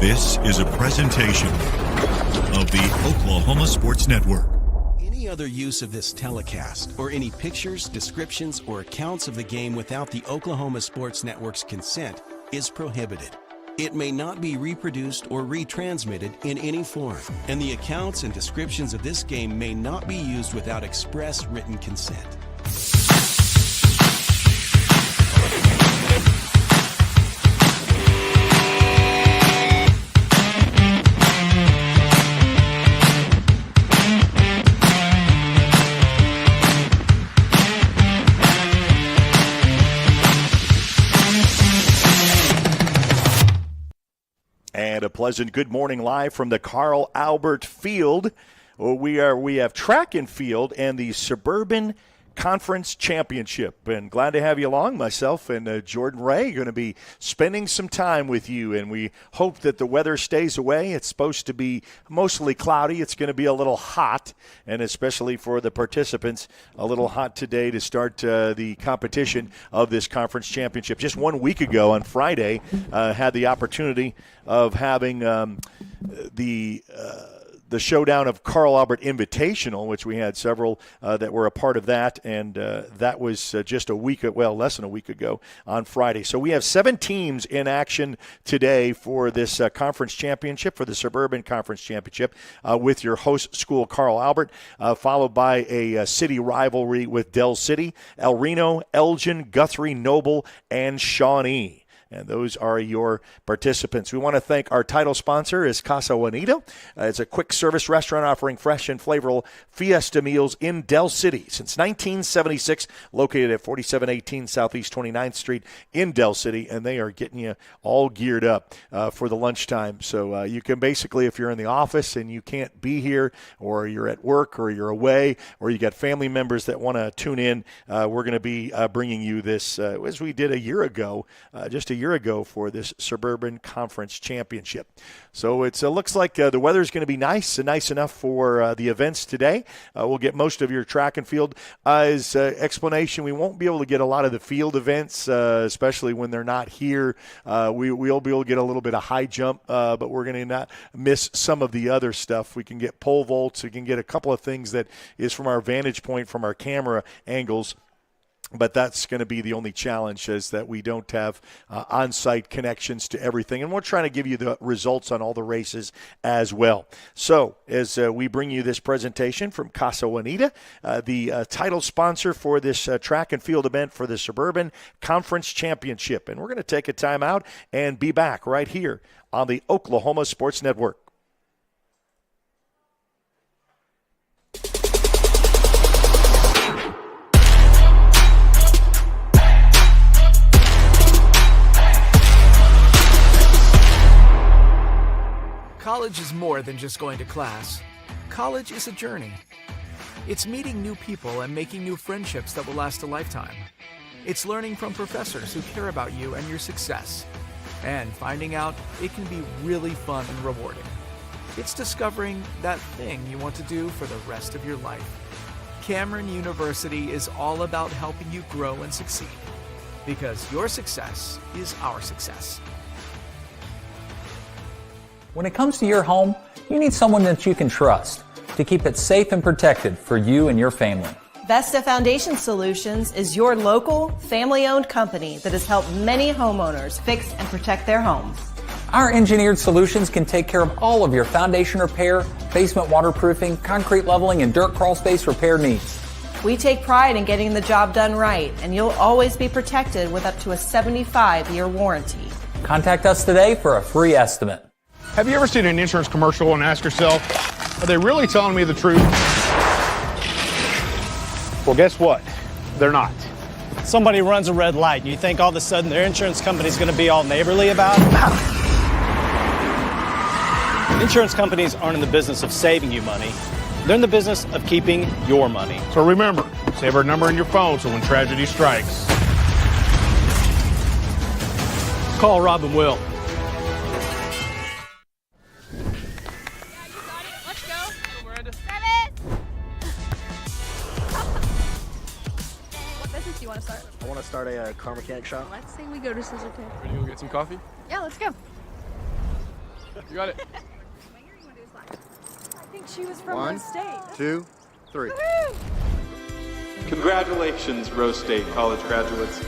This is a presentation of the Oklahoma Sports Network. Any other use of this telecast or any pictures, descriptions, or accounts of the game without the Oklahoma Sports Network's consent is prohibited. It may not be reproduced or retransmitted in any form, and the accounts and descriptions of this game may not be used without express written consent. And a pleasant good morning live from the Carl Albert Field. We have track and field and the Suburban Conference Championship. And glad to have you along. Myself and Jordan Ray are going to be spending some time with you. And we hope that the weather stays away. It's supposed to be mostly cloudy. It's going to be a little hot, and especially for the participants, a little hot today to start the competition of this conference championship. Just 1 week ago on Friday, had the opportunity of having the showdown of Carl Albert Invitational, which we had several that were a part of that, and that was just less than a week ago on Friday. So we have 7 teams in action today for this conference championship, for the Suburban Conference Championship, with your host school, Carl Albert, followed by a city rivalry with Del City, El Reno, Elgin, Guthrie, Noble, and Shawnee. And those are your participants. We want to thank our title sponsor is Casa Juanita. It's a quick service restaurant offering fresh and flavorful fiesta meals in Del City since 1976, located at 4718 Southeast 29th Street in Del City. And they are getting you all geared up for the lunchtime. So you can basically, if you're in the office and you can't be here, or you're at work, or you're away, or you got family members that want to tune in, we're going to be bringing you this as we did a year ago, just a year ago for this Suburban Conference Championship. So it looks like the weather is going to be nice and nice enough for the events today. We'll get most of your track and field. As explanation, we won't be able to get a lot of the field events, especially when they're not here. We'll be able to get a little bit of high jump, but we're going to not miss some of the other stuff. We can get pole vaults. We can get a couple of things that is from our vantage point, from our camera angles. But that's going to be the only challenge, is that we don't have on-site connections to everything. And we're trying to give you the results on all the races as well. So as we bring you this presentation from Casa Juanita, the title sponsor for this track and field event for the Suburban Conference Championship. And we're going to take a time out and be back right here on the Oklahoma Sports Network. College is more than just going to class. College is a journey. It's meeting new people and making new friendships that will last a lifetime. It's learning from professors who care about you and your success. And finding out it can be really fun and rewarding. It's discovering that thing you want to do for the rest of your life. Cameron University is all about helping you grow and succeed. Because your success is our success. When it comes to your home, you need someone that you can trust to keep it safe and protected for you and your family. Vesta Foundation Solutions is your local, family-owned company that has helped many homeowners fix and protect their homes. Our engineered solutions can take care of all of your foundation repair, basement waterproofing, concrete leveling, and dirt crawl space repair needs. We take pride in getting the job done right, and you'll always be protected with up to a 75-year warranty. Contact us today for a free estimate. Have you ever seen an insurance commercial and asked yourself, are they really telling me the truth? Well, guess what? They're not. Somebody runs a red light and you think all of a sudden their insurance company's going to be all neighborly about it? Insurance companies aren't in the business of saving you money. They're in the business of keeping your money. So remember, save our number in your phone so when tragedy strikes, Call Rob and Will. I want to start a car mechanic shop. Let's say we go to Scissor Tape. Ready to go get some coffee? Yeah, let's go. You got it. I think she was from 1, Rose State. 2, 3. Congratulations, Rose State college graduates.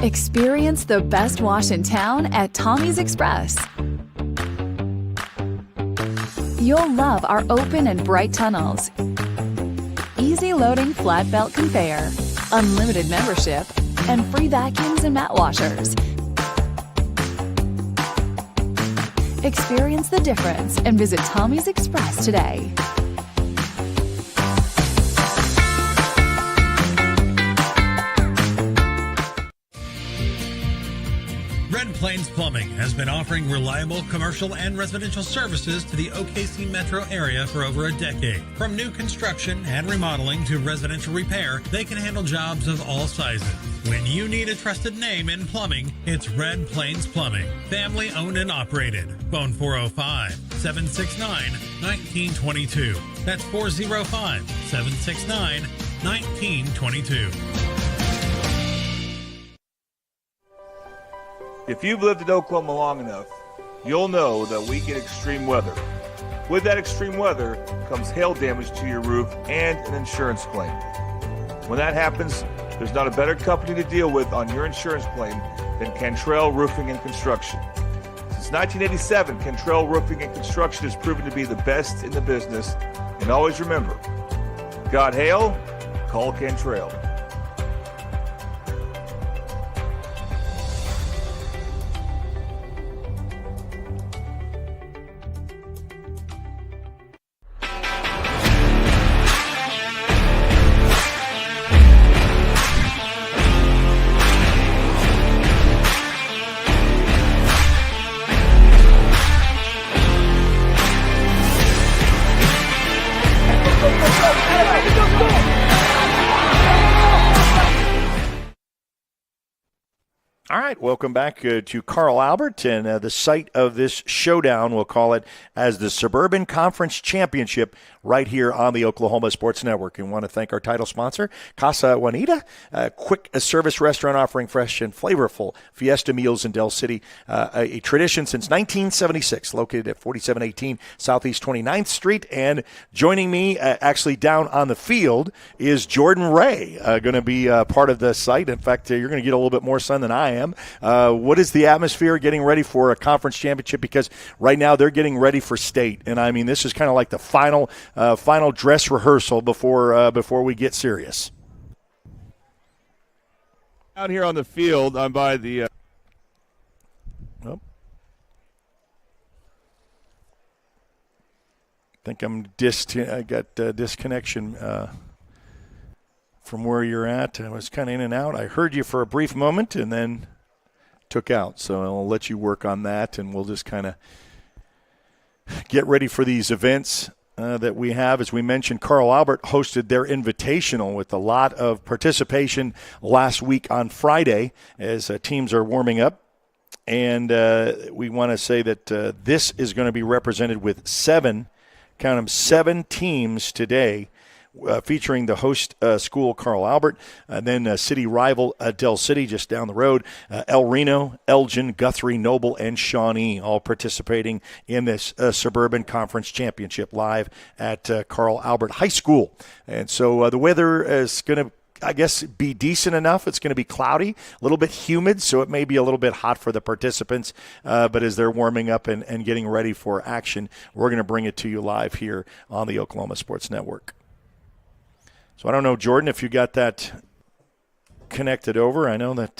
Experience the best wash in town at Tommy's Express. You'll love our open and bright tunnels, easy loading flat belt conveyor, unlimited membership, and free vacuums and mat washers. Experience the difference and visit Tommy's Express today. Red Plains Plumbing has been offering reliable commercial and residential services to the OKC metro area for over a decade. From new construction and remodeling to residential repair, they can handle jobs of all sizes. When you need a trusted name in plumbing, it's Red Plains Plumbing. Family owned and operated. Phone 405-769-1922. That's 405-769-1922. If you've lived in Oklahoma long enough, you'll know that we get extreme weather. With that extreme weather comes hail damage to your roof and an insurance claim. When that happens, there's not a better company to deal with on your insurance claim than Cantrell Roofing and Construction. Since 1987, Cantrell Roofing and Construction has proven to be the best in the business. And always remember, got hail? Call Cantrell. All right, welcome back to Carl Albert, and the site of this showdown, we'll call it, as the Suburban Conference Championship right here on the Oklahoma Sports Network. And want to thank our title sponsor, Casa Juanita, a quick service restaurant offering fresh and flavorful fiesta meals in Del City, a tradition since 1976, located at 4718 Southeast 29th Street. And joining me actually down on the field is Jordan Ray, going to be part of the site. In fact, you're going to get a little bit more sun than I am. What is the atmosphere getting ready for a conference championship? Because right now they're getting ready for state, and I mean this is kind of like the final dress rehearsal before we get serious. Out here on the field, I'm by the. I think I got disconnection from where you're at. I was kind of in and out. I heard you for a brief moment and then took out. So I'll let you work on that, and we'll just kind of get ready for these events that we have. As we mentioned, Carl Albert hosted their invitational with a lot of participation last week on Friday as teams are warming up. And we want to say that this is going to be represented with seven teams today, featuring the host school, Carl Albert, and then city rival Del City just down the road, El Reno, Elgin, Guthrie, Noble, and Shawnee all participating in this Suburban Conference Championship live at Carl Albert High School. And so the weather is going to, I guess, be decent enough. It's going to be cloudy, a little bit humid, so it may be a little bit hot for the participants. But as they're warming up and getting ready for action, we're going to bring it to you live here on the Oklahoma Sports Network. So I don't know, Jordan, if you got that connected over. I know that.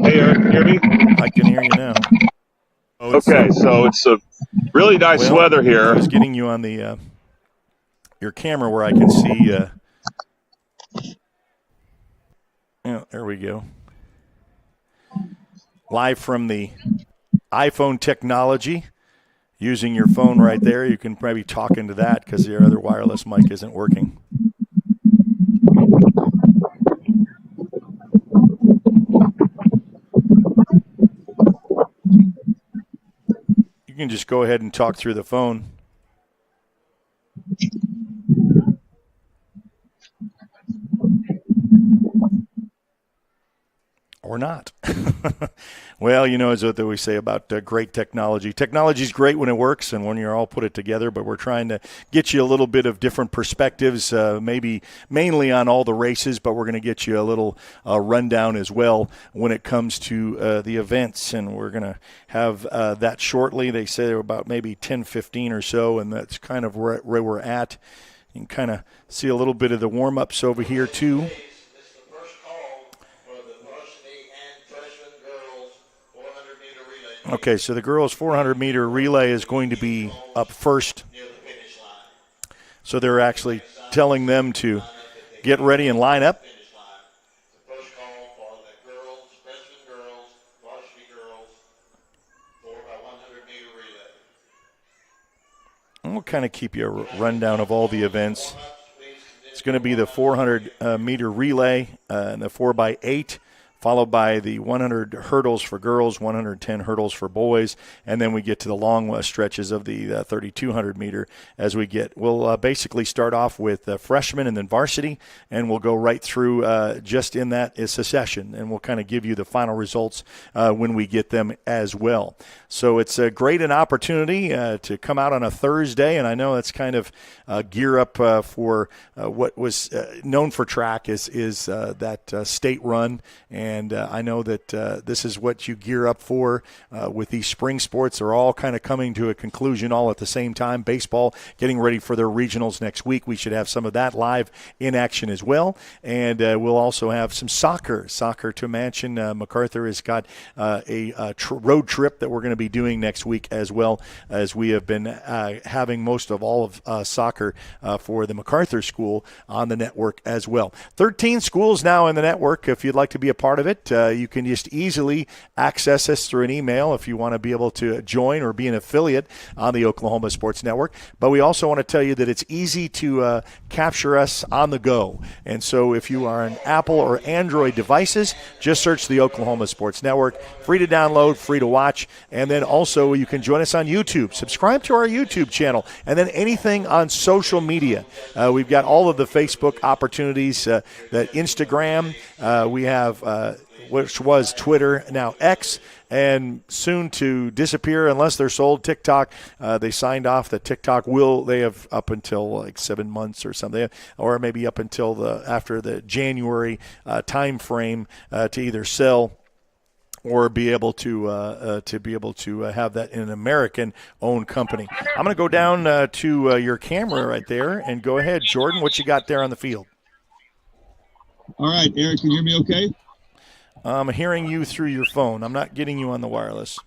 Hey, Eric, can you hear me? I can hear you now. Okay, so it's a really nice weather here. I was getting you on the your camera where I can see. Yeah, there we go. Live from the iPhone technology, using your phone right there. You can probably talk into that because your other wireless mic isn't working. You can just go ahead and talk through the phone. Or not. Well, it's what we say about great technology. Technology is great when it works and when you're all put it together, but we're trying to get you a little bit of different perspectives, maybe mainly on all the races, but we're going to get you a little rundown as well when it comes to the events, and we're going to have that shortly. They say they're about maybe 10:15 or so, and that's kind of where we're at. You can kind of see a little bit of the warm-ups over here, too. Okay, so the girls' 400-meter relay is going to be up first. So they're actually telling them to get ready and line up. And we'll kind of keep you a rundown of all the events. It's going to be the 400-meter relay and the 4x8. Followed by the 100 hurdles for girls, 110 hurdles for boys, and then we get to the long stretches of the 3,200-meter as we get. We'll basically start off with freshmen and then varsity, and we'll go right through just in that succession, and we'll kind of give you the final results when we get them as well. So it's a great an opportunity to come out on a Thursday, and I know it's kind of gear up for what was known for track is that state run. And I know that this is what you gear up for with these spring sports. They're all kind of coming to a conclusion all at the same time. Baseball getting ready for their regionals next week. We should have some of that live in action as well. And we'll also have some soccer to mention. MacArthur has got a road trip that we're going to be doing next week as well, as we have been having most of all of soccer for the MacArthur School on the network as well. 13 schools now in the network. If you'd like to be a part of it, you can just easily access us through an email if you want to be able to join or be an affiliate on the Oklahoma Sports Network. But we also want to tell you that it's easy to capture us on the go. And so if you are on Apple or Android devices, just search the Oklahoma Sports Network. Free to download, free to watch. And then also you can join us on YouTube. Subscribe to our YouTube channel. And then anything on social media. We've got all of the Facebook opportunities, that Instagram. We have which was Twitter, now X, and soon to disappear unless they're sold. TikTok, they signed off that TikTok they have up until like 7 months or something, or maybe up until after the January time frame to either sell or be able to have that in an American-owned company. I'm going to go down to your camera right there and go ahead, Jordan. What you got there on the field? All right, Eric, can you hear me okay? I'm hearing you through your phone. I'm not getting you on the wireless.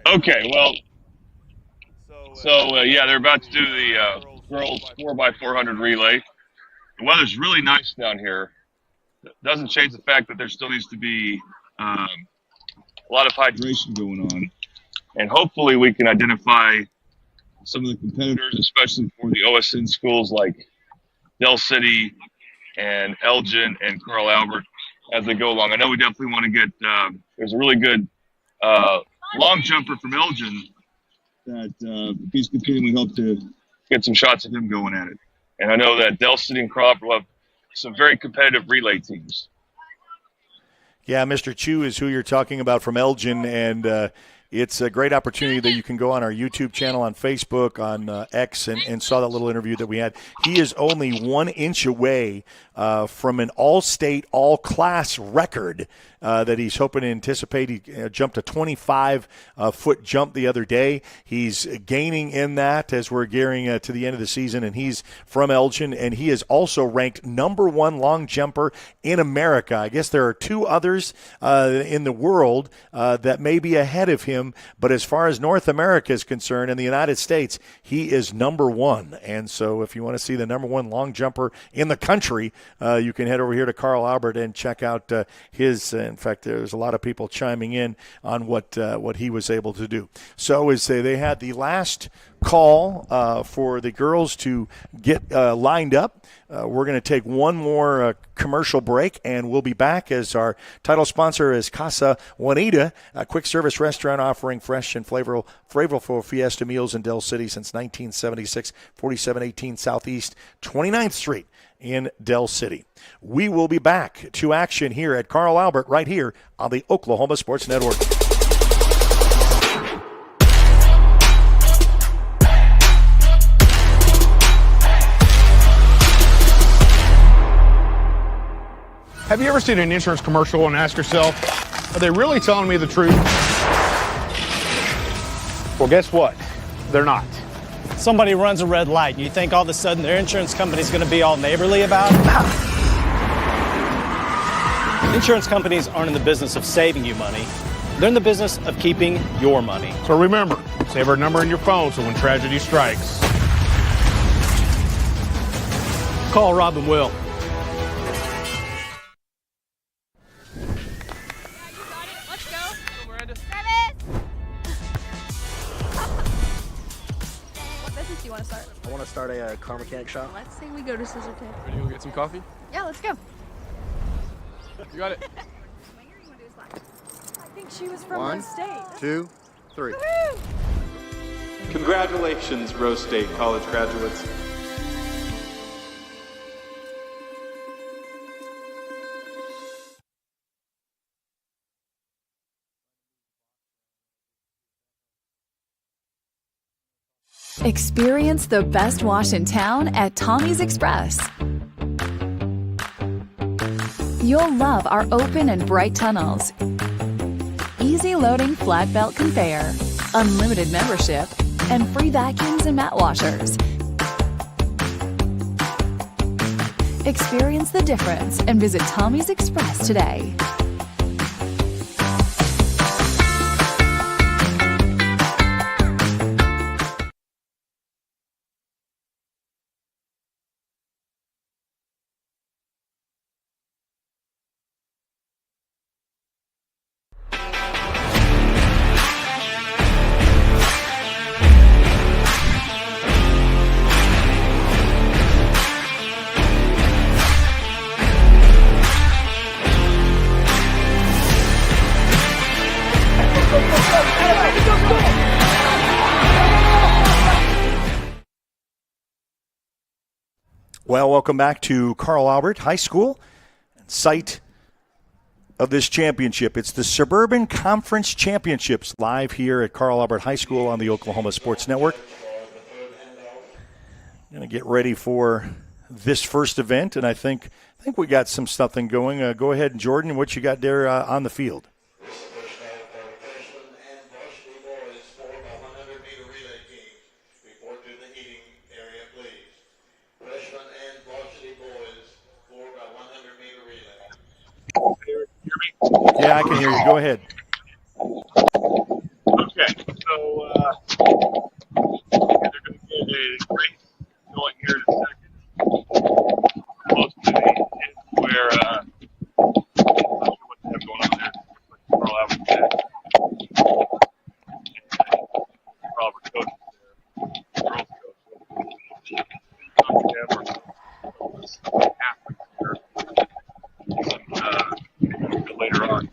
Okay, well, so they're about to do the girls 4x400 relay. The weather's really nice down here. It doesn't change the fact that there still needs to be a lot of hydration going on. And hopefully we can identify some of the competitors, especially for the OSN schools like Del City and Elgin and Carl Albert as they go along. I know we definitely want to get there's a really good long jumper from Elgin that if he's competing, we hope to get some shots of him going at it. And I know that Del City and Carl Albert will have some very competitive relay teams. Yeah, Mr. Chu is who you're talking about from Elgin, and it's a great opportunity that you can go on our YouTube channel, on Facebook, on X, and saw that little interview that we had. He is only 1 inch away from an all-state, all-class record that he's hoping to anticipate. He jumped a 25-foot jump the other day. He's gaining in that as we're gearing to the end of the season, and he's from Elgin, and he is also ranked #1 long jumper in America. I guess there are 2 others in the world that may be ahead of him, but as far as North America is concerned, in the United States, he is #1. And so if you want to see the #1 long jumper in the country, you can head over here to Carl Albert and check out his. In fact, there's a lot of people chiming in on what he was able to do. So as they had the last call for the girls to get lined up. We're going to take one more commercial break, and we'll be back as our title sponsor is Casa Juanita, a quick service restaurant offering fresh and flavorful fiesta meals in Del City since 1976, 4718 Southeast 29th Street in Del City. We will be back to action here at Carl Albert right here on the Oklahoma Sports Network. Have you ever seen an insurance commercial and ask yourself, are they really telling me the truth? Well, guess what? They're not. Somebody runs a red light and you think all of a sudden their insurance company's going to be all neighborly about it? Insurance companies aren't in the business of saving you money. They're in the business of keeping your money. So remember, save our number in your phone so when tragedy strikes, call Rob and Will. I want to start a car mechanic shop. Let's say we go to Scissor Tape. Ready to go get some coffee? Yeah, let's go. You got it. I think she was from One, Rose State. 2, 3. Woo-hoo! Congratulations, Rose State college graduates. Experience the best wash in town at Tommy's Express. You'll love our open and bright tunnels, easy loading flat belt conveyor, unlimited membership, and free vacuums and mat washers. Experience the difference and visit Tommy's Express today. Well, welcome back to Carl Albert High School, site of this championship. It's the Suburban Conference Championships live here at Carl Albert High School on the Oklahoma Sports Network. Going to get ready for this first event, and I think we got something going. Go ahead, Jordan, what you got there on the field? Yeah, I can hear you. Go ahead. Okay, so they're going to get a race going here in a second. Close to the end where I'm not sure what they have going on there. Carl Albert there. Robert coach there. Girls coach. Later on.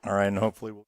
All right, and hopefully we'll.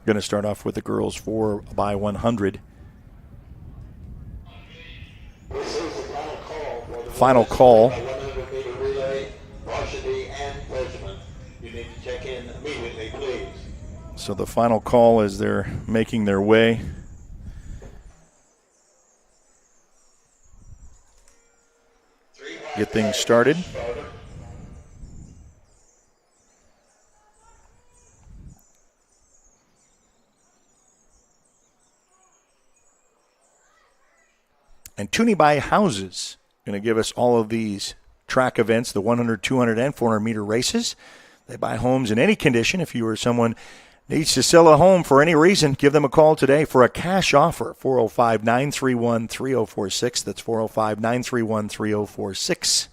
Going to start off with the girls 4x100. Final call. So the final call as they're making their way. Get things started. And Toonie Buy Houses going to give us all of these track events, the 100, 200, and 400-meter races. They buy homes in any condition. If you or someone needs to sell a home for any reason, give them a call today for a cash offer, 405-931-3046. That's 405-931-3046.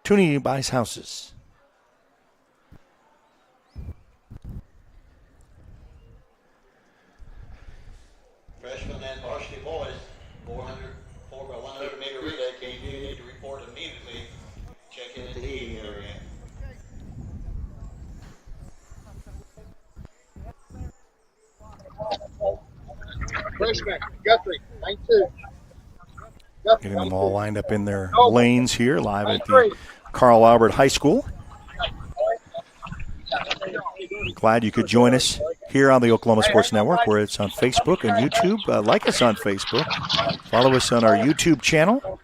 Toonie Buys Houses. Freshman and varsity boys, 400-meter relay. KD need to report immediately. Check into the eating area. Freshman, Guthrie, 92. Getting them all lined up in their lanes here, live at the Carl Albert High School. Glad you could join us here on the Oklahoma Sports Network, where it's on Facebook and YouTube. Like us on Facebook. Follow us on our YouTube channel.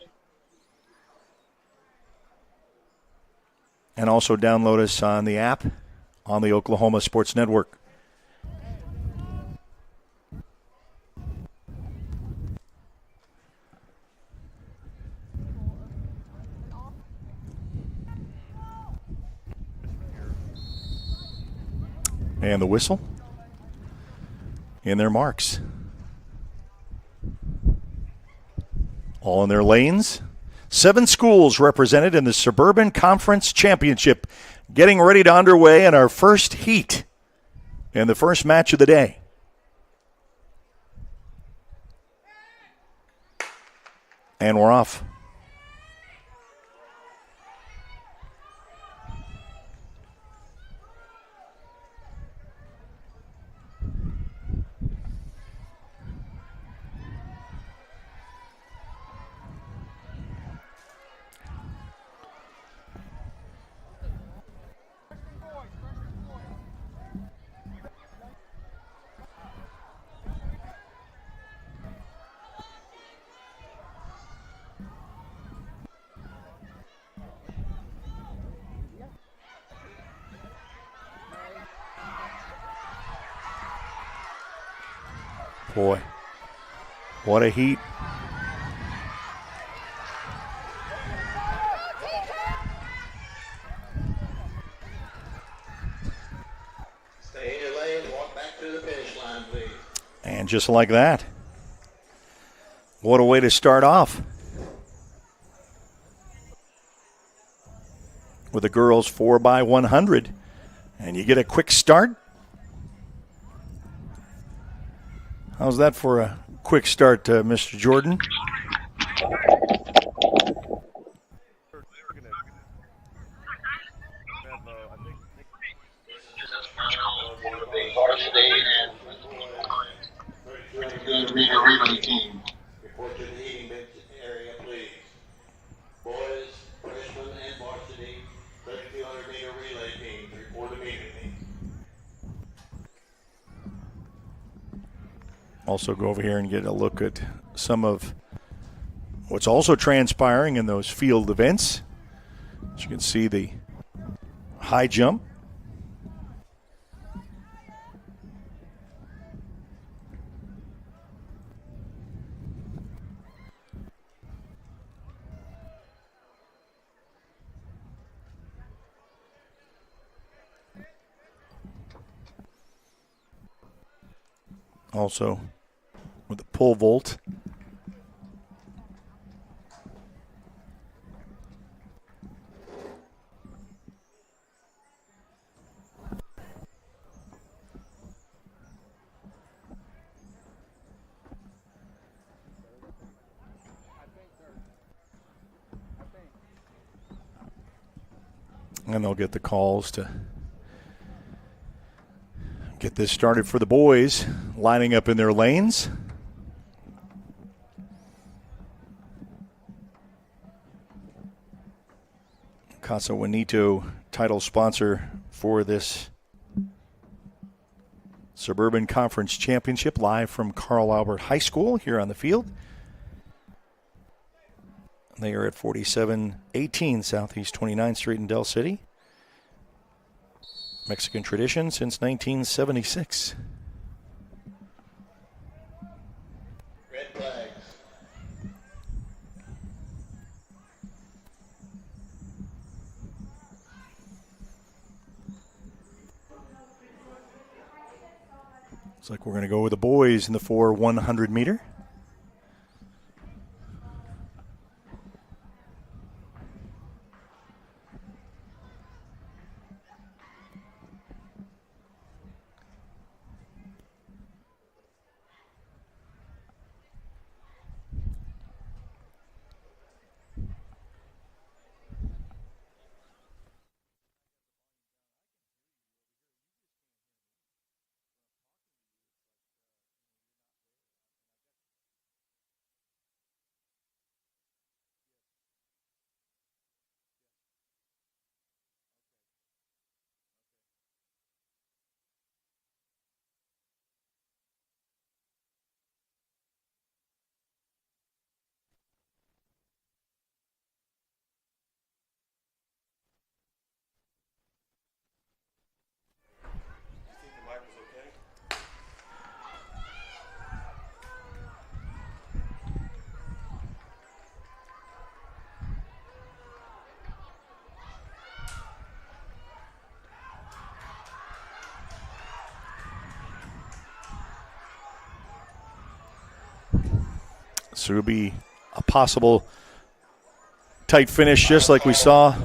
And also download us on the app on the Oklahoma Sports Network. And the whistle in their marks. All in their lanes. 7 schools represented in the Suburban Conference Championship, getting ready to underway in our first heat and the first match of the day. And we're off. Boy, what a heat. Stay in your lane, walk back to the finish line, please. And just like that, what a way to start off. With the girls 4x100. And you get a quick start. How's that for a quick start, Mr. Jordan? Varsity and 300-meter relay team. Report to the eating area, please. Boys, freshmen, and varsity 3,200-meter relay teams. Report immediately. Also go over here and get a look at some of what's also transpiring in those field events. As you can see, the high jump. Also with the pole vault. And they'll get the calls to get this started for the boys, lining up in their lanes. Casa Juanito, title sponsor for this Suburban Conference Championship, live from Carl Albert High School here on the field. They are at 4718 Southeast 29th Street in Del City. Mexican tradition since 1976. Red flags. Looks like we're going to go with the boys in the 4x100 meter. So it'll be a possible tight finish, just like we saw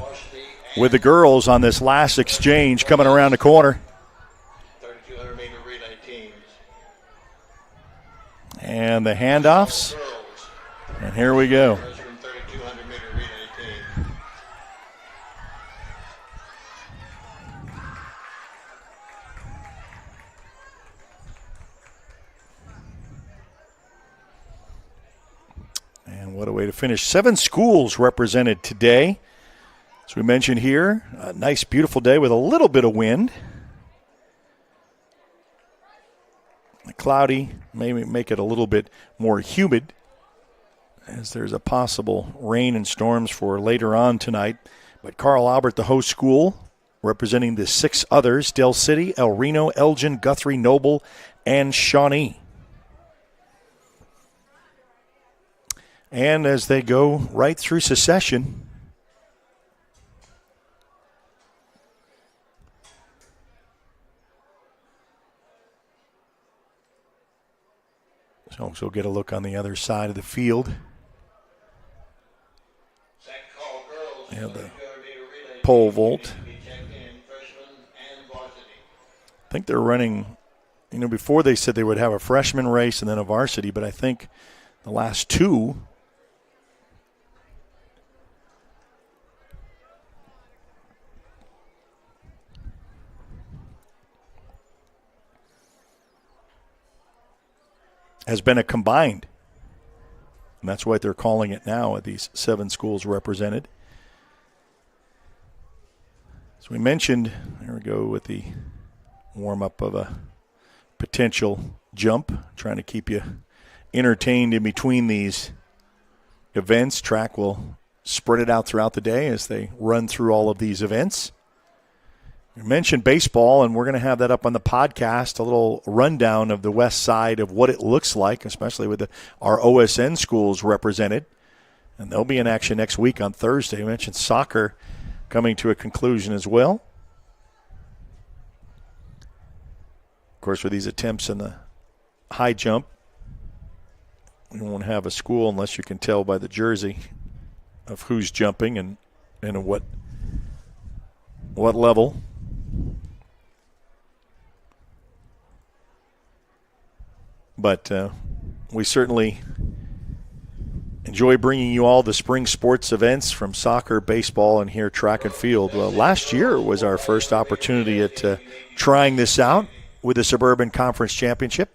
with the girls on this last exchange coming around the corner. 3,200 meter relay teams. And the handoffs. And here we go. 3,200 meter relay team. And what a way to finish. 7 schools represented today. As we mentioned here, a nice, beautiful day with a little bit of wind. Cloudy, maybe make it a little bit more humid, as there's a possible rain and storms for later on tonight. But Carl Albert, the host school, representing the 6 others, Del City, El Reno, Elgin, Guthrie, Noble, and Shawnee. And as they go right through secession, so we'll get a look on the other side of the field. We have the pole vault. I think they're running, before they said they would have a freshman race and then a varsity, but I think the last 2 has been a combined. And that's what they're calling it now at these 7 schools represented. As we mentioned, there we go with the warm-up of a potential jump, trying to keep you entertained in between these events. Track will spread it out throughout the day as they run through all of these events. You mentioned baseball, and we're going to have that up on the podcast, a little rundown of the west side of what it looks like, especially with our OSN schools represented. And they'll be in action next week on Thursday. We mentioned soccer coming to a conclusion as well. Of course, with these attempts in the high jump, you won't have a school unless you can tell by the jersey of who's jumping and at what level. But we certainly enjoy bringing you all the spring sports events from soccer, baseball, and here track and field. Well, last year was our first opportunity at trying this out with the Suburban Conference Championship.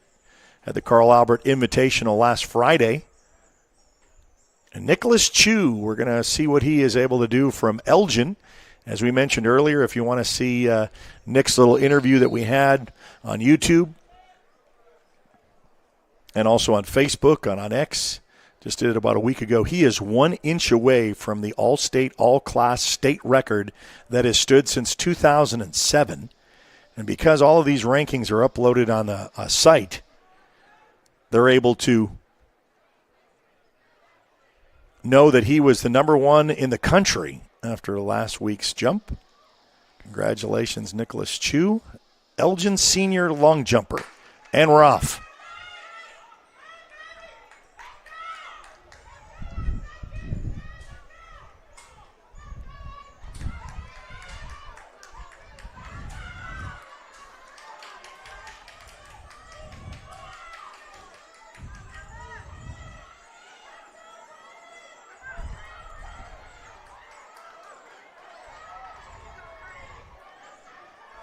Had the Carl Albert Invitational last Friday. And Nicholas Chu, we're going to see what he is able to do from Elgin. As we mentioned earlier, if you want to see Nick's little interview that we had on YouTube and also on Facebook, on X, just did it about a week ago, he is 1 inch away from the all-state, all-class state record that has stood since 2007. And because all of these rankings are uploaded on the site, they're able to know that he was the number 1 in the country after last week's jump. Congratulations, Nicholas Chu, Elgin senior long jumper, And we're off.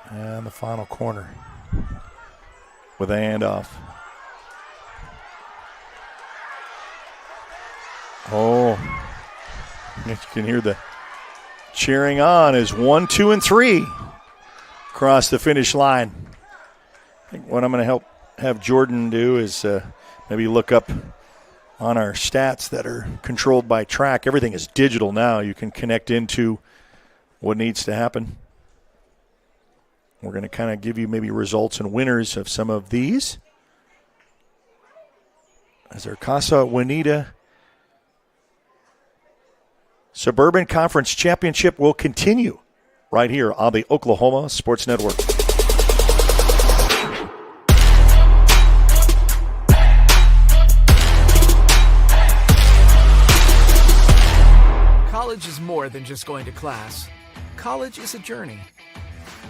And the final corner with a handoff. Oh, you can hear the cheering on as 1, 2, and 3 across the finish line. I think what I'm going to have Jordan do is maybe look up on our stats that are controlled by track. Everything is digital now. You can connect into what needs to happen. We're going to kind of give you maybe results and winners of some of these. As our Casa Juanita Suburban Conference Championship will continue right here on the Oklahoma Sports Network. College is more than just going to class. College is a journey.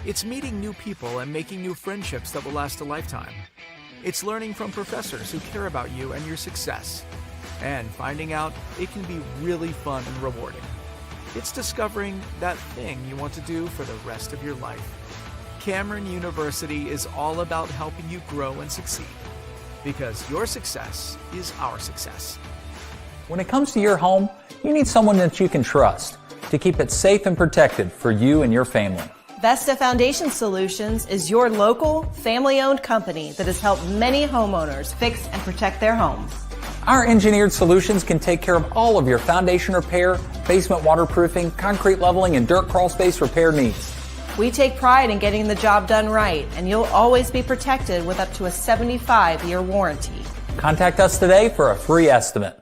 It's meeting new people and making new friendships that will last a lifetime. It's learning from professors who care about you and your success. And finding out it can be really fun and rewarding. It's discovering that thing you want to do for the rest of your life. Cameron University is all about helping you grow and succeed. Because your success is our success. When it comes to your home, you need someone that you can trust to keep it safe and protected for you and your family. Vesta Foundation Solutions is your local, family-owned company that has helped many homeowners fix and protect their homes. Our engineered solutions can take care of all of your foundation repair, basement waterproofing, concrete leveling, and dirt crawl space repair needs. We take pride in getting the job done right, and you'll always be protected with up to a 75-year warranty. Contact us today for a free estimate.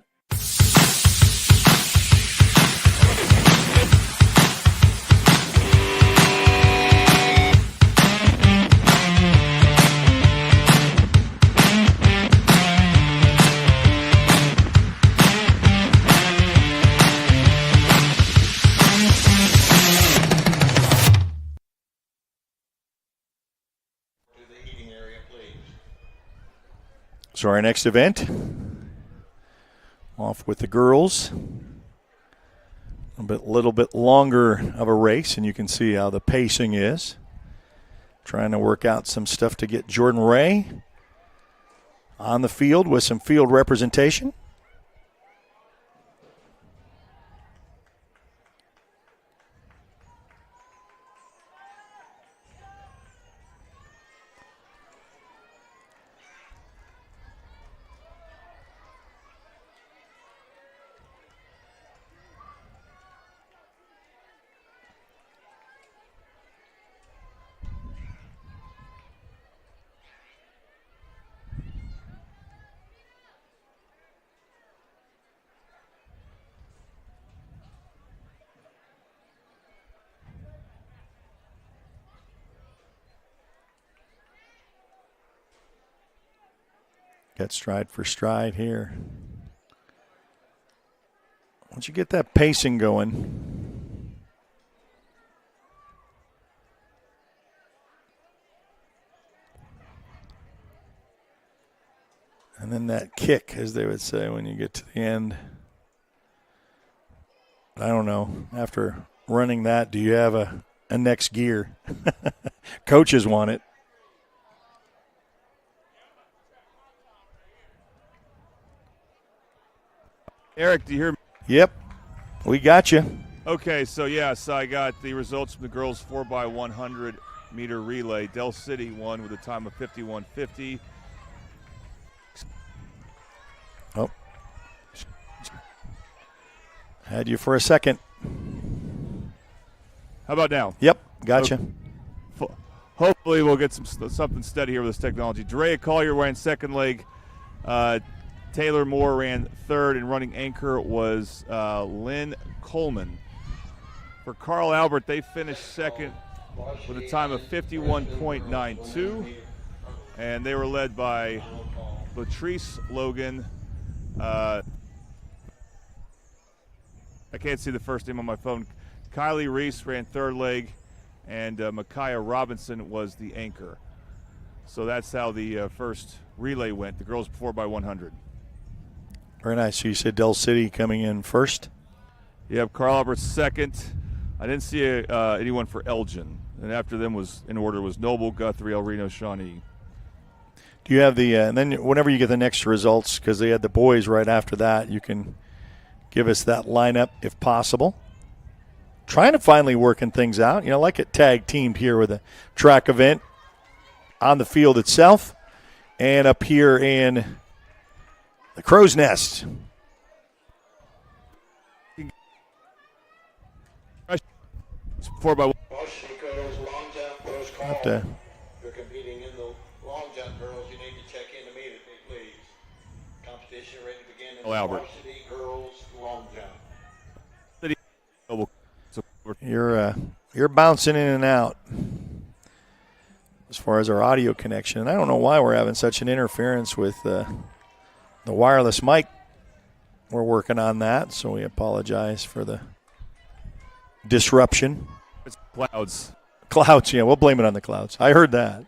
So our next event, off with the girls. A little bit longer of a race, and you can see how the pacing is. Trying to work out some stuff to get Jordan Ray on the field with some field representation. Got stride for stride here. Once you get that pacing going, and then that kick, as they would say when you get to the end. I don't know. After running that, do you have a next gear? Coaches want it. Eric, do you hear me? Yep, we got you. Okay, so I got the results from the girls 4x100 meter relay. Del City won with a time of 51:50. Oh, had you for a second. How about now? Yep, gotcha. Okay. Hopefully we'll get something steady here with this technology. Drea Collier ran second leg. Taylor Moore ran third, and running anchor was Lynn Coleman. For Carl Albert, they finished second with a time of 51.92. and they were led by Latrice Logan. I can't see the first name on my phone. Kylie Reese ran third leg, and Micaiah Robinson was the anchor. So that's how the first relay went. The girls 4x100. Very nice. So you said Del City coming in first? Yep, Carl Albert's second. I didn't see anyone for Elgin. And after them was in order was Noble, Guthrie, El Reno, Shawnee. Do you have the and then whenever you get the next results, because they had the boys right after that, you can give us that lineup if possible. Trying to finally working things out. You know, like it tag teamed here with a track event on the field itself and up here in the Crow's Nest. It's 4x1. Have to. If you're competing in the long jump, girls, you need to check in immediately, please. Competition ready to begin in the varsity girls long jump. You're bouncing in and out as far as our audio connection. And I don't know why we're having such an interference with the wireless mic. We're working on that, so we apologize for the disruption. It's clouds. Clouds, yeah, we'll blame it on the clouds. I heard that.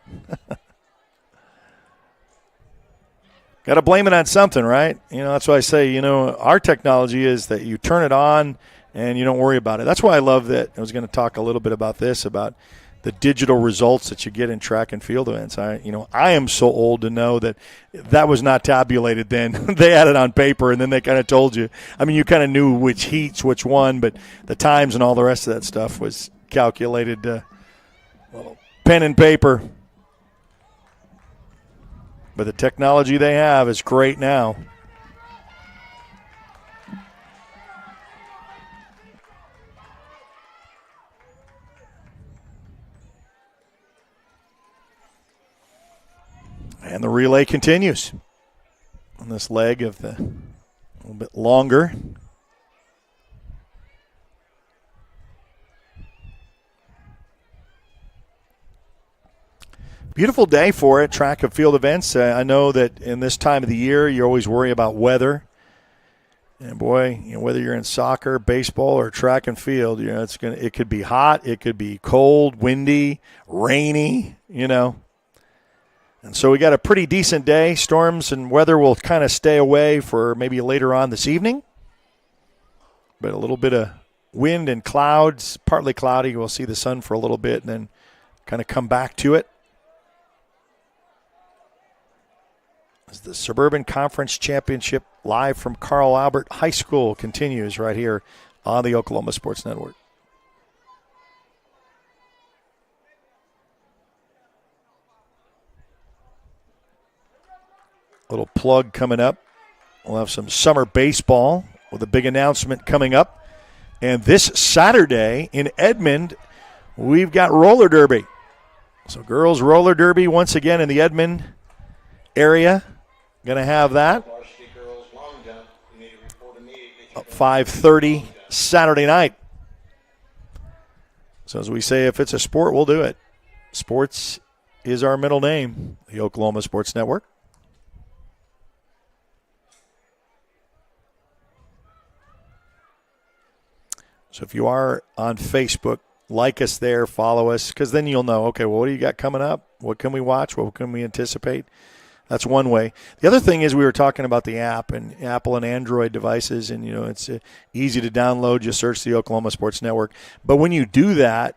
Got to blame it on something, right? You know, that's why I say, you know, our technology is that you turn it on and you don't worry about it. That's why I love that. I was going to talk a little bit about this, about the digital results that you get in track and field events. I am so old to know that was not tabulated then. They had it on paper, and then they kind of told you. I mean, you kind of knew which heats, which one, but the times and all the rest of that stuff was calculated pen and paper. But the technology they have is great now. And the relay continues on this leg of the a little bit longer. Beautiful day for it, track and field events. I know that in this time of the year, you always worry about weather. And boy, you know, whether you're in soccer, baseball, or track and field, you know, it could be hot, it could be cold, windy, rainy, you know. And so we got a pretty decent day. Storms and weather will kind of stay away for maybe later on this evening. But a little bit of wind and clouds, partly cloudy. We'll see the sun for a little bit and then kind of come back to it. As the Suburban Conference Championship live from Carl Albert High School continues right here on the Oklahoma Sports Network. Little plug coming up. We'll have some summer baseball with a big announcement coming up. And this Saturday in Edmond, we've got roller derby. So girls roller derby once again in the Edmond area. Going to have that. 5:30 Saturday night. So as we say, if it's a sport, we'll do it. Sports is our middle name, the Oklahoma Sports Network. So if you are on Facebook, like us there, follow us, because then you'll know, okay, well, what do you got coming up? What can we watch? What can we anticipate? That's one way. The other thing is we were talking about the app and Apple and Android devices, and, you know, it's easy to download. Just search the Oklahoma Sports Network. But when you do that,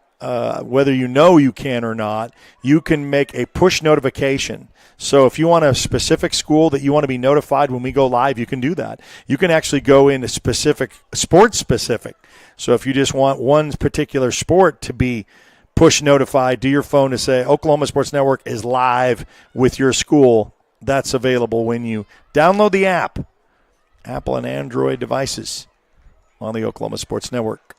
whether you know you can or not, you can make a push notification. So if you want a specific school that you want to be notified when we go live, you can do that. You can actually go into specific, sports specific. So if you just want one particular sport to be push notified to your phone to say Oklahoma Sports Network is live with your school, that's available when you download the app, Apple and Android devices on the Oklahoma Sports Network.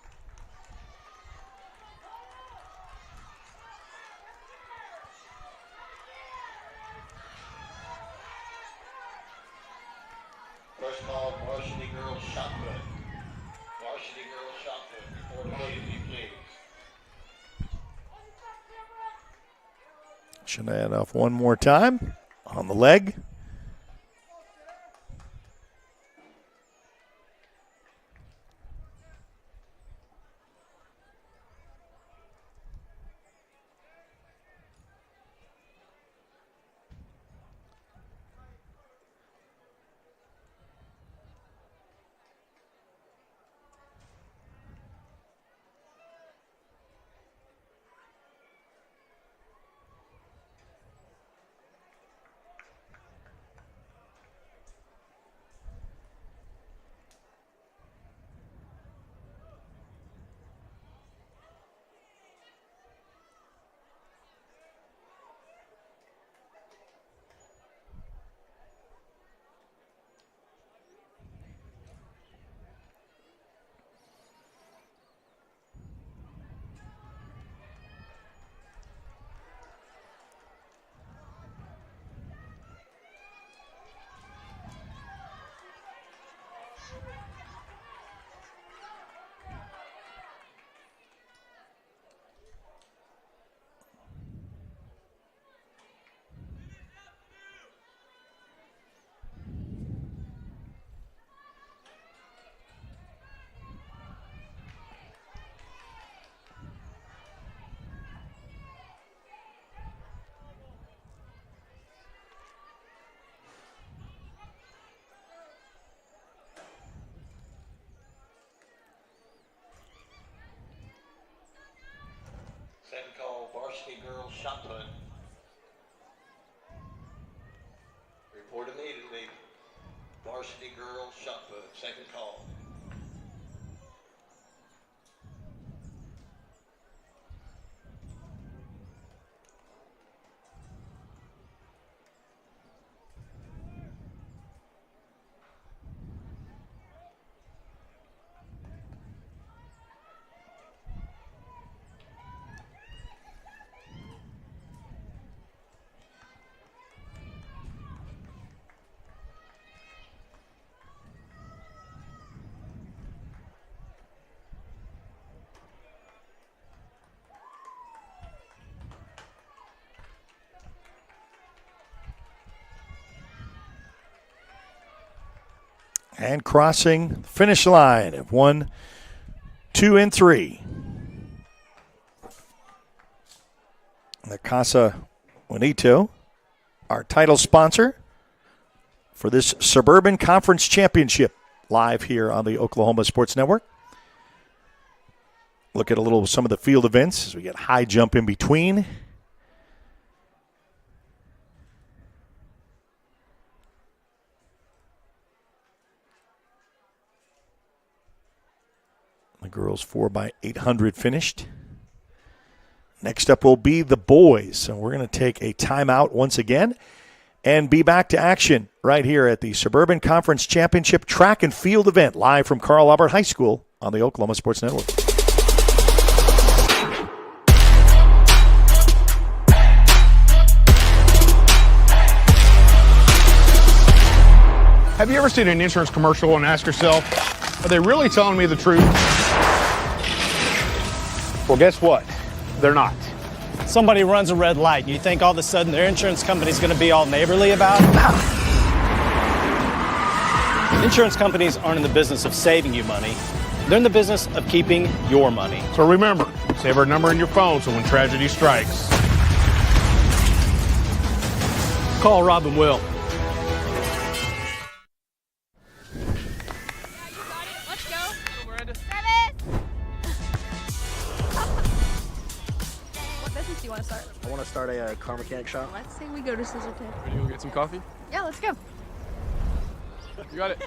First call, varsity girls shot put. Varsity girls shot put. Report immediately, please. Launching that off one more time on the leg. Second call, varsity girls shot put. Report immediately. Varsity girls shot put. Second call. And crossing the finish line of 1, 2, and 3. The Casa Bonito, our title sponsor for this Suburban Conference Championship, live here on the Oklahoma Sports Network. Look at some of the field events as we get high jump in between. The girls 4x800 finished. Next up will be the boys. So we're going to take a timeout once again and be back to action right here at the Suburban Conference Championship track and field event live from Carl Albert High School on the Oklahoma Sports Network. Have you ever seen an insurance commercial and asked yourself, are they really telling me the truth? Well, guess what? They're not. Somebody runs a red light, and you think all of a sudden their insurance company's going to be all neighborly about it? Insurance companies aren't in the business of saving you money. They're in the business of keeping your money. So remember, save our number in your phone so when tragedy strikes, call Rob and Will. I want to start a car mechanic shop. Let's say we go to Scissor Tape. Ready to go get some coffee? Yeah, let's go. You got it.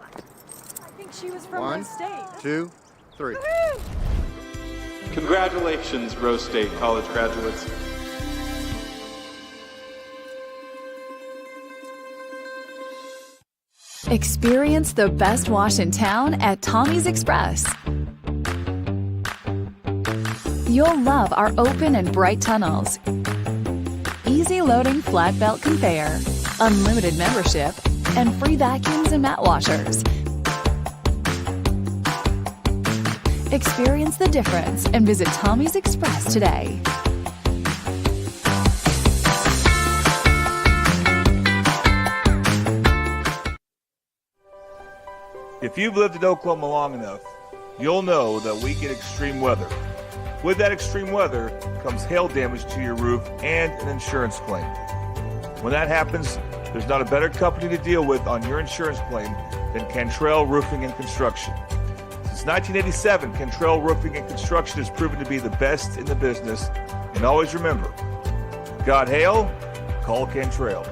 I think she was from One, Rose State. 2, 3. Woo-hoo! Congratulations, Rose State college graduates. Experience the best wash in town at Tommy's Express. You'll love our open and bright tunnels, easy loading flat belt conveyor, unlimited membership, and free vacuums and mat washers. Experience the difference and visit Tommy's Express today. If you've lived in Oklahoma long enough, you'll know that we get extreme weather. With that extreme weather comes hail damage to your roof and an insurance claim. When that happens, there's not a better company to deal with on your insurance claim than Cantrell Roofing and Construction. Since 1987, Cantrell Roofing and Construction has proven to be the best in the business. And always remember, got hail? Call Cantrell.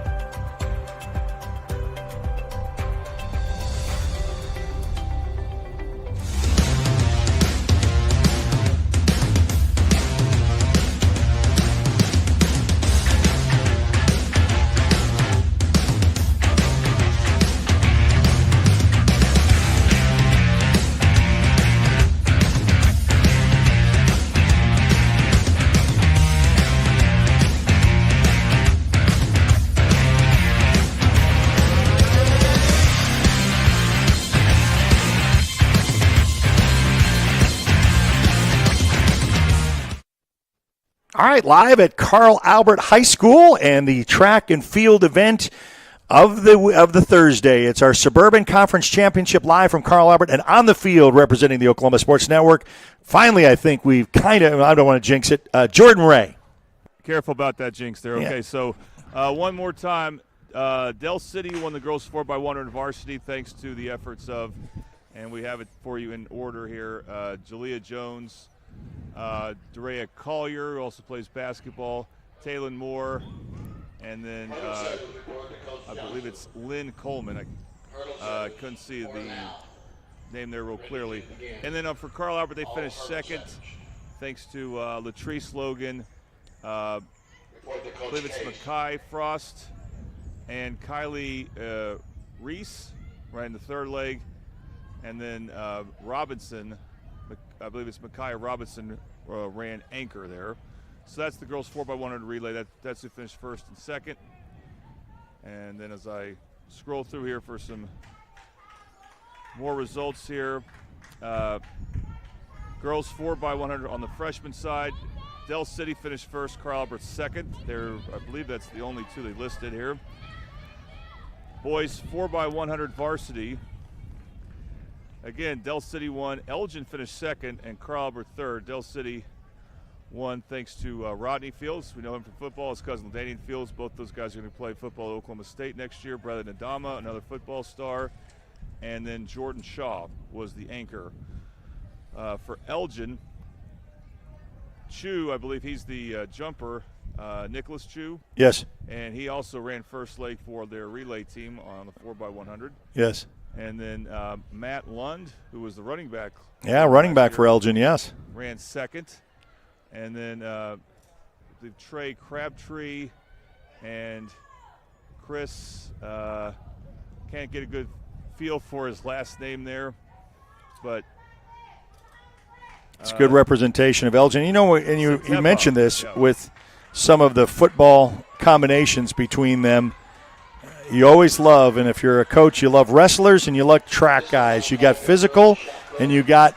All right, live at Carl Albert High School and the track and field event of the Thursday. It's our Suburban Conference Championship live from Carl Albert and on the field representing the Oklahoma Sports Network. Finally, I think we've I don't want to jinx it, Jordan Ray. Careful about that jinx there. Okay, Yeah. so one more time. Del City won the girls 4x100 varsity thanks to the efforts of, and we have it for you in order here, Jalea Jones, Darea Collier, who also plays basketball, Taylon Moore, and then I believe it's Lynn Coleman. I couldn't see the name there real clearly. And then for Carl Albert, they finished second thanks to Latrice Logan, I believe it's Mackay Frost, and Kylie Reese, right in the third leg. And then Robinson, I believe it's Micaiah Robinson, ran anchor there. So that's the girls 4x100 relay. That's who finished first and second. And then as I scroll through here for some more results here, girls 4x100 on the freshman side. Del City finished first, Carl Albert second. I believe that's the only two they listed here. Boys 4x100 varsity. Again, Del City won. Elgin finished second, and Carl Albert third. Del City won thanks to Rodney Fields. We know him from football. His cousin Daniel Fields. Both those guys are going to play football at Oklahoma State next year. Brother Nadama, another football star. And then Jordan Shaw was the anchor. For Elgin, Chu, I believe he's the jumper, Nicholas Chu. Yes. And he also ran first leg for their relay team on the 4x100. Yes. And then Matt Lund, who was the running back. Yeah, running back for Elgin, yes. Ran second. And then I believe Trey Crabtree and Chris, can't get a good feel for his last name there, but it's good representation of Elgin. You know, and you mentioned this with some of the football combinations between them. You always love, and if you're a coach, you love wrestlers and you like track guys. You got physical and you got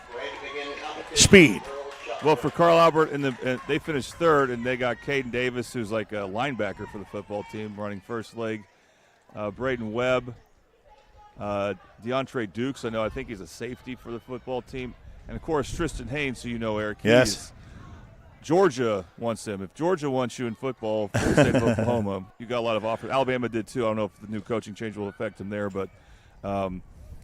speed. Well, for Carl Albert, they finished third, and they got Caden Davis, who's like a linebacker for the football team, running first leg. Braden Webb, DeAndre Dukes, I think he's a safety for the football team. And, of course, Tristan Haynes, who you know, Eric. Yes. Georgia wants him. If Georgia wants you in football for the state of Oklahoma, you got a lot of offers. Alabama did too. I don't know if the new coaching change will affect him there, but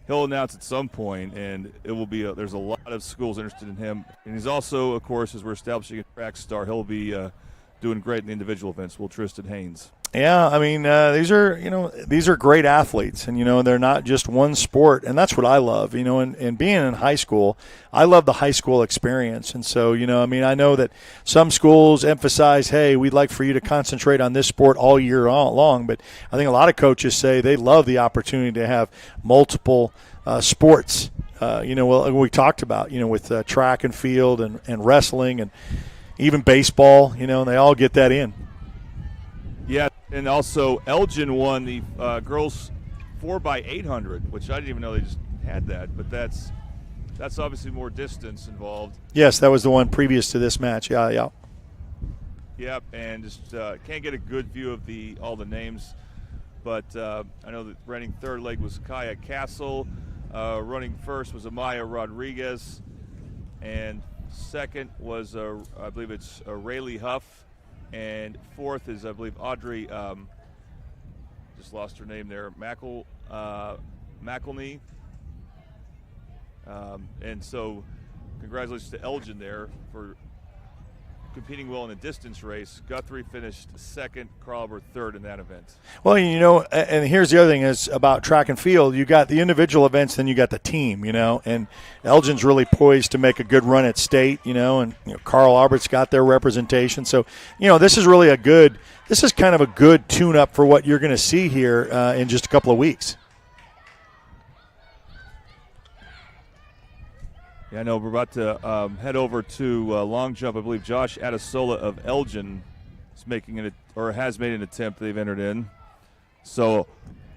he'll announce at some point, and it will be. There's a lot of schools interested in him, and he's also, of course, as we're establishing a track star, he'll be doing great in the individual events. Will Tristan Haynes? Yeah, I mean, these are great athletes, and they're not just one sport, and that's what I love, and being in high school, I love the high school experience, and so, I know that some schools emphasize, hey, we'd like for you to concentrate on this sport all year long, but I think a lot of coaches say they love the opportunity to have multiple sports, we talked about, with track and field and wrestling and even baseball, they all get that in. Yeah, and also Elgin won the girls 4x800, which I didn't even know they just had that, but that's obviously more distance involved. Yes, that was the one previous to this match. Yeah. Yep, and just can't get a good view of all the names, but I know that running third leg was Kaya Castle, Running first was Amaya Rodriguez, and second was, I believe it's Rayleigh Huff, and fourth is, I believe, Audrey, just lost her name there, McElney. And so congratulations to Elgin there for competing well in a distance race. Guthrie finished second, Carl Albert third in that event. Well, and here's the other thing is about track and field. You got the individual events, then you got the team, and Elgin's really poised to make a good run at state, and Carl Albert's got their representation. So, this is really this is kind of a good tune-up for what you're going to see here in just a couple of weeks. Yeah, I know we're about to head over to long jump. I believe Josh Adesola of Elgin is has made an attempt. They've entered in. So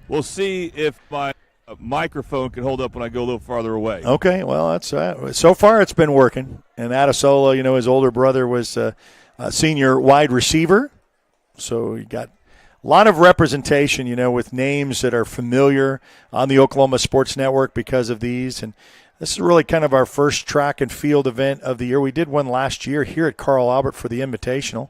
we'll see if my microphone can hold up when I go a little farther away. Okay, well, that's so far it's been working. And Adesola, his older brother was a senior wide receiver. So you got a lot of representation, with names that are familiar on the Oklahoma Sports Network because of these. And this is really kind of our first track and field event of the year. We did one last year here at Carl Albert for the Invitational.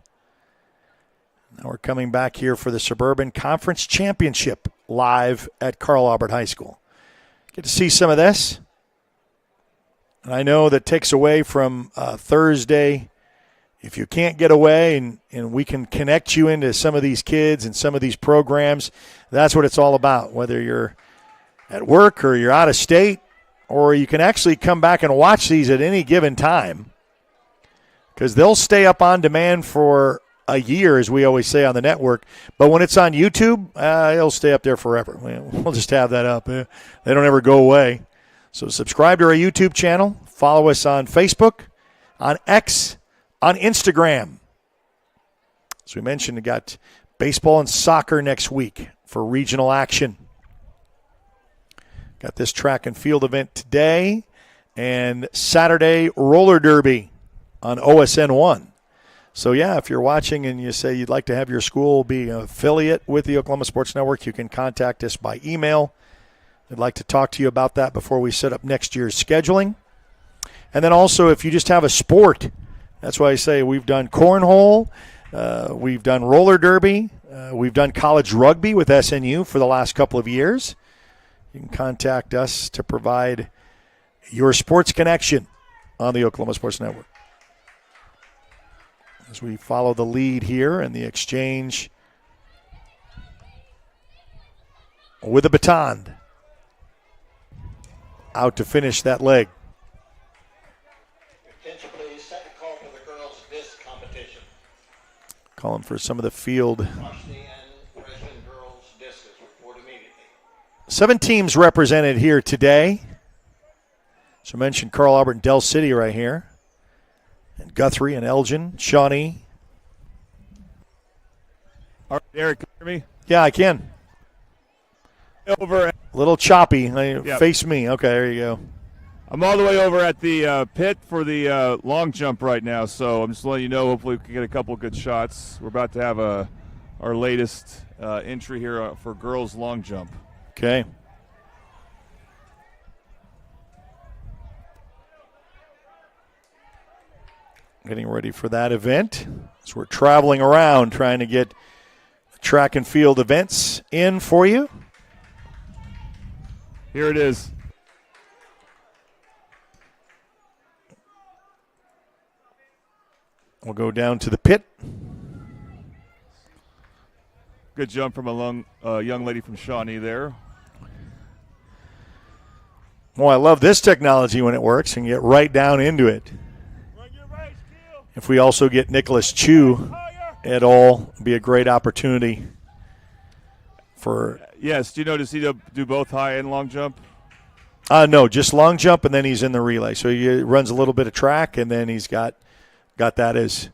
Now we're coming back here for the Suburban Conference Championship live at Carl Albert High School. Get to see some of this. And I know that takes away from Thursday. If you can't get away and we can connect you into some of these kids and some of these programs, that's what it's all about, whether you're at work or you're out of state, or you can actually come back and watch these at any given time because they'll stay up on demand for a year, as we always say on the network. But when it's on YouTube, it'll stay up there forever. We'll just have that up. They don't ever go away. So subscribe to our YouTube channel. Follow us on Facebook, on X, on Instagram. As we mentioned, we got baseball and soccer next week for regional action. Got this track and field event today, and Saturday roller derby on OSN 1. So, yeah, if you're watching and you say you'd like to have your school be an affiliate with the Oklahoma Sports Network, you can contact us by email. I'd like to talk to you about that before we set up next year's scheduling. And then also, if you just have a sport, that's why I say we've done cornhole, we've done roller derby, we've done college rugby with SNU for the last couple of years. You can contact us to provide your sports connection on the Oklahoma Sports Network. As we follow the lead here and the exchange with a baton out to finish that leg. Attention, please. Second call for the girls' disc competition. Calling for some of the field. Varsity and freshman girls' discus. Report immediately. 7 teams represented here today. So I mentioned Carl Albert and Del City right here. And Guthrie and Elgin, Shawnee. All right, Eric, can you hear me? Yeah, I can. Over. A little choppy. Yep. Face me. Okay, there you go. I'm all the way over at the pit for the long jump right now, so I'm just letting you know. Hopefully, we can get a couple good shots. We're about to have our latest entry here for girls long jump. Okay. Getting ready for that event. So we're traveling around trying to get track and field events in for you. Here it is. We'll go down to the pit. Good jump from a young lady from Shawnee there. Well, I love this technology when it works and get right down into it. If we also get Nicholas Chu at all, it'd be a great opportunity for. Yes, do you know, does he do both high and long jump? No, just long jump, and then he's in the relay. So he runs a little bit of track, and then he's got that as.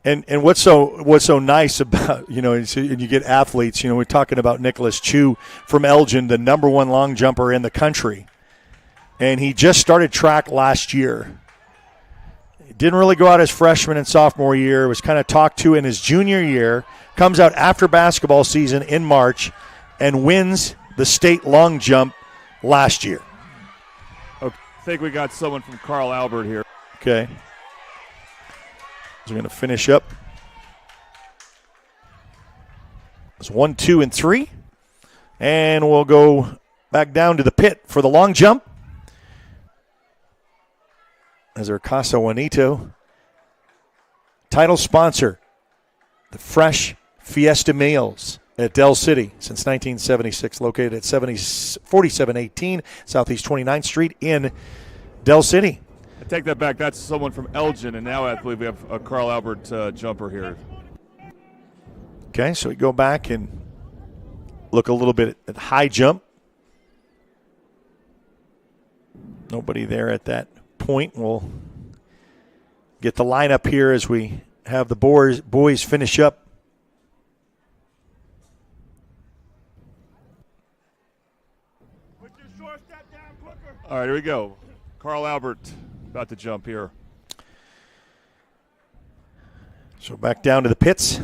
And what's so nice about, and you get athletes, we're talking about Nicholas Chu from Elgin, the number 1 long jumper in the country. And he just started track last year. He didn't really go out his freshman and sophomore year, was kind of talked to in his junior year, comes out after basketball season in March and wins the state long jump last year. Okay, I think we got someone from Carl Albert here. Okay. We're going to finish up. It's 1, 2, and 3. And we'll go back down to the pit for the long jump. As our Casa Juanito title sponsor, the Fresh Fiesta Meals at Del City since 1976, located at 4718 Southeast 29th Street in Del City. I take that back. That's someone from Elgin, and now I believe we have a Carl Albert jumper here. Okay, so we go back and look a little bit at high jump. Nobody there at that point. We'll get the lineup here as we have the boys finish up. All right, here we go. Carl Albert about to jump here. So back down to the pits.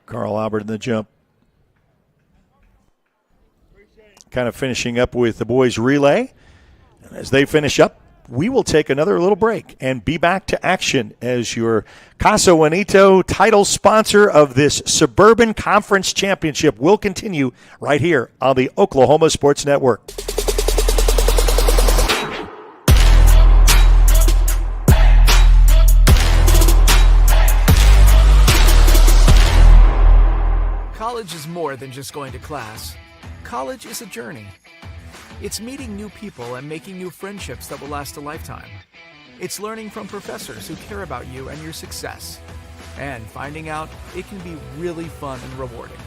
Carl Albert in the jump. Kind of finishing up with the boys' relay. And as they finish up, we will take another little break and be back to action as your Casa Juanito title sponsor of this Suburban Conference Championship will continue right here on the Oklahoma Sports Network. College is more than just going to class. College is a journey. It's meeting new people and making new friendships that will last a lifetime. It's learning from professors who care about you and your success. And finding out it can be really fun and rewarding.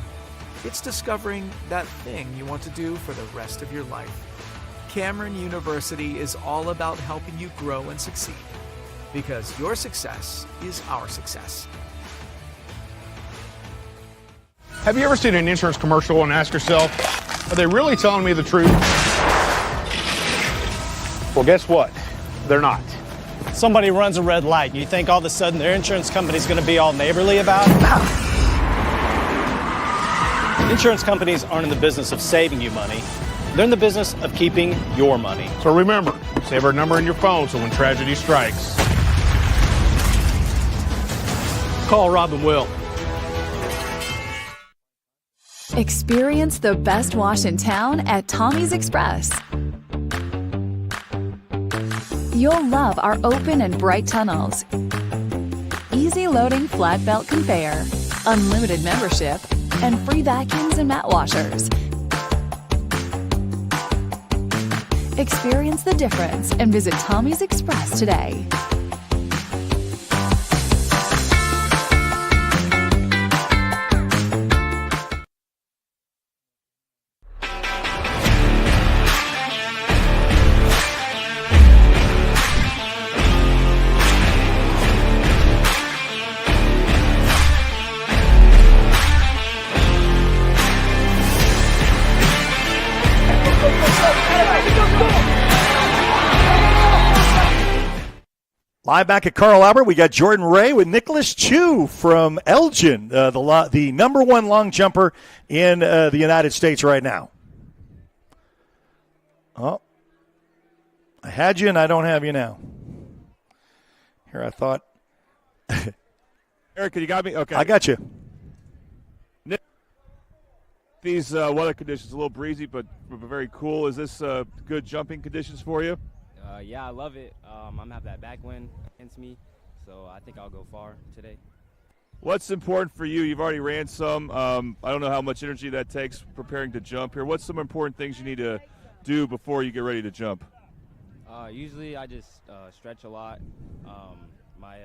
It's discovering that thing you want to do for the rest of your life. Cameron University is all about helping you grow and succeed. Because your success is our success. Have you ever seen an insurance commercial and asked yourself, are they really telling me the truth? Well, guess what? They're not. Somebody runs a red light and you think all of a sudden their insurance company's going to be all neighborly about it? Insurance companies aren't in the business of saving you money. They're in the business of keeping your money. So remember, save our number in your phone so when tragedy strikes, Call Rob and Will. Experience the best wash in town at Tommy's Express. You'll love our open and bright tunnels, easy loading flat belt conveyor, unlimited membership, and free vacuums and mat washers. Experience the difference and visit Tommy's Express today. Live back at Carl Albert, we got Jordan Ray with Nicholas Chu from Elgin, the number one long jumper in the United States right now. Oh, I had you and I don't have you now. Here, I thought. Eric, you got me? Okay. I got you. These weather conditions a little breezy, but very cool. Is this good jumping conditions for you? Yeah, I love it. I'm going to have that backwind against me, so I think I'll go far today. What's important for you? You've already ran some. I don't know how much energy that takes preparing to jump here. What's some important things you need to do before you get ready to jump? Usually I just stretch a lot. My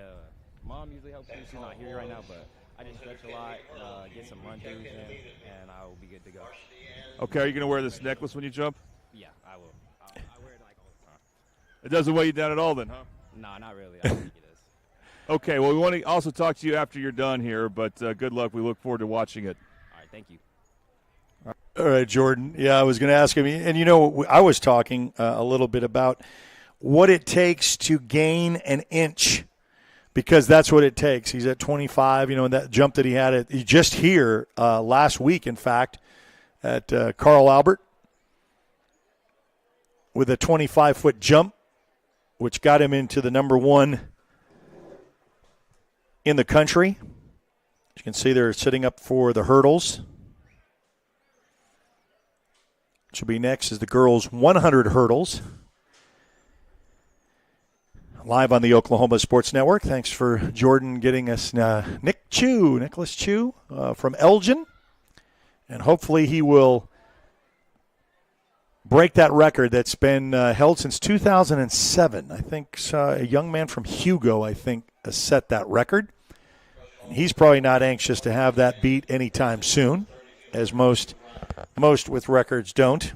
mom usually helps me. She's not here right now, but I just stretch a lot, get some run-throughs in, and I will be good to go. Okay, are you going to wear this necklace when you jump? Yeah, I will. I wear it like all the time. It doesn't weigh you down at all then, huh? No, not really. I don't think it is. Okay, well, we want to also talk to you after you're done here, but good luck. We look forward to watching it. All right, thank you. All right, Jordan. Yeah, I was going to ask him, and you know, I was talking a little bit about what it takes to gain an inch because that's what it takes. He's at 25, and that jump that he had just here last week, in fact, at Carl Albert with a 25-foot jump, which got him into the number 1 in the country. You can see they're sitting up for the hurdles. Which will be next is the girls' 100 hurdles. Live on the Oklahoma Sports Network. Thanks for Jordan getting us Nicholas Chu from Elgin. And hopefully he will break that record that's been held since 2007. I think a young man from Hugo, has set that record. He's probably not anxious to have that beat anytime soon, as most with records don't.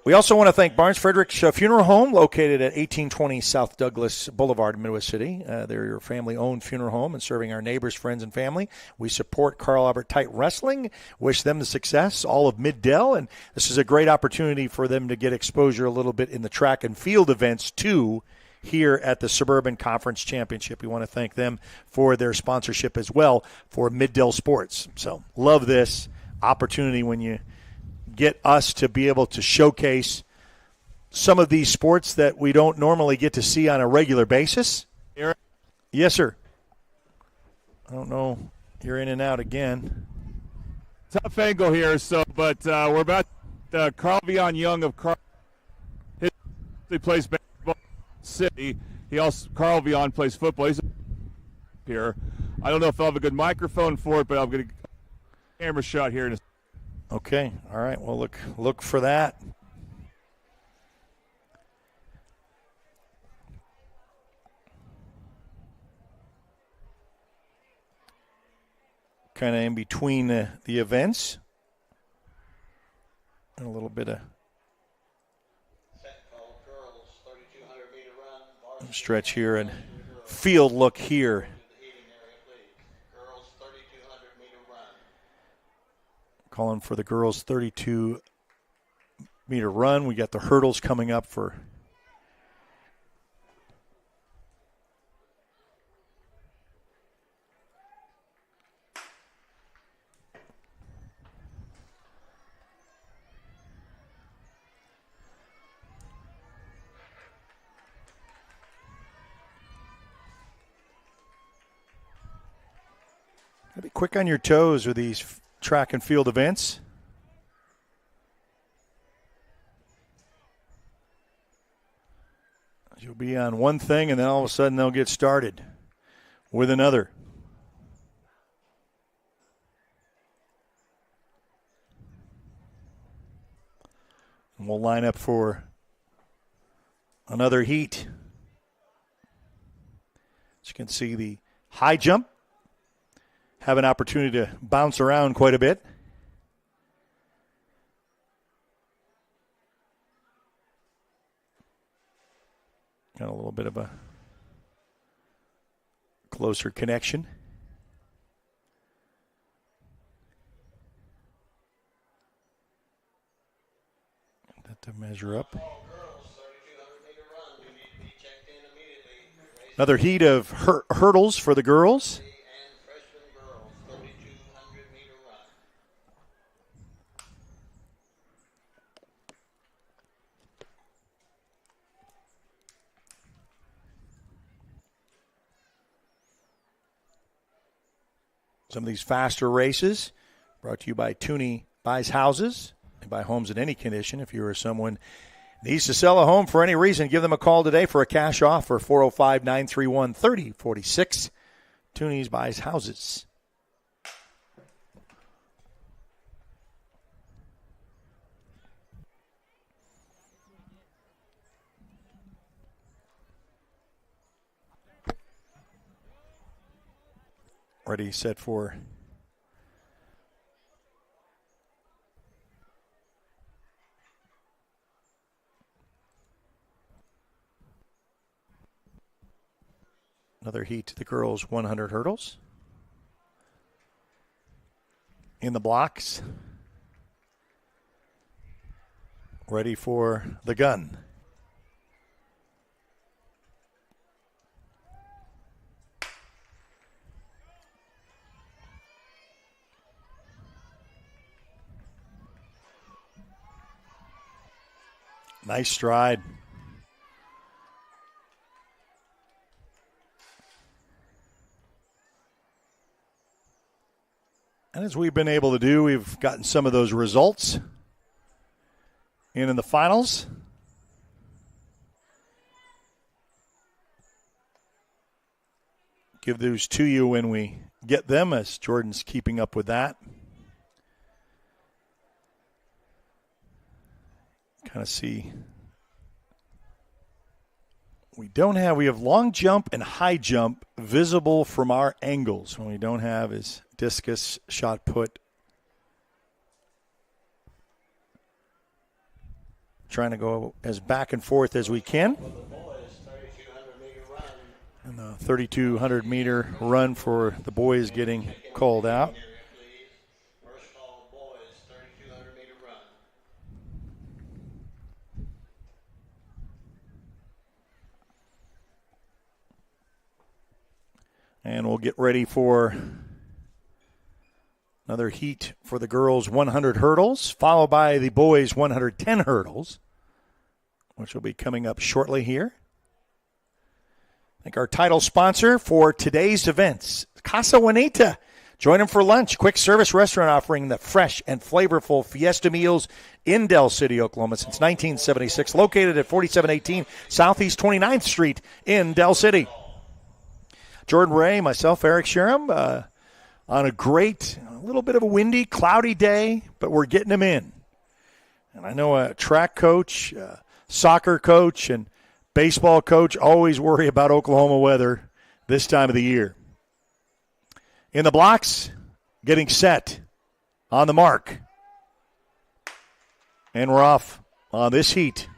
We also want to thank Barnes Frederick's Funeral Home, located at 1820 South Douglas Boulevard in Midwest City. They're your family-owned funeral home and serving our neighbors, friends, and family. We support Carl Albert Tight Wrestling, wish them the success, all of Mid-Dell, and this is a great opportunity for them to get exposure a little bit in the track and field events, too, here at the Suburban Conference Championship. We want to thank them for their sponsorship as well for Mid-Dell Sports. So love this opportunity when you get us to be able to showcase some of these sports that we don't normally get to see on a regular basis. Eric? Yes, sir. I don't know. You're in and out again. Tough angle here, but we're about Carl Vion Young of Carl. He plays basketball in the city. Carl Vion plays football. He's here. I don't know if I'll have a good microphone for it, but I'm going to camera shot here in a second. Okay. All right. Well, look for that. Kind of in between the events. And a little bit of stretch here and field look here. Calling for the girls' 32-meter run. We got the hurdles coming up for gotta be quick on your toes with these track and field events. You'll be on one thing, and then all of a sudden they'll get started with another. And we'll line up for another heat. As you can see, the high jump have an opportunity to bounce around quite a bit. Got a little bit of a closer connection. That to measure up. Another heat of hurdles for the girls. Some of these faster races brought to you by Tooney Buys Houses and buy homes in any condition. If you or someone needs to sell a home for any reason, give them a call today for a cash offer, 405-931-3046. Tooney Buys Houses. Ready, set for another heat to the girls' 100 hurdles. In the blocks. Ready for the gun. Nice stride. And as we've been able to do, we've gotten some of those results in the finals. Give those to you when we get them, as Jordan's keeping up with that. Kind of see. We have long jump and high jump visible from our angles. What we don't have is discus, shot put. Trying to go as back and forth as we can. And the 3,200-meter run for the boys getting called out. And we'll get ready for another heat for the girls' 100 hurdles, followed by the boys' 110 hurdles, which will be coming up shortly here. I think our title sponsor for today's events, Casa Juanita. Join them for lunch. Quick service restaurant offering the fresh and flavorful Fiesta meals in Del City, Oklahoma since 1976. Located at 4718 Southeast 29th Street in Del City. Jordan Ray, myself, Eric Sherham, on a little bit of a windy, cloudy day, but we're getting them in. And I know a track coach, soccer coach, and baseball coach always worry about Oklahoma weather this time of the year. In the blocks, getting set, on the mark. And we're off on this heat.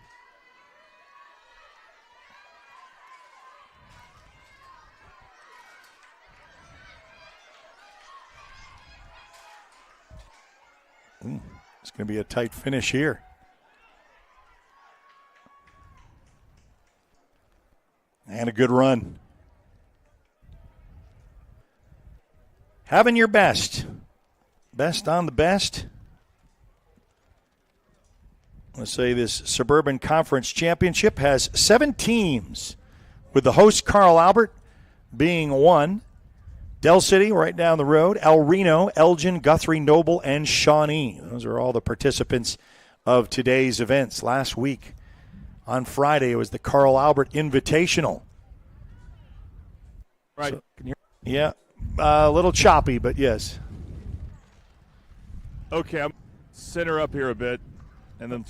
It's going to be a tight finish here. And a good run. Having your best. Best on the best. Let's say this Suburban Conference Championship has 7 teams, with the host Carl Albert being one. Del City, right down the road, El Reno, Elgin, Guthrie, Noble, and Shawnee. Those are all the participants of today's events. Last week, on Friday, it was the Carl Albert Invitational. Right. So, can you hear? Yeah, a little choppy, but yes. Okay, I'm center up here a bit, and then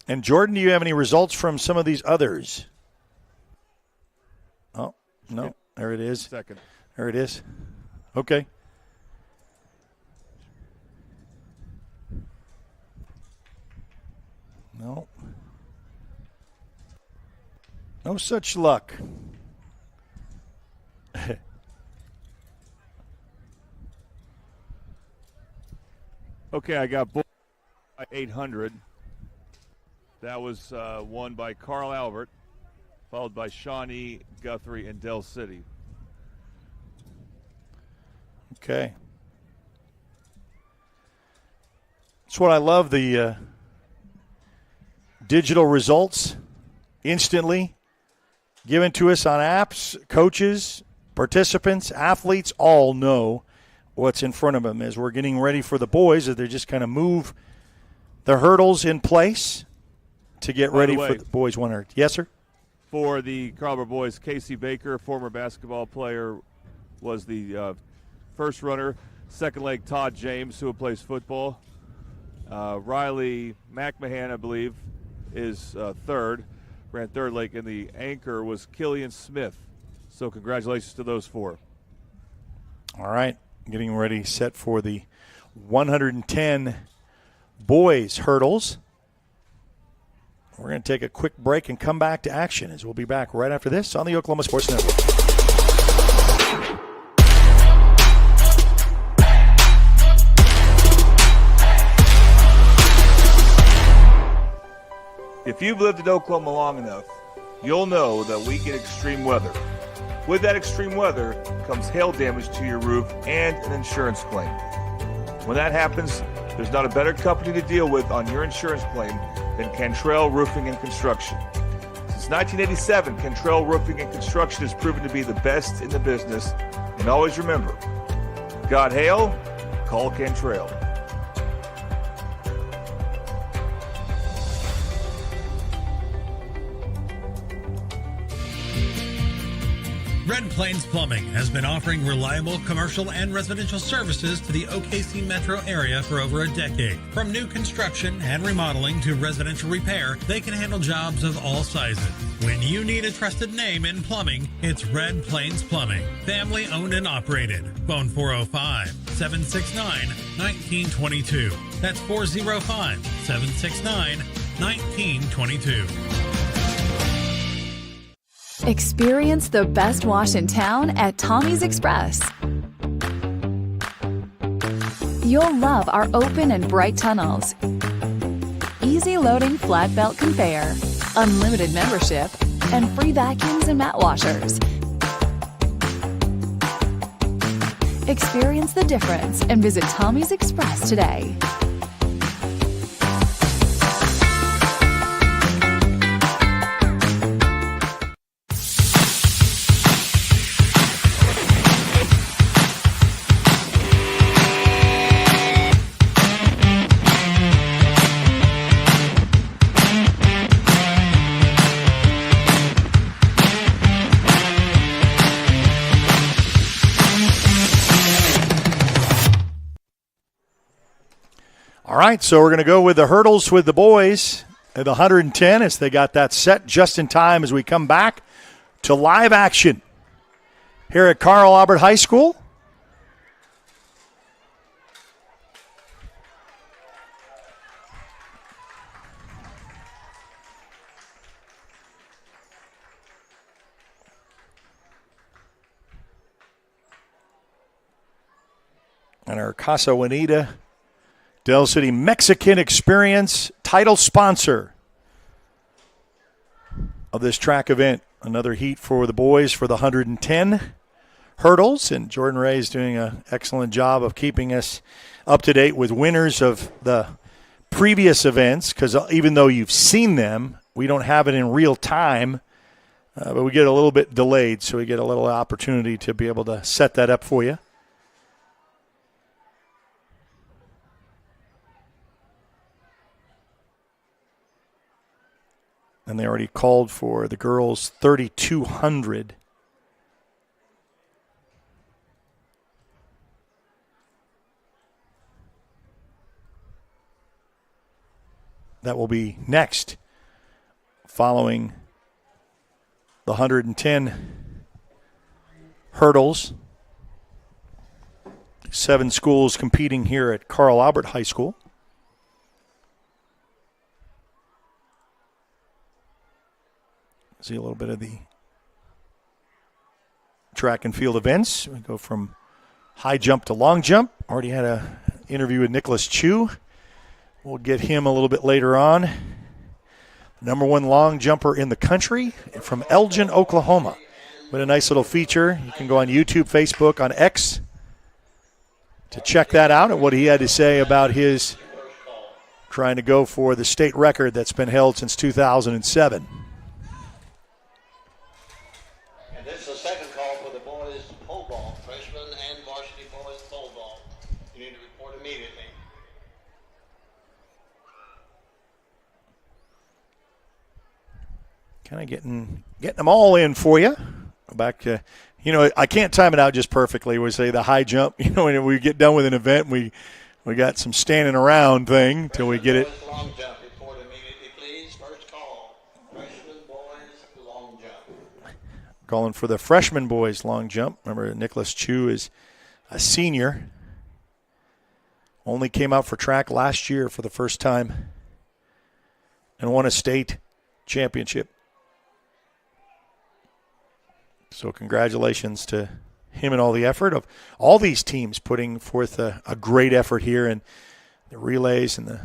And Jordan, do you have any results from some of these others? Oh, no. There it is. Second. There it is. Okay. No. No such luck. Okay, I got 800. That was won by Carl Albert, followed by Shawnee, Guthrie, and Del City. Okay. That's what I love, the digital results instantly given to us on apps. Coaches, participants, athletes all know what's in front of them as we're getting ready for the boys, as they just kind of move the hurdles in place to get ready for the boys 100. Yes, sir? For the Carl Albert boys, Casey Baker, former basketball player, was the first runner. Second leg, Todd James, who plays football. Riley McMahon, I believe, is third. Ran third leg, and the anchor was Killian Smith. So congratulations to those 4. All right. Getting ready, set for the 110 boys hurdles. We're going to take a quick break and come back to action, as we'll be back right after this on the Oklahoma Sports Network. If you've lived in Oklahoma long enough, you'll know that we get extreme weather. With that extreme weather comes hail damage to your roof and an insurance claim. When that happens, there's not a better company to deal with on your insurance claim than Cantrell Roofing and Construction. Since 1987, Cantrell Roofing and Construction has proven to be the best in the business. And always remember, got hail? Call Cantrell. Red Plains Plumbing has been offering reliable commercial and residential services to the OKC metro area for over a decade. From new construction and remodeling to residential repair, they can handle jobs of all sizes. When you need a trusted name in plumbing, it's Red Plains Plumbing. Family owned and operated. Phone 405-769-1922. That's 405-769-1922. Experience the best wash in town at Tommy's Express. You'll love our open and bright tunnels, easy loading flat belt conveyor, unlimited membership, and free vacuums and mat washers. Experience the difference and visit Tommy's Express today. All right, so we're going to go with the hurdles with the boys at the 110 as they got that set just in time as we come back to live action here at Carl Albert High School. And our Casa Juanita Del City Mexican Experience title sponsor of this track event. Another heat for the boys for the 110 hurdles, and Jordan Ray is doing an excellent job of keeping us up to date with winners of the previous events, because even though you've seen them, we don't have it in real time, but we get a little bit delayed, so we get a little opportunity to be able to set that up for you. And they already called for the girls 3,200. That will be next, following the 110 hurdles. 7 schools competing here at Carl Albert High School. See a little bit of the track and field events. We go from high jump to long jump. Already had an interview with Nicholas Chu. We'll get him a little bit later on. Number 1 long jumper in the country from Elgin, Oklahoma. What a nice little feature. You can go on YouTube, Facebook, on X to check that out and what he had to say about his trying to go for the state record that's been held since 2007. This is the second call for the boys pole ball, freshman and varsity boys pole ball. You need to report immediately. Kind of getting them all in for you. Back to, I can't time it out just perfectly. We say the high jump, when we get done with an event, we got some standing around thing till we get it. Long jump, report immediately, please. First call, freshman boys long jump. Calling for the freshman boys long jump. Remember, Nicholas Chu is a senior. Only came out for track last year for the first time and won a state championship. So congratulations to him and all the effort of all these teams putting forth a great effort here, and the relays and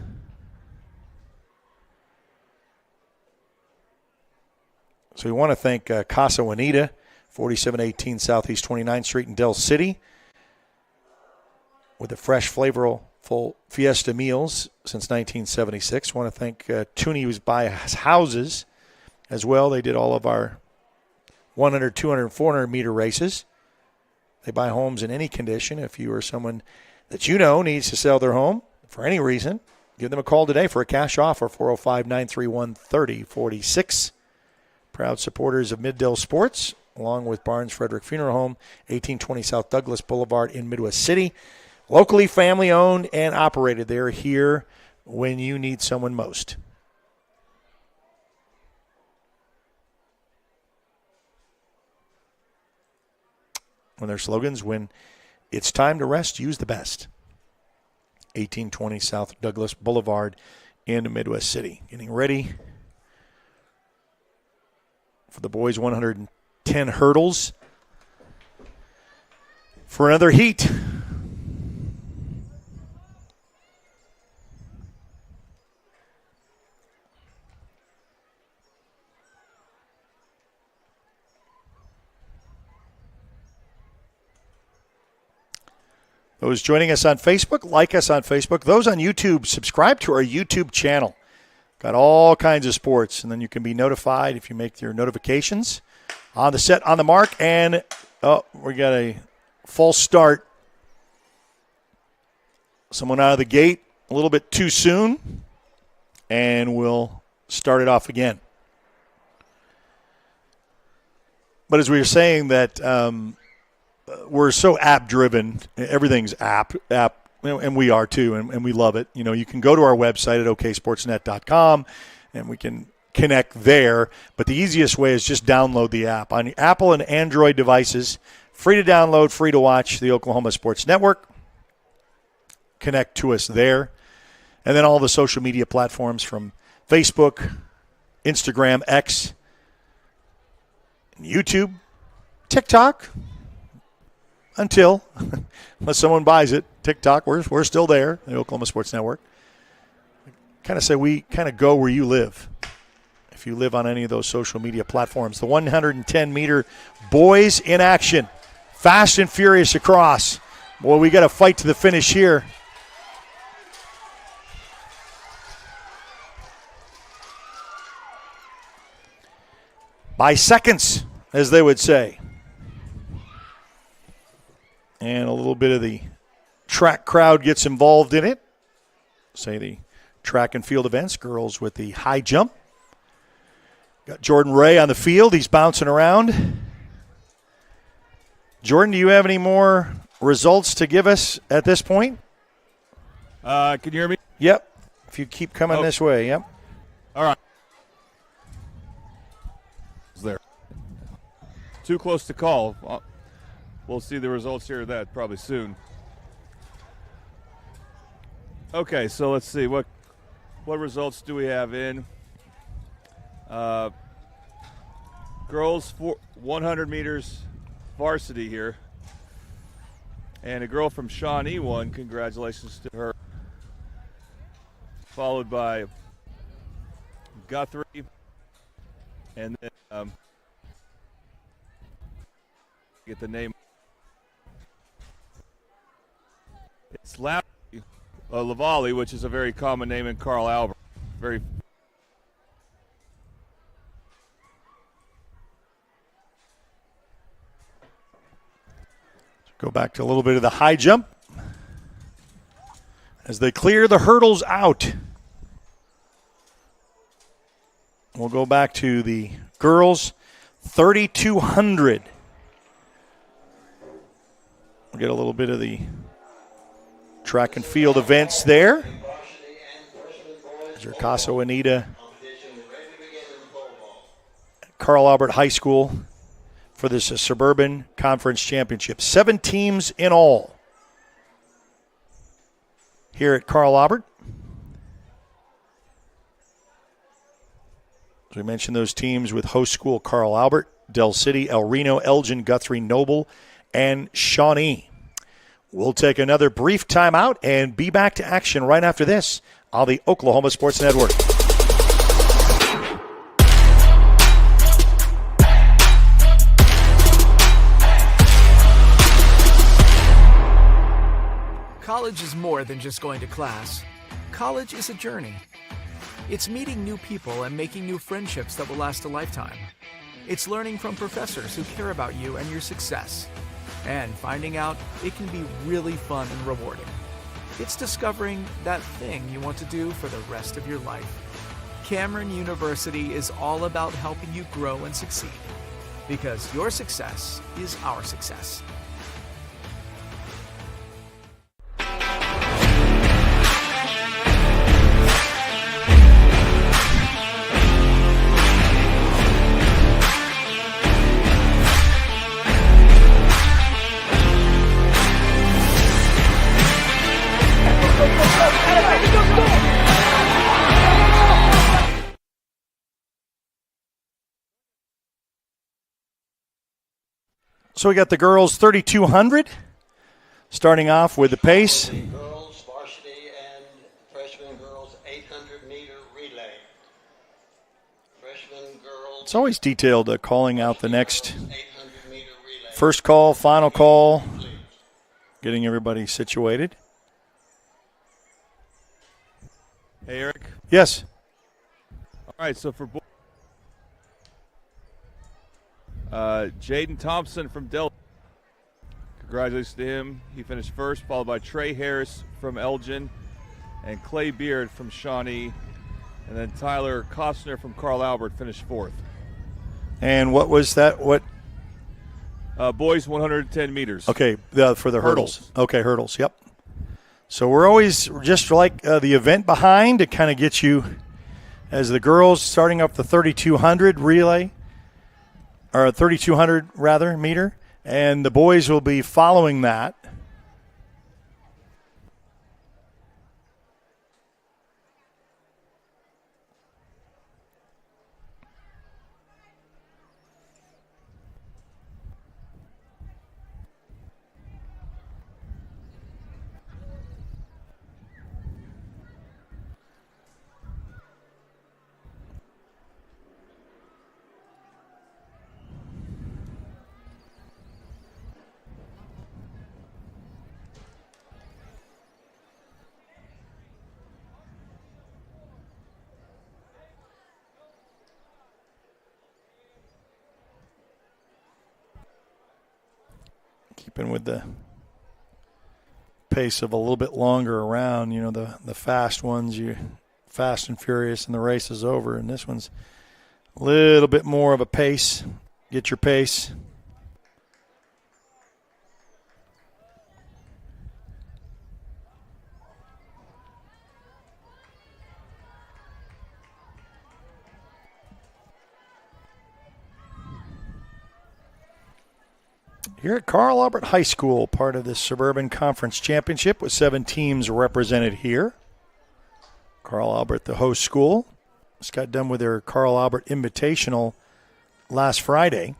So we want to thank Casa Juanita, 4718 Southeast 29th Street in Del City, with the fresh, flavorful Fiesta meals since 1976. I want to thank Toonie, who's by houses as well. They did all of our 100, 200, 400 meter races. They buy homes in any condition. If you are someone that you know needs to sell their home for any reason, give them a call today for a cash offer, 405-931-3046. Proud supporters of Mid-Dell Sports, along with Barnes Frederick Funeral Home, 1820 South Douglas Boulevard in Midwest City. Locally family-owned and operated. They're here when you need someone most. When their slogans, when it's time to rest, use the best. 1820 South Douglas Boulevard in Midwest City. Getting ready for the boys' 110 hurdles for another heat. Those joining us on Facebook, like us on Facebook. Those on YouTube, subscribe to our YouTube channel. Got all kinds of sports, and then you can be notified if you make your notifications. On the set, on the mark, and we got a false start. Someone out of the gate a little bit too soon, and we'll start it off again. But as we were saying that we're so app-driven. Everything's app, and we are too, and we love it. You know, you can go to our website at oksportsnet.com, and we can connect there. But the easiest way is just download the app. On Apple and Android devices, free to download, free to watch the Oklahoma Sports Network. Connect to us there. And then all the social media platforms from Facebook, Instagram, X, YouTube, TikTok, until, unless someone buys it, TikTok, we're still there, the Oklahoma Sports Network. Kind of say we kind of go where you live. If you live on any of those social media platforms. The 110-meter boys in action. Fast and furious across. Boy, we got to fight to the finish here. By seconds, as they would say. And a little bit of the track crowd gets involved in it. Say the track and field events, girls with the high jump. Got Jordan Ray on the field. He's bouncing around. Jordan, do you have any more results to give us at this point? Can you hear me? Yep. If you keep coming this way, yep. All right. There. Too close to call. We'll see the results here of that probably soon. Okay, so let's see what results do we have in. Girls 100 meters varsity here. And a girl from Shawnee won. Congratulations to her. Followed by Guthrie. And then get the name. It's Lavallee, which is a very common name in Carl Albert. Very. Go back to a little bit of the high jump as they clear the hurdles out. We'll go back to the girls, 3,200. We'll get a little bit of the track and field events there. There's Casa Juanita, Carl Albert High School for this Suburban Conference Championship. 7 teams in all here at Carl Albert. As we mentioned, those teams with host school Carl Albert, Del City, El Reno, Elgin, Guthrie, Noble, and Shawnee. We'll take another brief timeout and be back to action right after this on the Oklahoma Sports Network. College is more than just going to class. College is a journey. It's meeting new people and making new friendships that will last a lifetime. It's learning from professors who care about you and your success. And finding out it can be really fun and rewarding. It's discovering that thing you want to do for the rest of your life. Cameron University is all about helping you grow and succeed. Because your success is our success. So we got the girls 3,200, starting off with the pace. Girls varsity and freshman girls 800-meter relay. Freshman girls. It's always detailed calling out the next first call, final call, getting everybody situated. Hey, Eric. Yes. All right, so for Jaden Thompson from Delta. Congratulations to him. He finished first, followed by Trey Harris from Elgin and Clay Beard from Shawnee. And then Tyler Costner from Carl Albert finished fourth. And what was that? What? Boys 110 meters. Okay, for the hurdles. Okay, hurdles, yep. So we're always just like the event behind to kind of get you as the girls starting up the 3,200 relay. Or 3,200 rather meter, and the boys will be following that. Keeping with the pace of a little bit longer around, you know, the fast ones, you fast and furious and the race is over, and this one's a little bit more of a pace. Get your pace. Here at Carl Albert High School, part of the Suburban Conference Championship with 7 teams represented here. Carl Albert, the host school, just got done with their Carl Albert Invitational last Friday.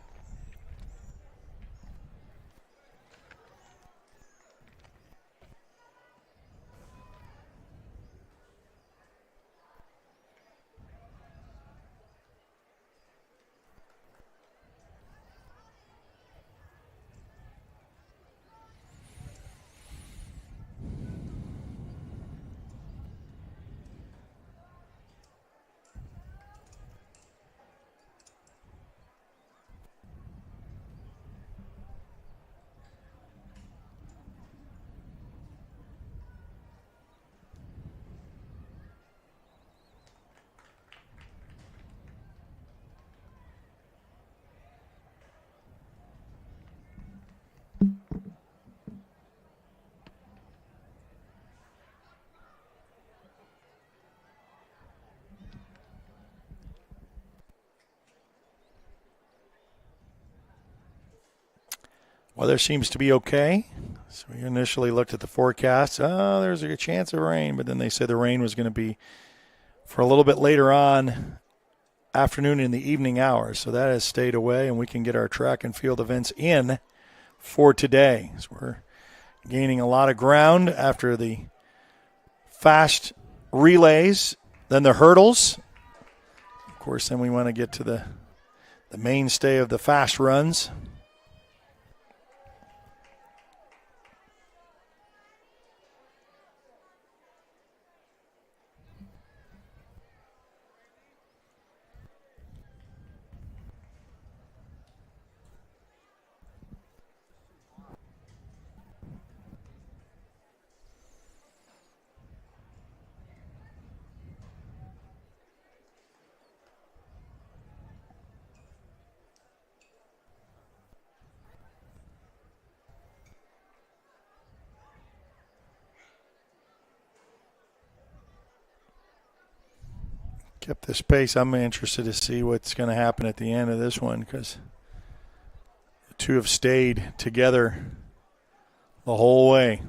Weather seems to be okay. So we initially looked at the forecast. Oh, there's a chance of rain, but then they said the rain was going to be for a little bit later on, afternoon and the evening hours. So that has stayed away, and we can get our track and field events in for today. So we're gaining a lot of ground after the fast relays, then the hurdles. Of course, then we want to get to the mainstay of the fast runs. kept this pace. I'm interested to see what's going to happen at the end of this one because the two have stayed together the whole way.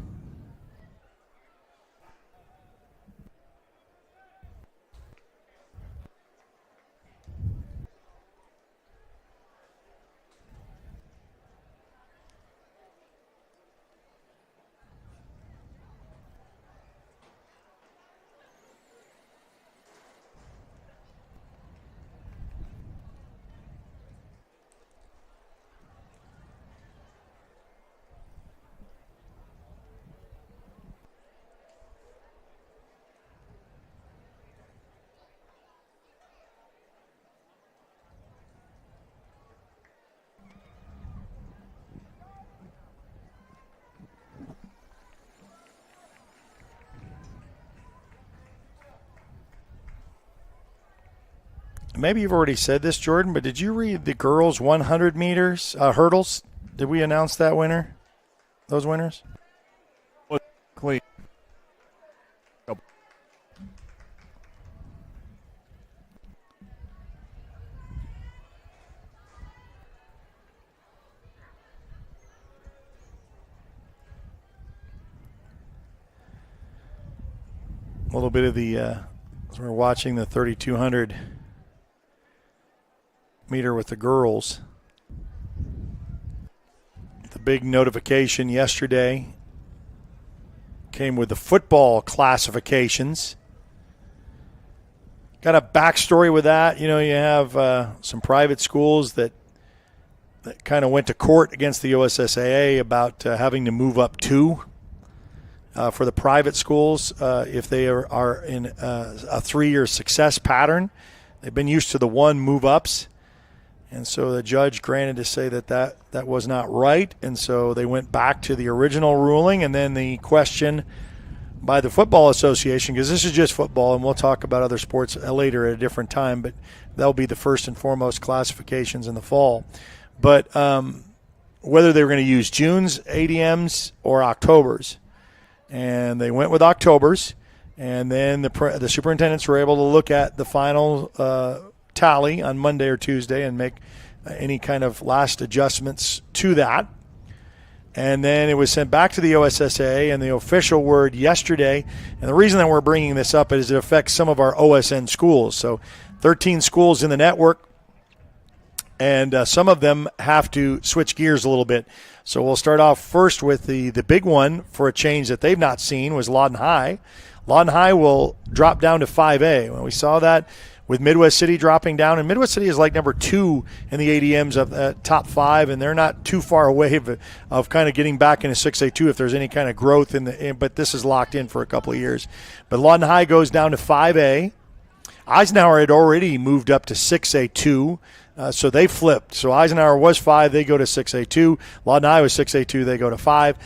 Maybe you've already said this, Jordan, but did you read the girls' 100 meters hurdles? Did we announce that winner? Those winners? Clean. A little bit of the, as we're watching the 3,200 meter with the girls. The big notification yesterday came with the football classifications. Got a backstory with that. You know, you have some private schools that kind of went to court against the OSSAA about having to move up two for the private schools if they are in a 3-year success pattern. They've been used to the one move-ups. And so the judge granted to say that was not right. And so they went back to the original ruling. And then the question by the Football Association, because this is just football, and we'll talk about other sports later at a different time, but that'll be the first and foremost classifications in the fall. But whether they were going to use June's ADMs or October's. And they went with October's. And then the superintendents were able to look at the final tally on Monday or Tuesday and make any kind of last adjustments to that. And then it was sent back to the OSSAA, and the official word yesterday, and the reason that we're bringing this up is it affects some of our OSN schools. So 13 schools in the network, and some of them have to switch gears a little bit. So we'll start off first with the big one for a change that they've not seen was Lawton High. Lawton High will drop down to 5A. When we saw that with Midwest City dropping down, and Midwest City is like number 2 in the ADMs of top 5, and they're not too far away of kind of getting back into 6A2 if there's any kind of growth but this is locked in for a couple of years. But Lawton High goes down to 5A. Eisenhower had already moved up to 6A2. So they flipped. So Eisenhower was 5, they go to 6A2. Lawton High was 6A2, they go to 5.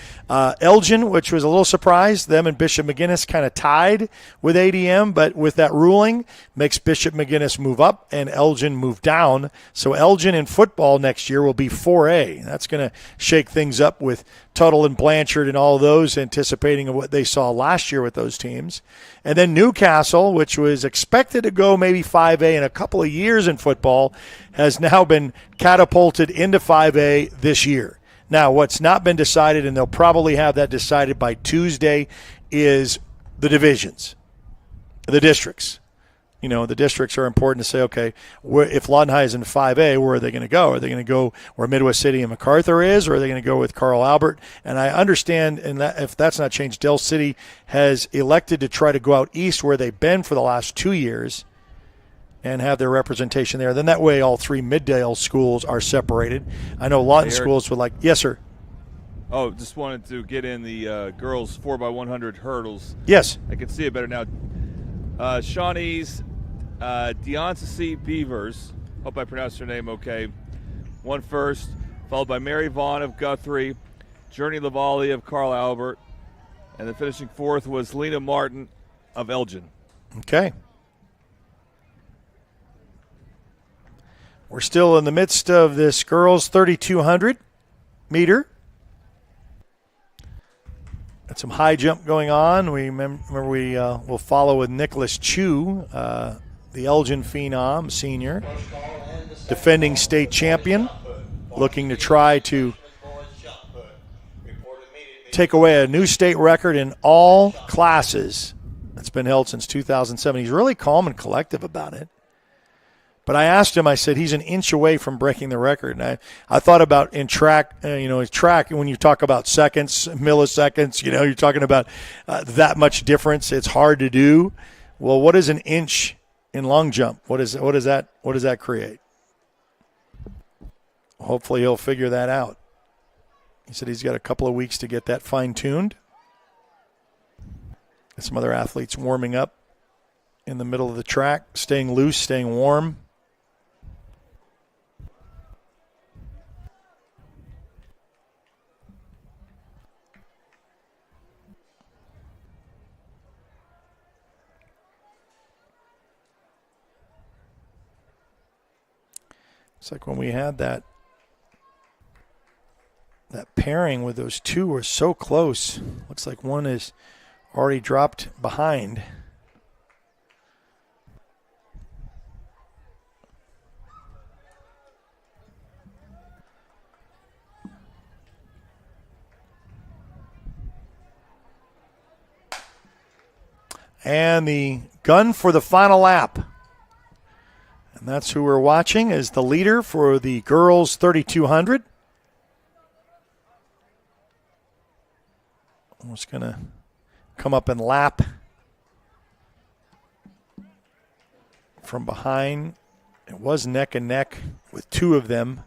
Elgin, which was a little surprise, them and Bishop McGuinness kind of tied with ADM, but with that ruling, makes Bishop McGuinness move up and Elgin move down. So Elgin in football next year will be 4A. That's going to shake things up with Tuttle and Blanchard and all those, anticipating what they saw last year with those teams. And then Newcastle, which was expected to go maybe 5A in a couple of years in football, has now been catapulted into 5A this year. Now, what's not been decided, and they'll probably have that decided by Tuesday, is the divisions, the districts. You know, the districts are important to say, okay, if Lawton High is in 5A, where are they going to go? Are they going to go where Midwest City and MacArthur is, or are they going to go with Carl Albert? And I understand, and that, if that's not changed, Del City has elected to try to go out east where they've been for the last 2 years and have their representation there. Then that way all 3 Middale schools are separated. I know Lawton schools would like – yes, sir. Oh, just wanted to get in the girls 4x100 hurdles. Yes. I can see it better now. Shawnee's Deonce Beavers, hope I pronounced her name okay, won first, followed by Mary Vaughn of Guthrie, Journey Lavallee of Carl Albert, and the finishing fourth was Lena Martin of Elgin. Okay. We're still in the midst of this girls 3,200 meter. Got some high jump going on. We remember we will follow with Nicholas Chu, the the Elgin Phenom, senior, defending state champion, looking to try to take away a new state record in all classes that's been held since 2007. He's really calm and collective about it. But I asked him, I said, he's an inch away from breaking the record. And I thought about in track, track, when you talk about seconds, milliseconds, you're talking about that much difference. It's hard to do. Well, what is an inch in long jump? What does that create? Hopefully he'll figure that out. He said he's got a couple of weeks to get that fine-tuned. And some other athletes warming up in the middle of the track, staying loose, staying warm. It's like when we had that pairing with those two were so close. Looks like one is already dropped behind. And the gun for the final lap. And that's who we're watching as the leader for the girls 3,200. I'm just going to come up and lap from behind. It was neck and neck with two of them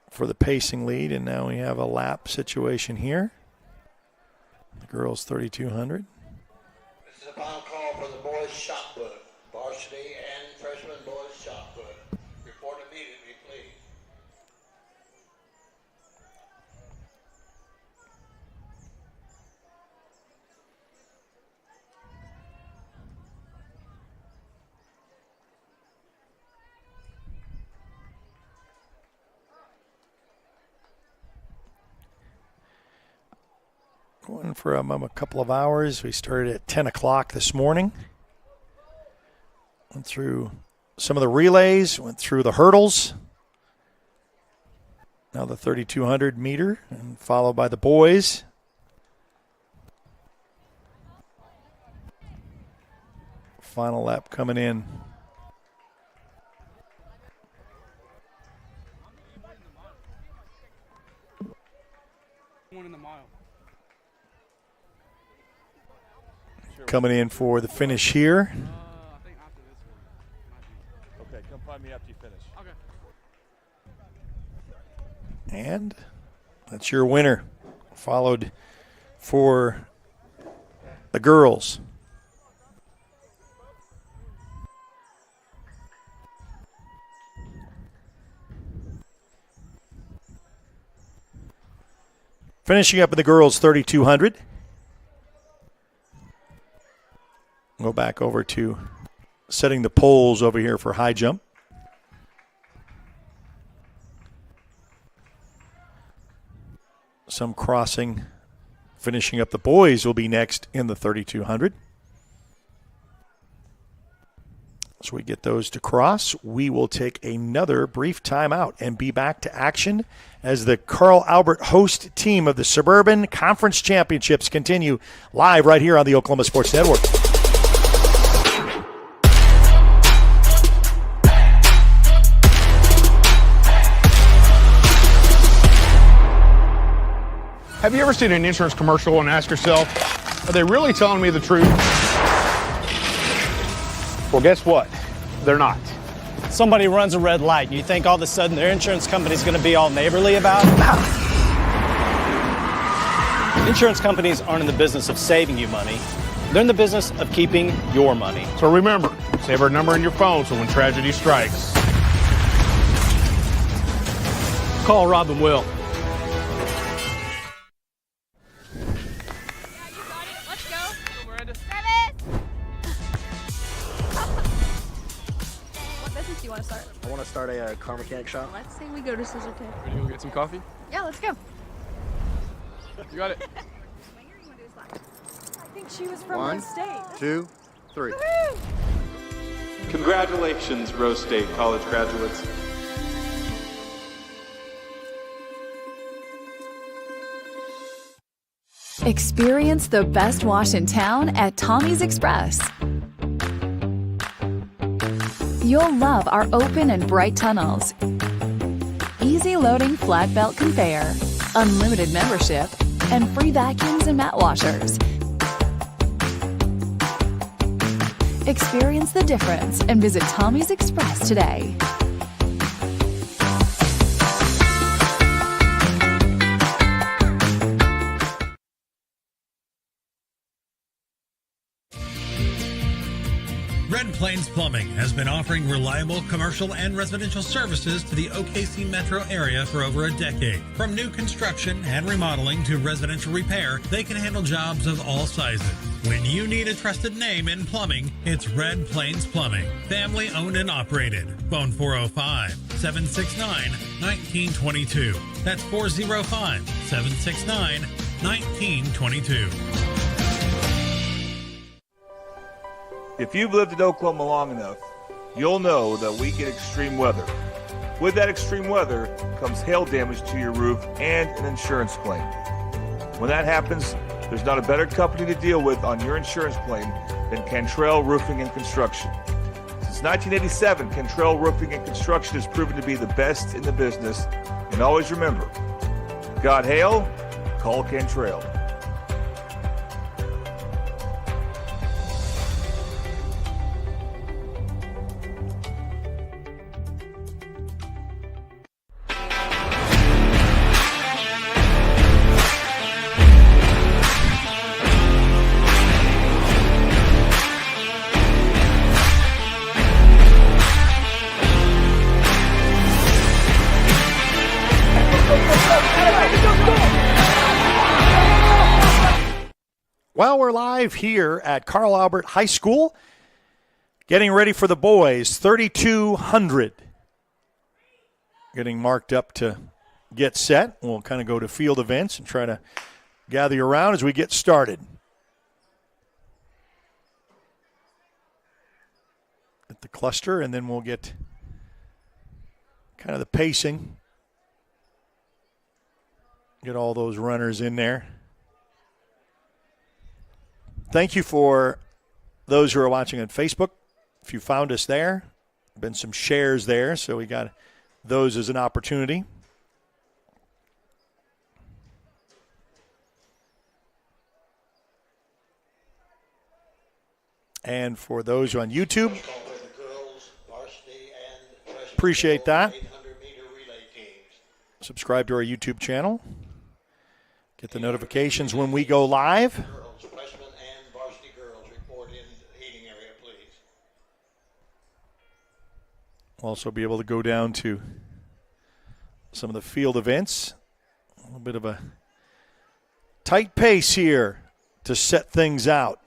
for the pacing lead, and now we have a lap situation here. The girls 3,200. This is a final call for the boys shot put. Varsity and freshman boys shot put. Report immediately, please. Going for a couple of hours. We started at 10 o'clock this morning. Went through some of the relays, went through the hurdles. Now the 3,200 meter, and followed by the boys. Final lap coming in. One in the mile. Coming in for the finish here. Okay, come find me after you finish. Okay. And that's your winner. Followed for the girls. Finishing up in the girls 3,200. Go back over to setting the poles over here for high jump. Some crossing. Finishing up the boys will be next in the 3,200. As we get those to cross, we will take another brief timeout and be back to action as the Carl Albert host team of the Suburban Conference Championships continue live right here on the Oklahoma Sports Network. Have you ever seen an insurance commercial and asked yourself, are they really telling me the truth? Well, guess what? They're not. Somebody runs a red light, and you think all of a sudden their insurance company's going to be all neighborly about it? Insurance companies aren't in the business of saving you money. They're in the business of keeping your money. So remember, save our number in your phone so when tragedy strikes, Call Rob and Will. I want to start a car mechanic shop. Let's say we go to Scissor Tape. Ready to go get some coffee? Yeah, let's go. You got it. I think she was from One, the state. 2, 3. Woo-hoo! Congratulations, Rose State College graduates. Experience the best wash in town at Tommy's Express. You'll love our open and bright tunnels, easy loading flat belt conveyor, unlimited membership, and free vacuums and mat washers. Experience the difference and visit Tommy's Express today. Red Plains Plumbing has been offering reliable commercial and residential services to the OKC metro area for over a decade. From new construction and remodeling to residential repair, they can handle jobs of all sizes. When you need a trusted name in plumbing, it's Red Plains Plumbing. Family owned and operated. Phone 405-769-1922. That's 405-769-1922. If you've lived in Oklahoma long enough, you'll know that we get extreme weather. With that extreme weather comes hail damage to your roof and an insurance claim. When that happens, there's not a better company to deal with on your insurance claim than Cantrell Roofing and Construction. Since 1987, Cantrell Roofing and Construction has proven to be the best in the business. And always remember, got hail? Call Cantrell. Well, we're live here at Carl Albert High School, getting ready for the boys, 3,200. Getting marked up to get set. We'll kind of go to field events and try to gather you around as we get started. At the cluster, and then we'll get kind of the pacing. Get all those runners in there. Thank you for those who are watching on Facebook. If you found us there, been some shares there, so we got those as an opportunity. And for those who are on YouTube, appreciate that. Subscribe to our YouTube channel. Get the notifications when we go live. We'll also be able to go down to some of the field events. A little bit of a tight pace here to set things out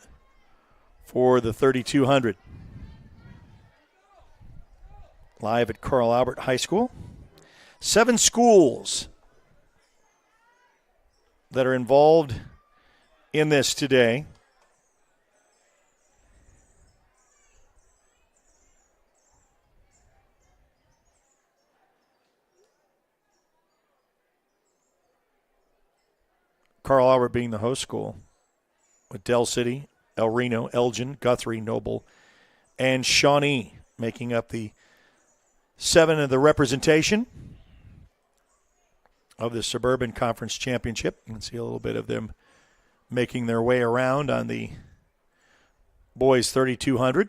for the 3,200. Live at Carl Albert High School. 7 schools that are involved in this today. Carl Albert being the host school, with Del City, El Reno, Elgin, Guthrie, Noble, and Shawnee making up the 7 of the representation of the Suburban Conference Championship. You can see a little bit of them making their way around on the boys 3,200.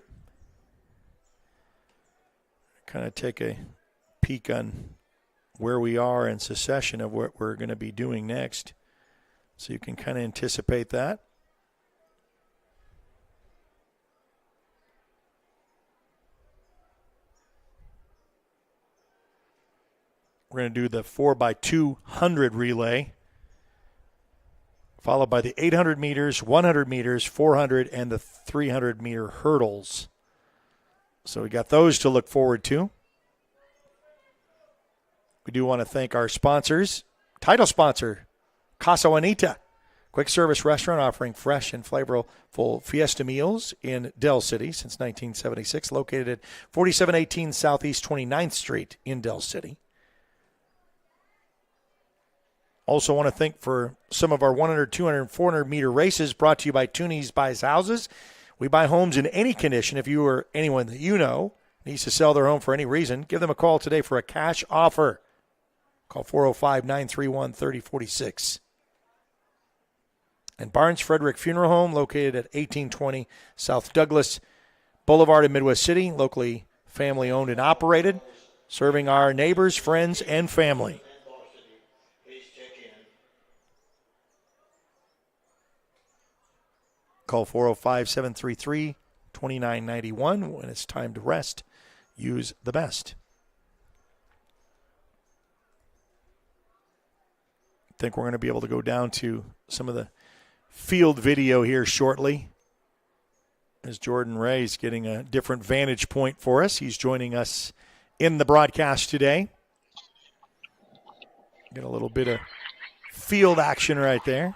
Kind of take a peek on where we are in succession of what we're going to be doing next. So you can kind of anticipate that. We're going to do the 4x200 relay, followed by the 800 meters, 100 meters, 400, and the 300-meter hurdles. So we got those to look forward to. We do want to thank our sponsors. Title sponsor, Casa Juanita, quick service restaurant offering fresh and flavorful fiesta meals in Del City since 1976, located at 4718 Southeast 29th Street in Del City. Also want to thank for some of our 100, 200, and 400-meter races brought to you by Toonies Buys Houses. We buy homes in any condition. If you or anyone that you know needs to sell their home for any reason, give them a call today for a cash offer. Call 405-931-3046. And Barnes Frederick Funeral Home, located at 1820 South Douglas Boulevard in Midwest City, locally family-owned and operated, serving our neighbors, friends, and family. Call 405-733-2991. When it's time to rest, use the best. I think we're going to be able to go down to some of the field video here shortly as Jordan Ray's getting a different vantage point for us. He's joining us in the broadcast today. Get a little bit of field action right there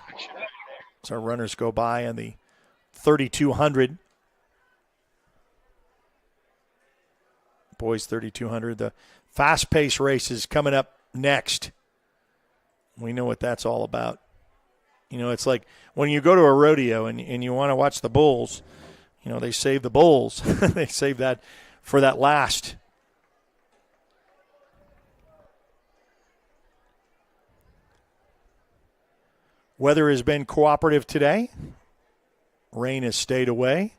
as our runners go by on the 3,200. Boys 3,200. The fast-paced race is coming up next. We know what that's all about. You know, it's like when you go to a rodeo and you want to watch the bulls, you know, they save the bulls. They save that for that last. Weather has been cooperative today. Rain has stayed away. You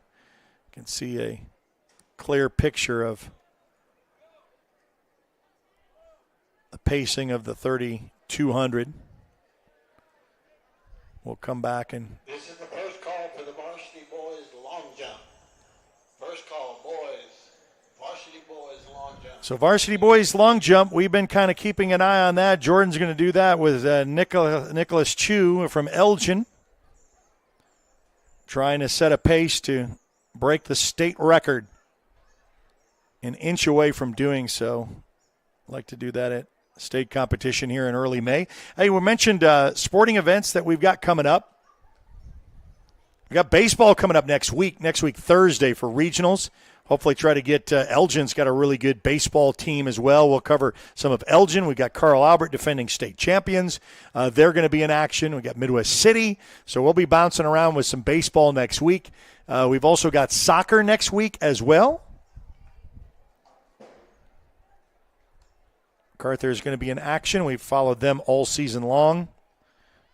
can see a clear picture of the pacing of the 3,200. We'll come back and. This is the first call for the varsity boys long jump. First call, boys. Varsity boys long jump. So varsity boys long jump, we've been kind of keeping an eye on that. Jordan's going to do that with Nicholas Chu from Elgin, trying to set a pace to break the state record. An inch away from doing so. I'd like to do that at state competition here in early May. Hey, we mentioned sporting events that we've got coming up. We got baseball coming up next week Thursday for regionals. Hopefully try to get Elgin's got a really good baseball team as well. We'll cover some of Elgin. We've got Carl Albert defending state champions. They're going to be in action. We've got Midwest City. So we'll be bouncing around with some baseball next week. We've also got soccer next week as well. MacArthur is going to be in action. We've followed them all season long.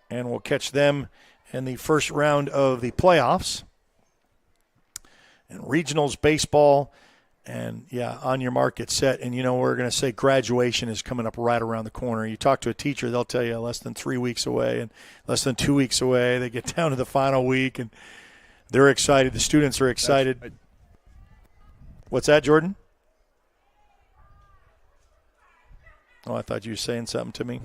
And we'll catch them in the first round of the playoffs. And regionals baseball, and, yeah, on your mark, get set. And, you know, we're going to say graduation is coming up right around the corner. You talk to a teacher, they'll tell you less than 3 weeks away and less than 2 weeks away. They get down to the final week, and they're excited. The students are excited. What's that, Jordan? Oh, I thought you were saying something to me.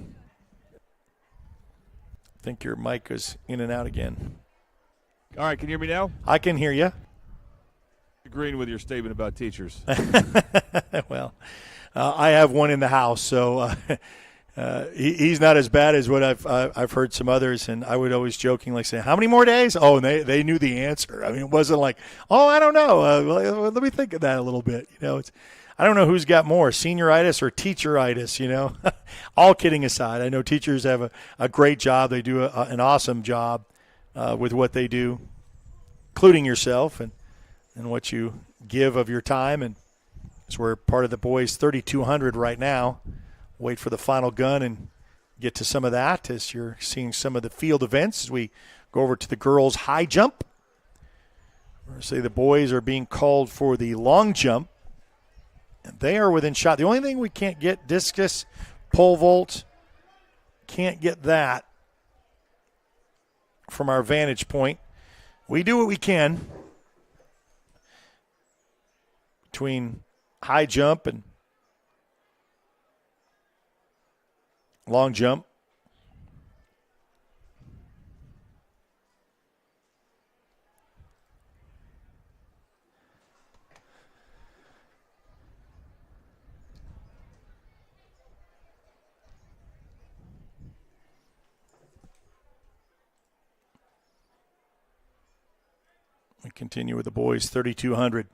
I think your mic is in and out again. All right, can you hear me now? I can hear you. Agreeing with your statement about teachers. Well, I have one in the house, so he's not as bad as what I've heard some others, and I would always jokingly say, "How many more days?" Oh, and they knew the answer. I mean, it wasn't like, "Oh, I don't know. Let me think of that a little bit." You know, I don't know who's got more, senioritis or teacheritis. You know, all kidding aside, I know teachers have a great job. They do an awesome job with what they do, including yourself and what you give of your time. And as we're part of the boys 3,200 right now, wait for the final gun and get to some of that as you're seeing some of the field events as we go over to the girls' high jump. Or say the boys are being called for the long jump. And they are within shot. The only thing we can't get, discus, pole vault, can't get that from our vantage point. We do what we can between high jump and long jump. continue with the boys 3,200.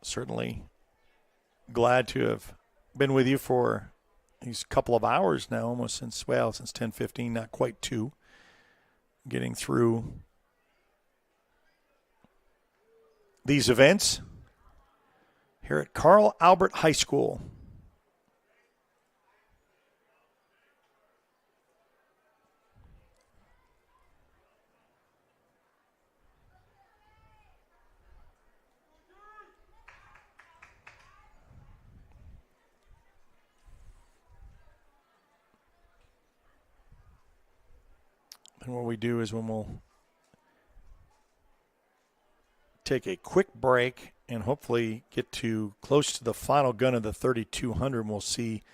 Certainly glad to have been with you for these couple of hours now, almost since 10:15, not quite 2, getting through these events here at Carl Albert High School. And what we do is when we'll take a quick break and hopefully get to close to the final gun of the 3,200, and we'll see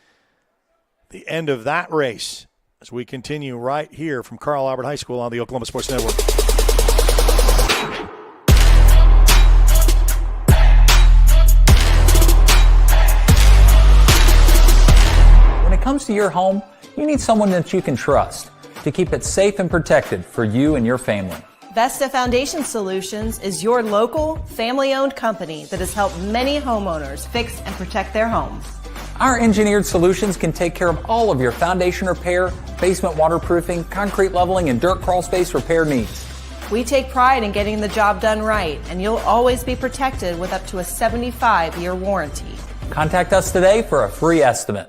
the end of that race as we continue right here from Carl Albert High School on the Oklahoma Sports Network. When it comes to your home, you need someone that you can trust to keep it safe and protected for you and your family. Vesta Foundation Solutions is your local, family-owned company that has helped many homeowners fix and protect their homes. Our engineered solutions can take care of all of your foundation repair, basement waterproofing, concrete leveling, and dirt crawl space repair needs. We take pride in getting the job done right, and you'll always be protected with up to a 75-year warranty. Contact us today for a free estimate.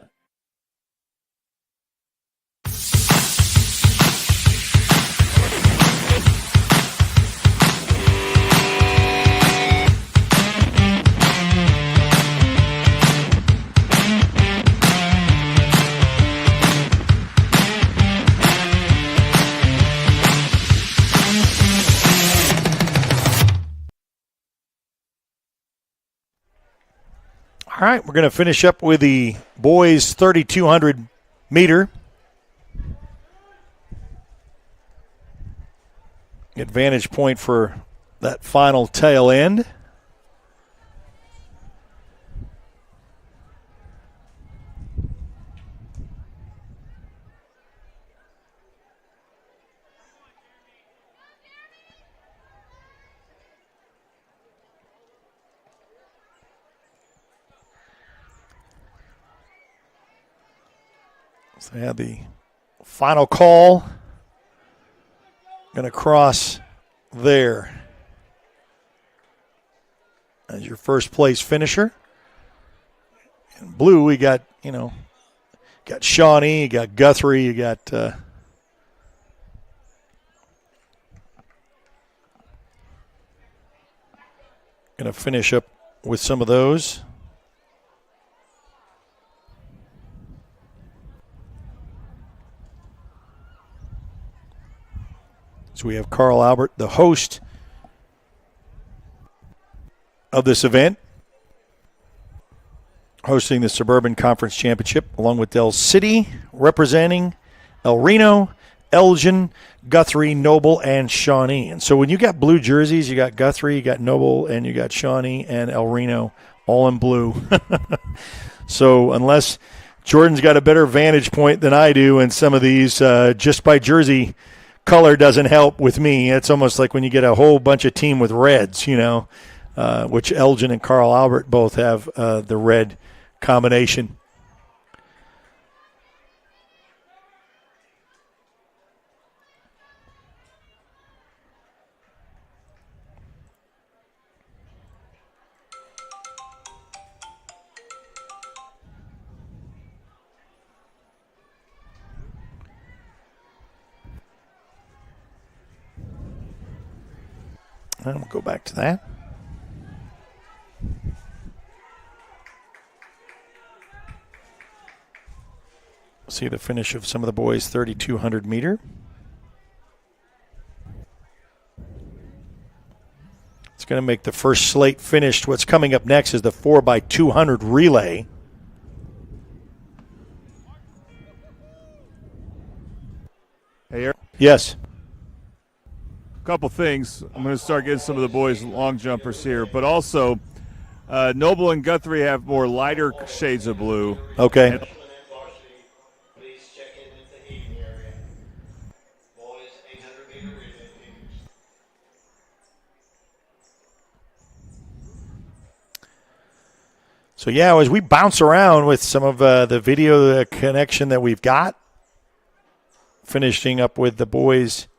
All right, we're going to finish up with the boys' 3,200 meter. Advantage point for that final tail end. So they have the final call. Going to cross there as your first place finisher. In blue, we got, got Shawnee, you got Guthrie, you got going to finish up with some of those. So we have Carl Albert, the host of this event, hosting the Suburban Conference Championship, along with Del City, representing El Reno, Elgin, Guthrie, Noble, and Shawnee. And so when you got blue jerseys, you got Guthrie, you got Noble, and you got Shawnee and El Reno, all in blue. So unless Jordan's got a better vantage point than I do in some of these, just by jersey color doesn't help with me. It's almost like when you get a whole bunch of team with reds, which Elgin and Carl Albert both have the red combination. And we'll go back to that. See the finish of some of the boys' 3,200 meter. It's going to make the first slate finished. What's coming up next is the 4x200 relay. Yes. A couple things. I'm going to start getting some of the boys' long jumpers here, but also Noble and Guthrie have more lighter shades of blue. Okay. And so, yeah, as we bounce around with some of the video connection that we've got, finishing up with the boys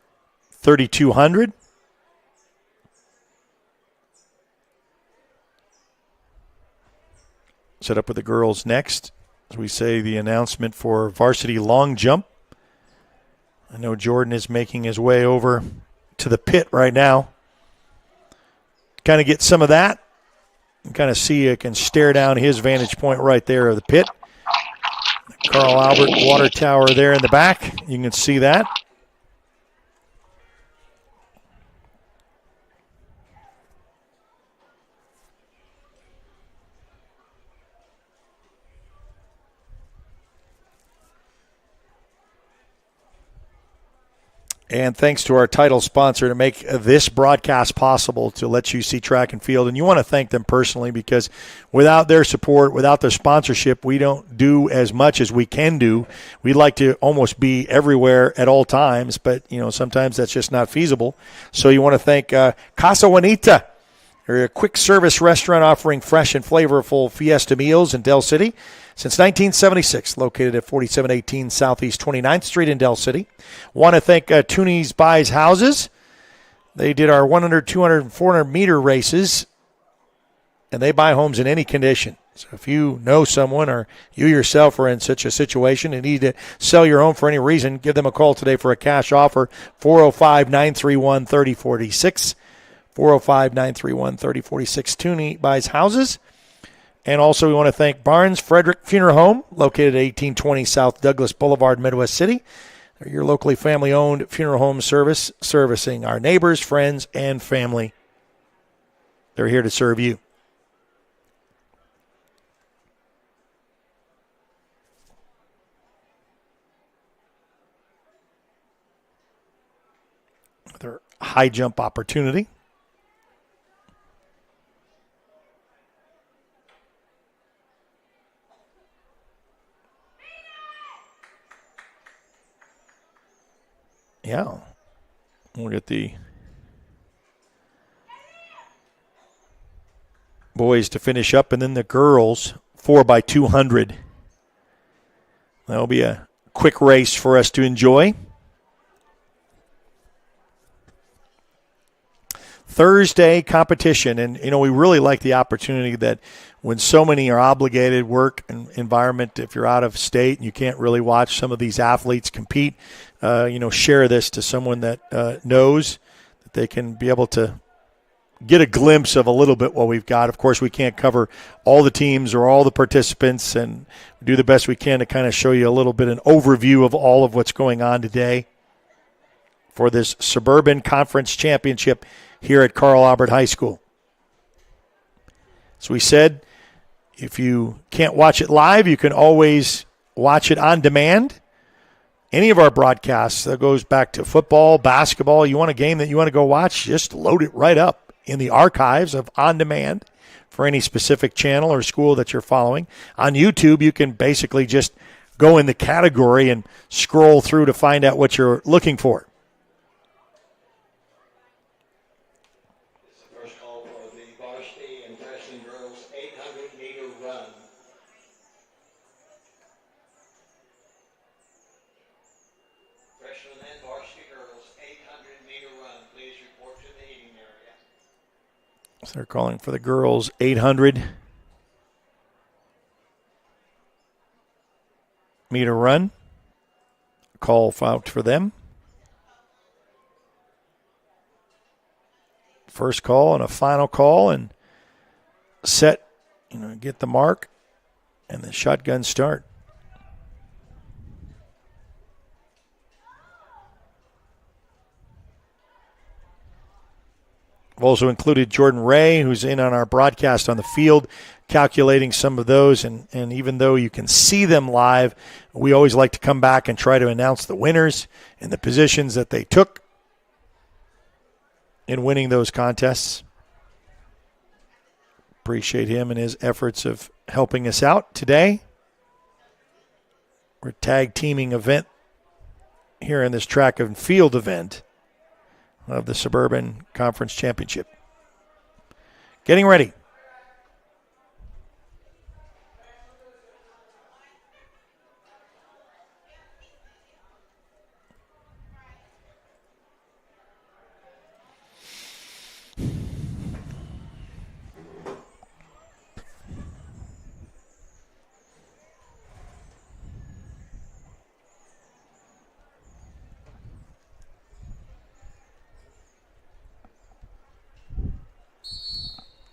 3,200. Set up with the girls next. As we say, the announcement for varsity long jump. I know Jordan is making his way over to the pit right now. Kind of get some of that. Kind of see you can stare down his vantage point right there of the pit. Carl Albert water tower there in the back. You can see that. And thanks to our title sponsor to make this broadcast possible to let you see track and field. And you want to thank them personally because without their support, without their sponsorship, we don't do as much as we can do. We'd like to almost be everywhere at all times, but sometimes that's just not feasible. So you want to thank Casa Juanita. They're a quick service restaurant offering fresh and flavorful fiesta meals in Del City. Since 1976, located at 4718 Southeast 29th Street in Del City. Want to thank Tooney's Buys Houses. They did our 100, 200, and 400-meter races, and they buy homes in any condition. So if you know someone or you yourself are in such a situation and need to sell your home for any reason, give them a call today for a cash offer, 405-931-3046. 405-931-3046. Tooney Buys Houses. And also we want to thank Barnes Frederick Funeral Home, located at 1820 South Douglas Boulevard, Midwest City. They're your locally family-owned funeral home service, servicing our neighbors, friends, and family. They're here to serve you. Another high jump opportunity. Yeah, we'll get the boys to finish up, and then the girls 4x200. That'll be a quick race for us to enjoy. Thursday competition, and we really like the opportunity that when so many are obligated work and environment, if you're out of state and you can't really watch some of these athletes compete, share this to someone that knows that they can be able to get a glimpse of a little bit what we've got. Of course, we can't cover all the teams or all the participants, and do the best we can to kind of show you a little bit an overview of all of what's going on today for this Suburban Conference Championship here at Carl Albert High School. As we said, if you can't watch it live, you can always watch it on demand. Any of our broadcasts that goes back to football, basketball, you want a game that you want to go watch, just load it right up in the archives of on demand for any specific channel or school that you're following. On YouTube, you can basically just go in the category and scroll through to find out what you're looking for. So they're calling for the girls 800-meter run. Call out for them. First call and a final call, and set, get the mark, and the shotgun start. We've also included Jordan Ray, who's in on our broadcast on the field, calculating some of those. And even though you can see them live, we always like to come back and try to announce the winners and the positions that they took in winning those contests. Appreciate him and his efforts of helping us out today. We're a tag teaming event here in this track and field event of the Suburban Conference Championship. Getting ready.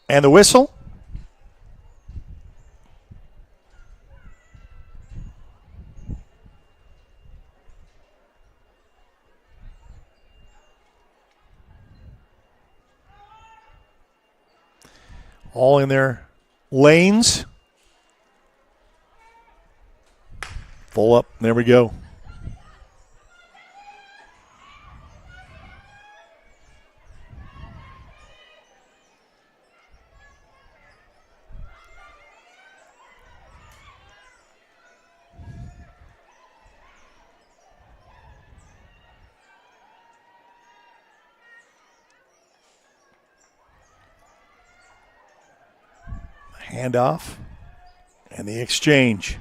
And the whistle. All in their lanes. Full up. There we go. Handoff and the exchange.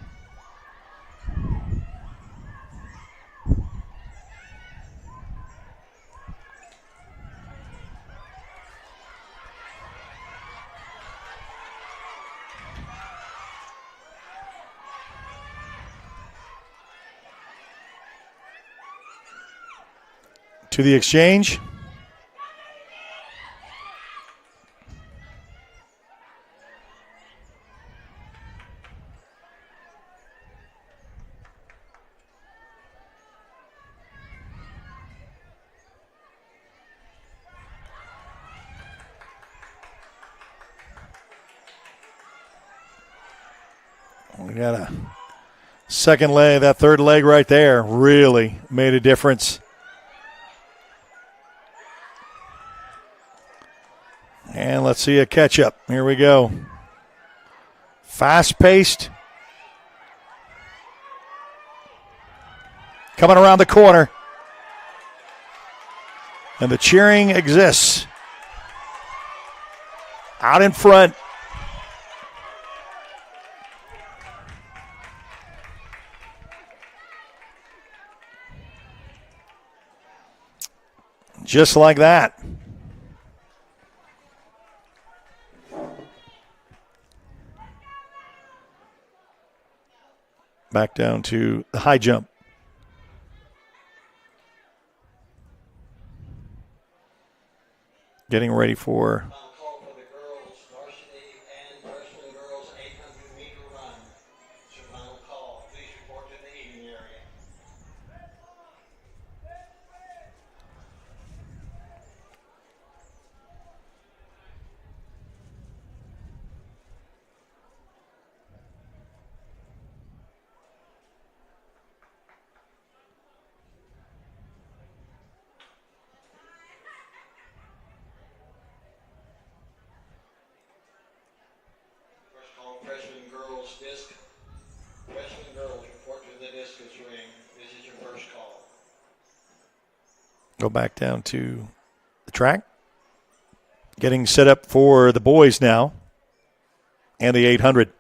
To the exchange. We got a second leg. That third leg right there really made a difference. And let's see a catch-up. Here we go. Fast-paced. Coming around the corner. And the cheering exists. Out in front. Just like that. Back down to the high jump. Getting ready for go back down to the track. Getting set up for the boys now and the 800.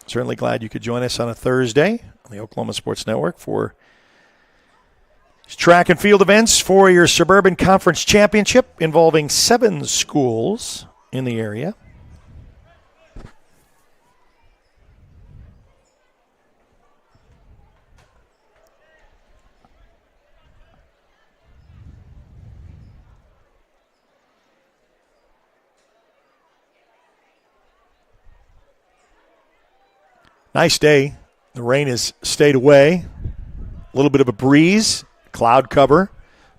Certainly glad you could join us on a Thursday on the Oklahoma Sports Network for track and field events for your Suburban Conference Championship involving 7 schools in the area. Nice day. The rain has stayed away. A little bit of a breeze, cloud cover,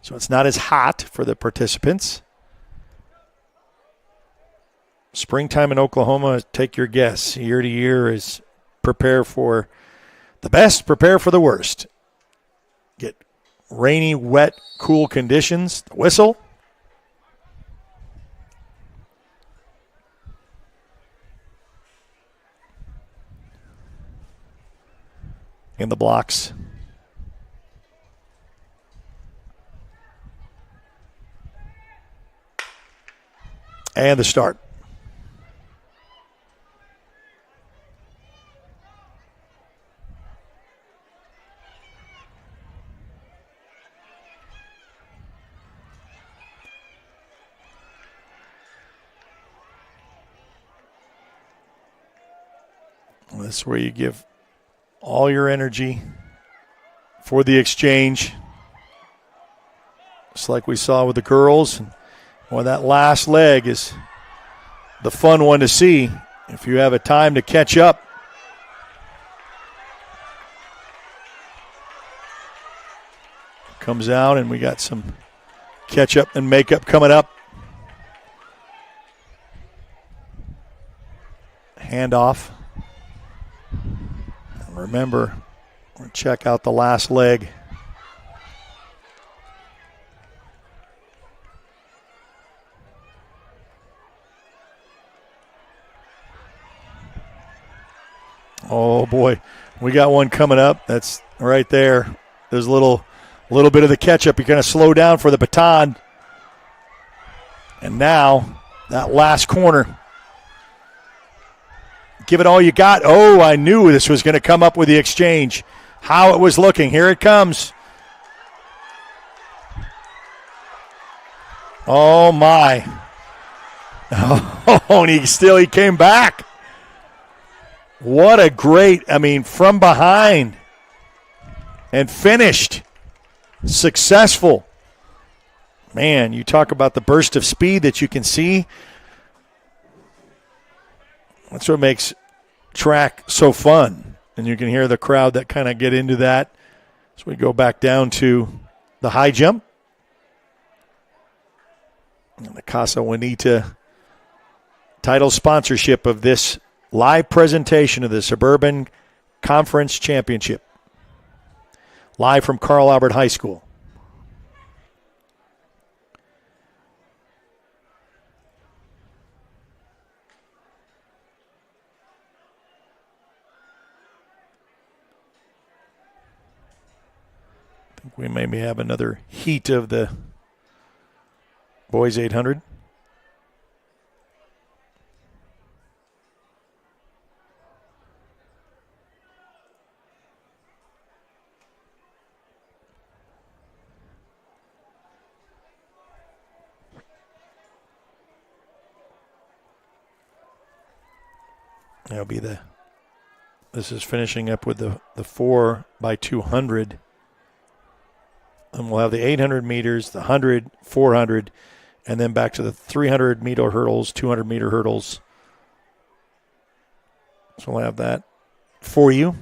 so it's not as hot for the participants. Springtime in Oklahoma, take your guess. Year to year is prepare for the best, prepare for the worst. Get rainy, wet, cool conditions. The whistle. In the blocks. And the start. This is where you give all your energy for the exchange. Just like we saw with the girls. Well, that last leg is the fun one to see if you have a time to catch up. Comes out, and we got some catch-up and makeup coming up. Handoff. Remember, we'll check out the last leg. Oh, boy. We got one coming up. That's right there. There's a little bit of the catch-up. You're going to slow down for the baton. And now, that last corner. Give it all you got. Oh, I knew this was going to come up with the exchange. How it was looking. Here it comes. Oh, my. Oh, and he came back. What a great, from behind. And finished. Successful. Man, you talk about the burst of speed that you can see. That's what makes track so fun. And you can hear the crowd that kind of get into that. So we go back down to the high jump. And the Casa Juanita title sponsorship of this live presentation of the Suburban Conference Championship. Live from Carl Albert High School. We maybe have another heat of the boys 800. That'll be this is finishing up with the 4x200. And we'll have the 800 meters, the 100, 400, and then back to the 300-meter hurdles, 200-meter hurdles. So we'll have that for you.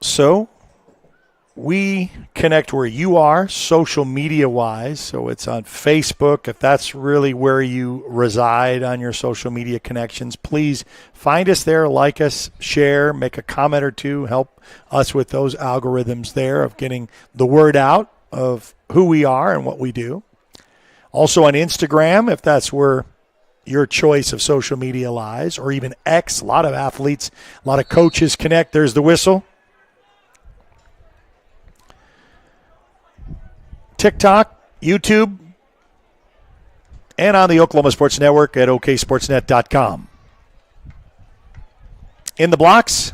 So we connect where you are, social media-wise. So it's on Facebook. If that's really where you reside on your social media connections, please find us there, like us, share, make a comment or two, help us with those algorithms there of getting the word out of who we are and what we do. Also on Instagram, if that's where your choice of social media lies, or even X. A lot of athletes, a lot of coaches connect. There's the whistle. TikTok, YouTube, and on the Oklahoma Sports Network at oksportsnet.com. In the blocks.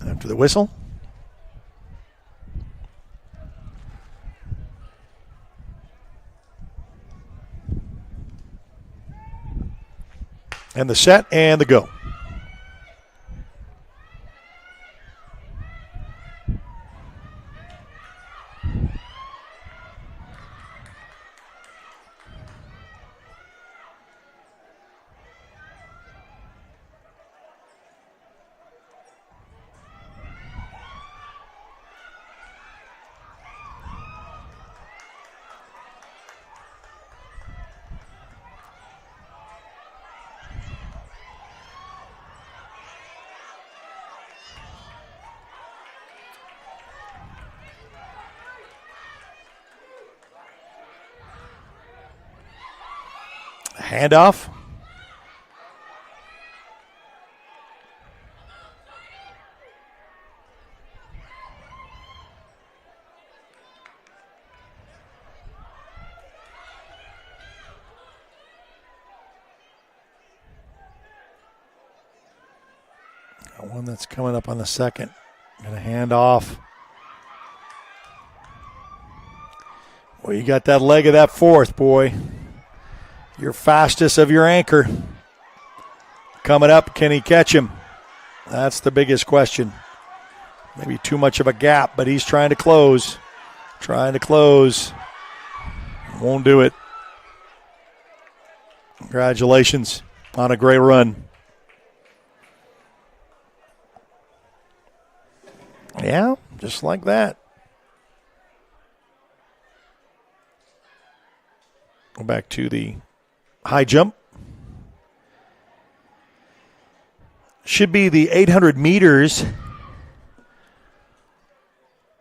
After the whistle. And the set and the go. Handoff. One that's coming up on the second. Going to hand off. Well, you got that leg of that fourth, boy. Your fastest of your anchor. Coming up, can he catch him? That's the biggest question. Maybe too much of a gap, but he's trying to close. Trying to close. Won't do it. Congratulations on a great run. Yeah, just like that. Go back to the high jump. Should be the 800 meters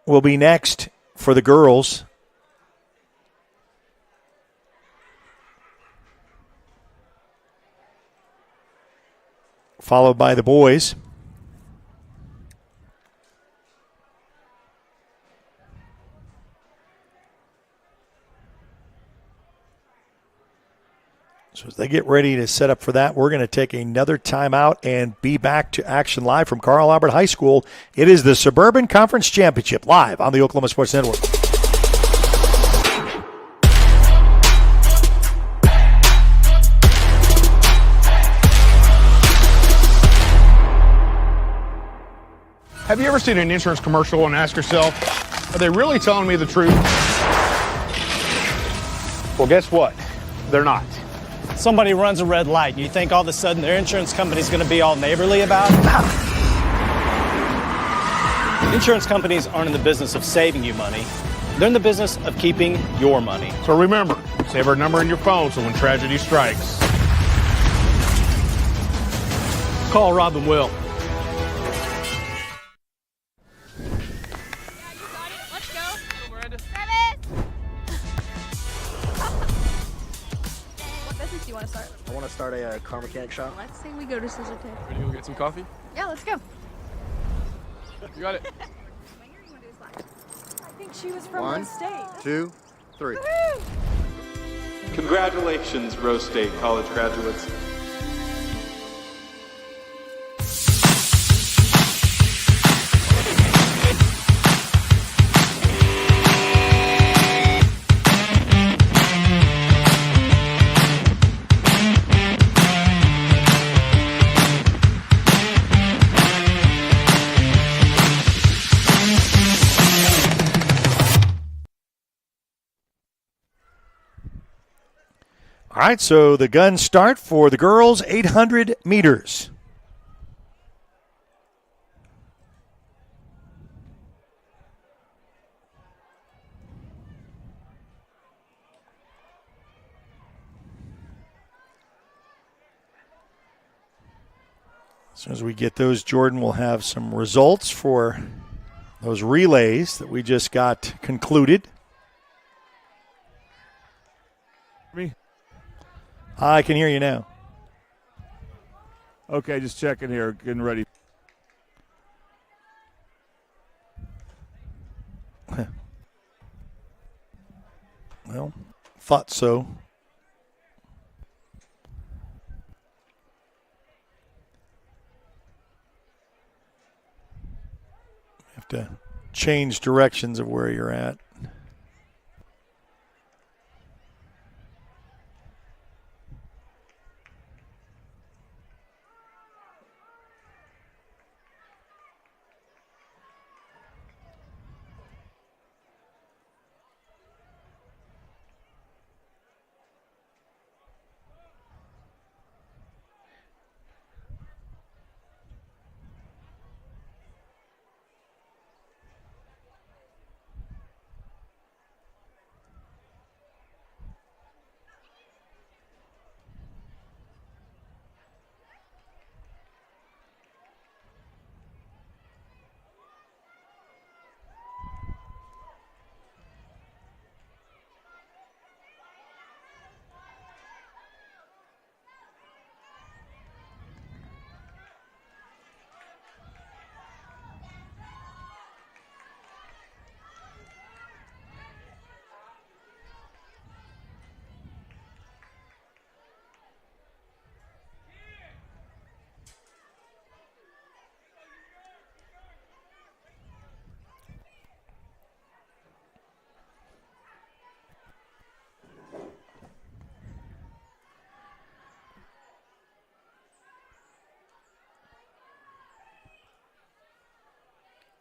will be next for the girls. Followed by the boys. So as they get ready to set up for that, we're going to take another timeout and be back to action live from Carl Albert High School. It is the Suburban Conference Championship live on the Oklahoma Sports Network. Have you ever seen an insurance commercial and asked yourself, are they really telling me the truth? Well, guess what? They're not. Somebody runs a red light, and you think all of a sudden their insurance company's going to be all neighborly about it? Insurance companies aren't in the business of saving you money. They're in the business of keeping your money. So remember, save our number in your phone so when tragedy strikes, call Rob and Will. I want to start a car mechanic shop. Let's say we go to Scissor Tape. Ready to go get some coffee? Yeah, let's go. You got it. I think she was from One, Rose State. 2, 3. Woohoo! Congratulations, Rose State college graduates. All right, so the guns start for the girls, 800 meters. As soon as we get those, Jordan will have some results for those relays that we just got concluded. Me? I can hear you now. Okay, just checking here, getting ready. Well, thought so. Have to change directions of where you're at.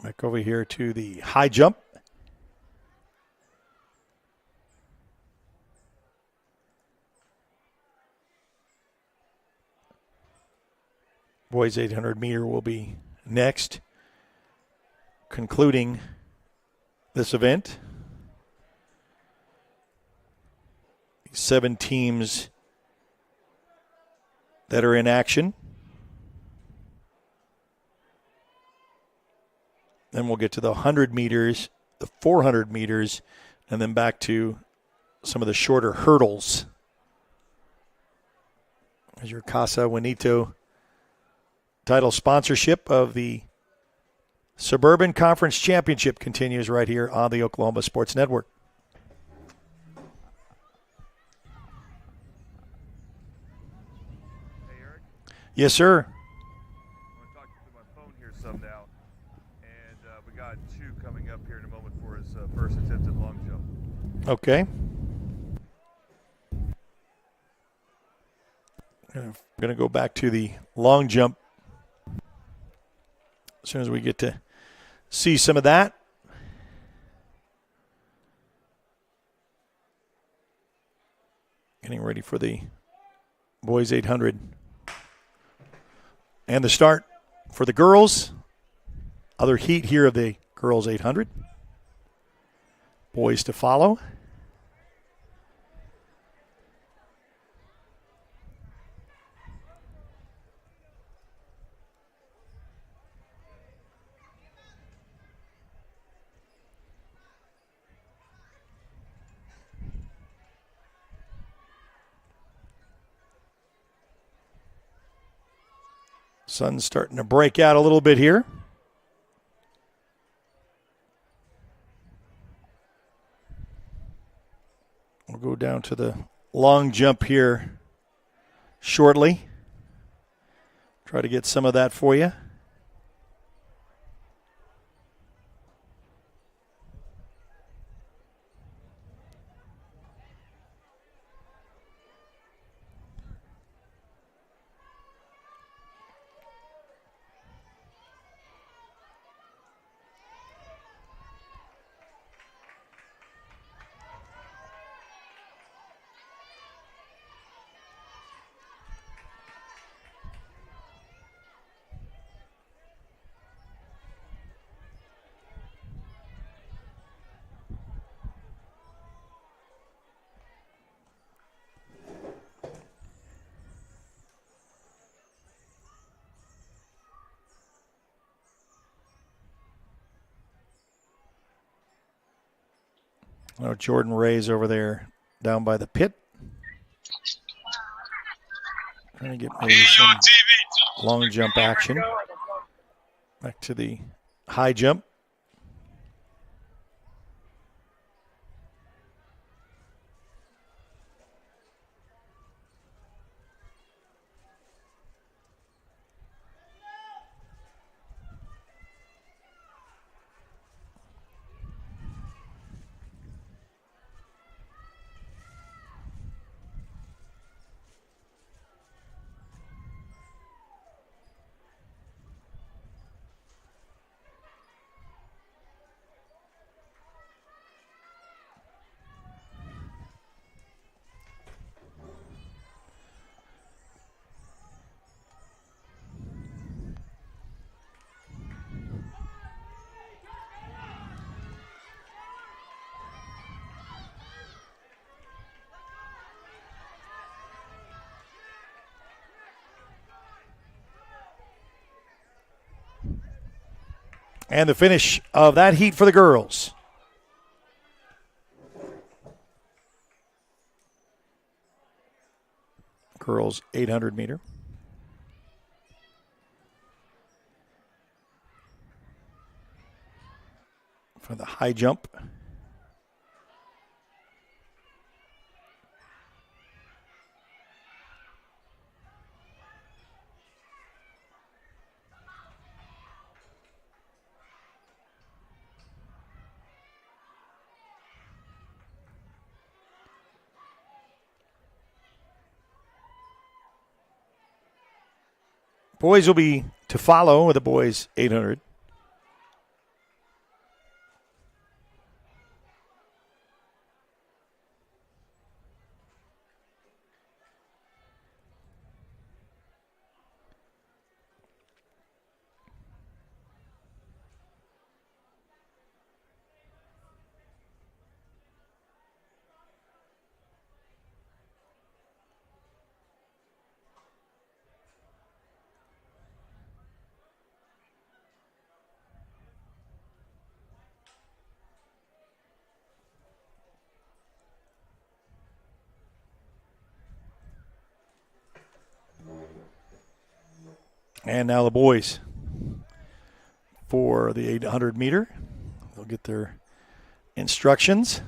Back over here to the high jump. Boys 800 meter will be next, concluding this event. 7 teams that are in action. Then we'll get to the 100 meters, the 400 meters, and then back to some of the shorter hurdles. As your Casa Juanito title sponsorship of the Suburban Conference Championship continues right here on the Oklahoma Sports Network. Hey, Eric? Yes, sir. I'm going to talk to my phone here some now. And we got 2 coming up here in a moment for his first attempt at long jump. Okay. I'm going to go back to the long jump as soon as we get to see some of that. Getting ready for the boys 800. And the start for the girls. Other heat here of the girls 800. Boys to follow. Sun's starting to break out a little bit here. We'll go down to the long jump here shortly. Try to get some of that for you. Oh, Jordan Ray's over there down by the pit. Trying to get maybe some long jump action. Back to the high jump. And the finish of that heat for the girls. Girls 800 meter. For the high jump. Boys will be to follow with the boys 800. And now the boys for the 800 meter. They'll get their instructions.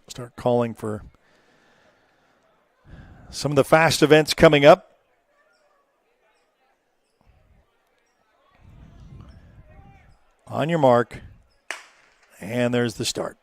Start calling for some of the fast events coming up. On your mark, and there's the start.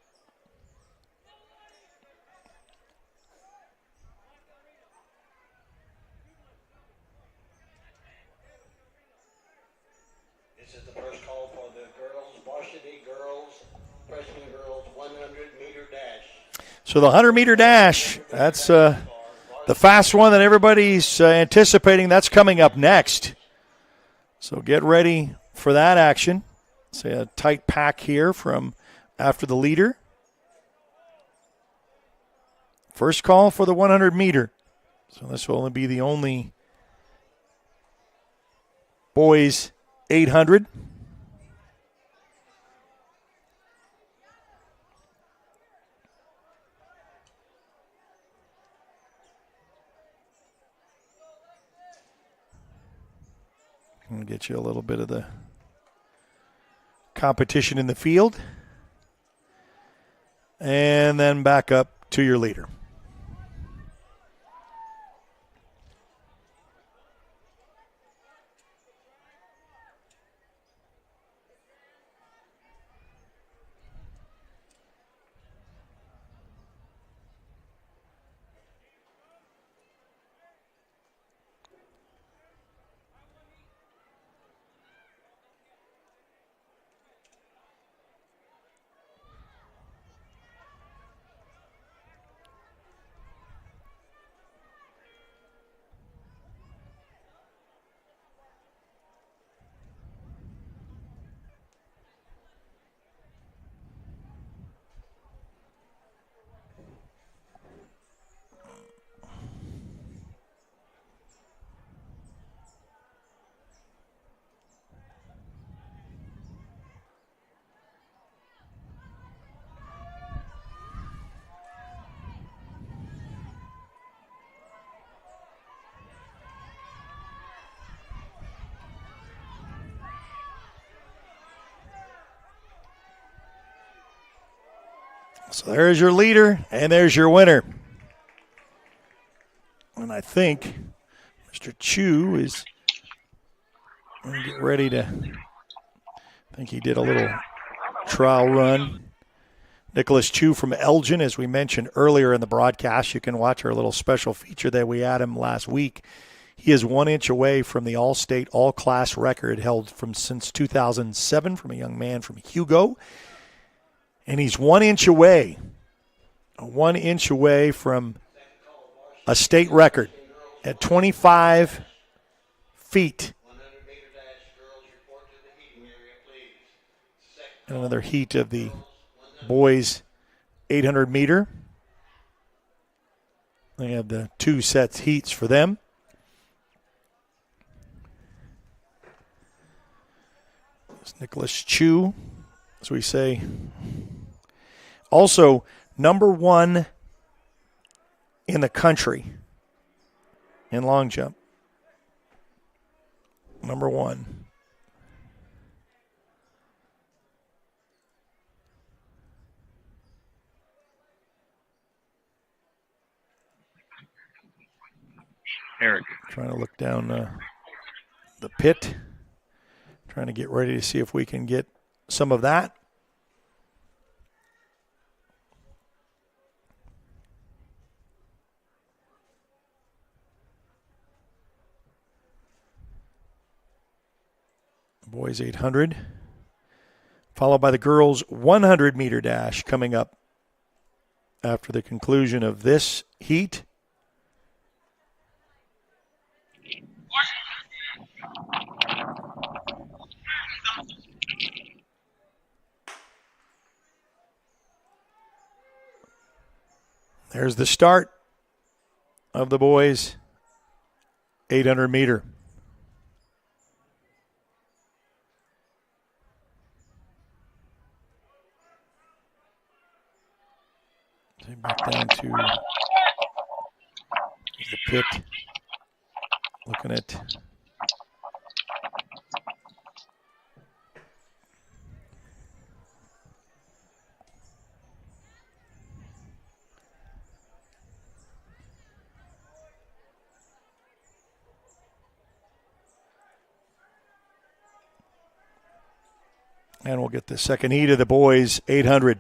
This is the first call for the girls, varsity girls, freshman girls, 100-meter dash. So the 100-meter dash, that's the fast one that everybody's anticipating. That's coming up next. So get ready for that action. Say a tight pack here from after the leader. First call for the 100-meter. So this will only be the only boys 800. I'll get you a little bit of the competition in the field. And then back up to your leader. So there's your leader, and there's your winner. And I think Mr. Chu is going to get ready to, I think he did a little trial run. Nicholas Chu from Elgin, as we mentioned earlier in the broadcast. You can watch our little special feature that we had him last week. He is 1 inch away from the all-state, all-class record held since 2007 from a young man from Hugo. And he's 1 inch away, 1 inch away from a state record at 25 feet. And another heat of the boys 800 meter. They have the 2 sets heats for them. It's Nicholas Chu, as we say. Also, number 1 in the country in long jump. Number 1. Eric. Trying to look down the pit. Trying to get ready to see if we can get some of that. Boys 800. Followed by the girls 100 meter dash coming up after the conclusion of this heat. There's the start of the boys 800 meter. Back down to the pit. Looking at and we'll get the second heat of the boys 800.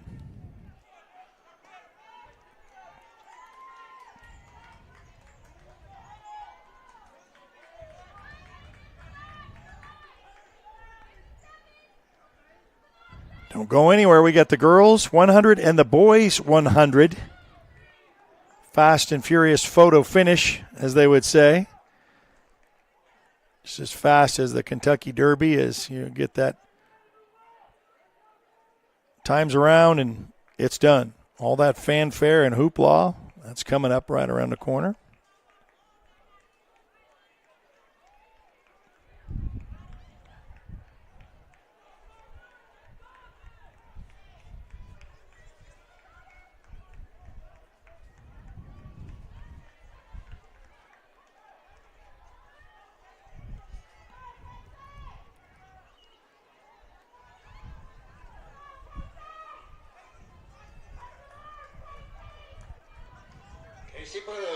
Don't go anywhere. We got the girls 100 and the boys 100. Fast and furious photo finish, as they would say. Just as fast as the Kentucky Derby as you get that times around and it's done. All that fanfare and hoopla, that's coming up right around the corner.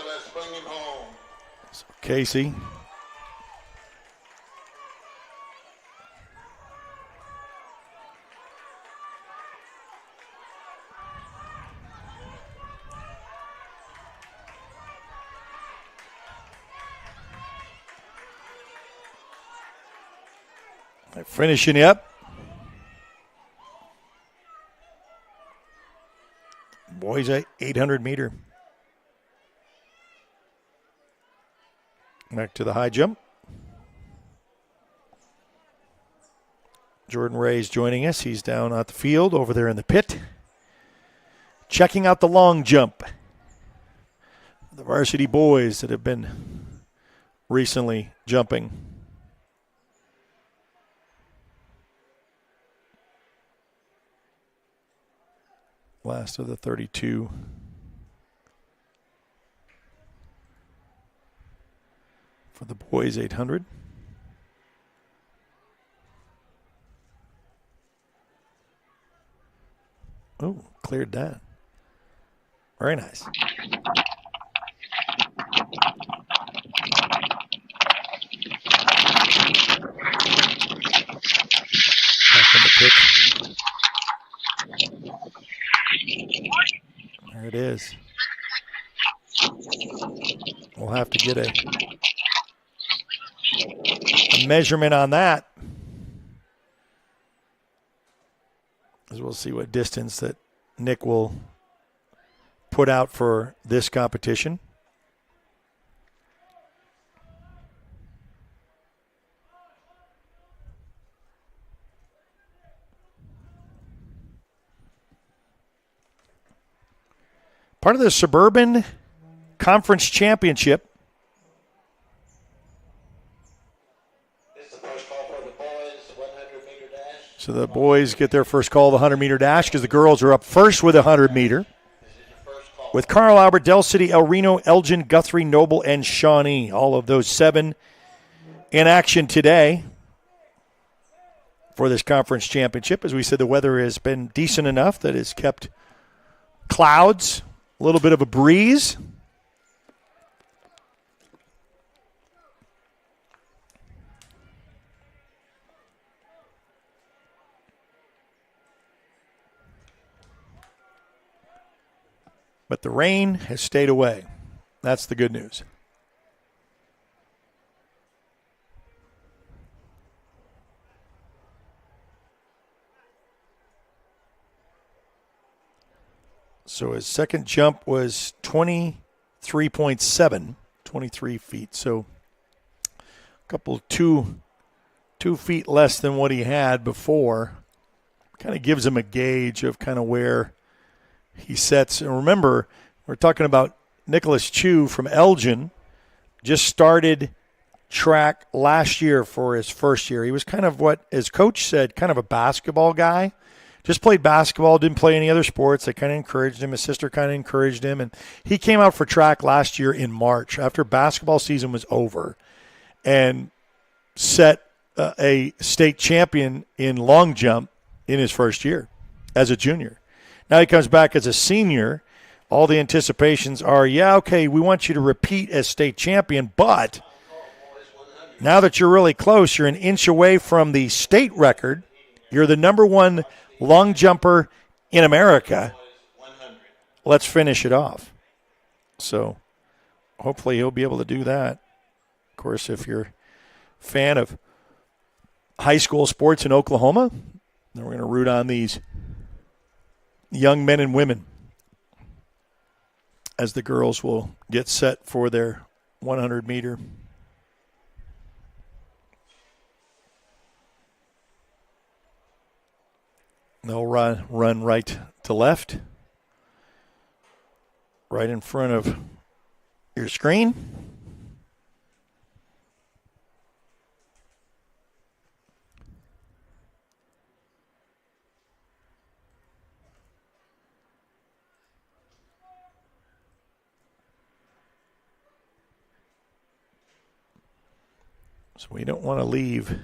Let's bring him home. So Casey. They're finishing up. Boys at 800 meter. Back to the high jump. Jordan Ray's joining us. He's down at the field over there in the pit. Checking out the long jump. The varsity boys that have been recently jumping. Last of the 32. For the boys 800. Oh, cleared that. Very nice. Back in the pit. There it is. We'll have to get a measurement on that, as we'll see what distance that Nick will put out for this competition. part of the Suburban Conference Championship. So the boys get their first call, the 100-meter dash, because the girls are up first with a 100-meter. With Carl Albert, Del City, El Reno, Elgin, Guthrie, Noble, and Shawnee. All of those 7 in action today for this conference championship. As we said, the weather has been decent enough that it's kept clouds, a little bit of a breeze. But the rain has stayed away. That's the good news. So his second jump was 23.7, 23 feet. So a couple, two feet less than what he had before. Kind of gives him a gauge of kind of where he sets. And remember, we're talking about Nicholas Chu from Elgin. Just started track last year for his first year. He was kind of what his coach said, kind of a basketball guy. Just played basketball, didn't play any other sports. They kind of encouraged him. His sister kind of encouraged him. And he came out for track last year in March after basketball season was over and set a state champion in long jump in his first year as a junior. Now he comes back as a senior. All the anticipations are, yeah, okay, we want you to repeat as state champion, but now that you're really close, you're an inch away from the state record. You're the number 1 long jumper in America. Let's finish it off. So hopefully he'll be able to do that. Of course, if you're a fan of high school sports in Oklahoma, then we're going to root on these young men and women as the girls will get set for their 100-meter. They'll run right to left, right in front of your screen. So we don't want to leave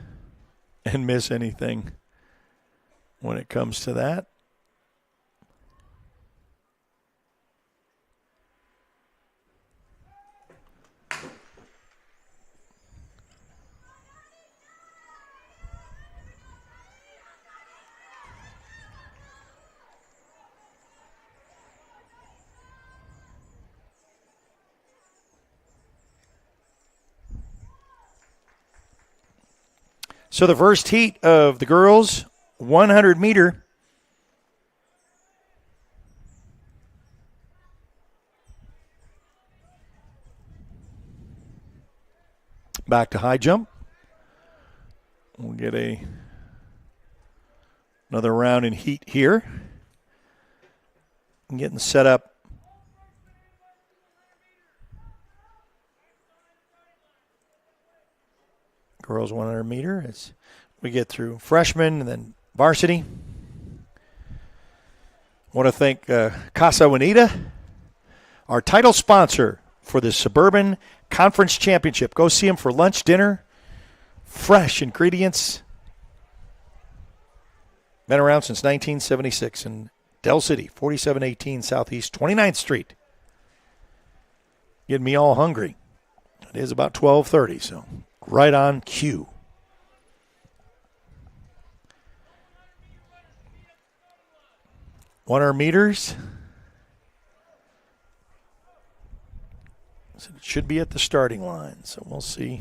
and miss anything when it comes to that. So the first heat of the girls' 100-meter. Back to high jump. We'll get another round in heat here. And getting set up. Girls 100 meter as we get through freshman and then varsity. Want to thank Casa Juanita, our title sponsor for the Suburban Conference Championship. Go see them for lunch, dinner, fresh ingredients. Been around since 1976 in Del City, 4718 Southeast 29th Street. Getting me all hungry. It is about 12:30, so right on cue. One our meters. So it should be at the starting line, so we'll see.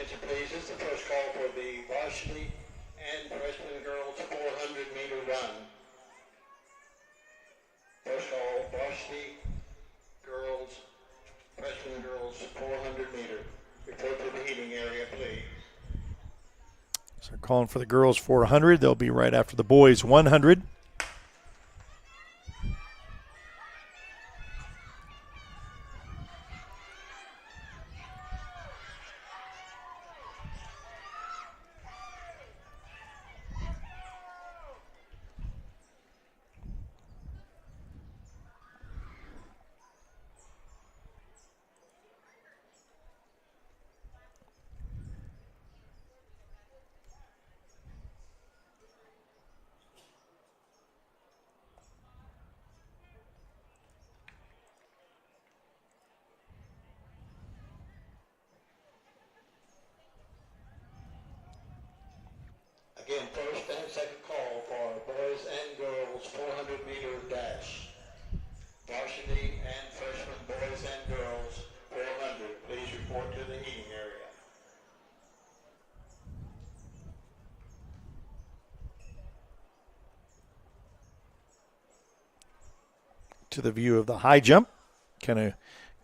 attention, please. This is the first call for the varsity and freshman girls 400-meter run. First call, varsity girls, freshman girls 400-meter. Report to the heating area, please. So calling for the girls 400. They'll be right after the boys 100. Again, first and second call for boys and girls 400-meter dash. Varsity and freshman boys and girls 400. Please report to the heating area. To the view of the high jump. Kind of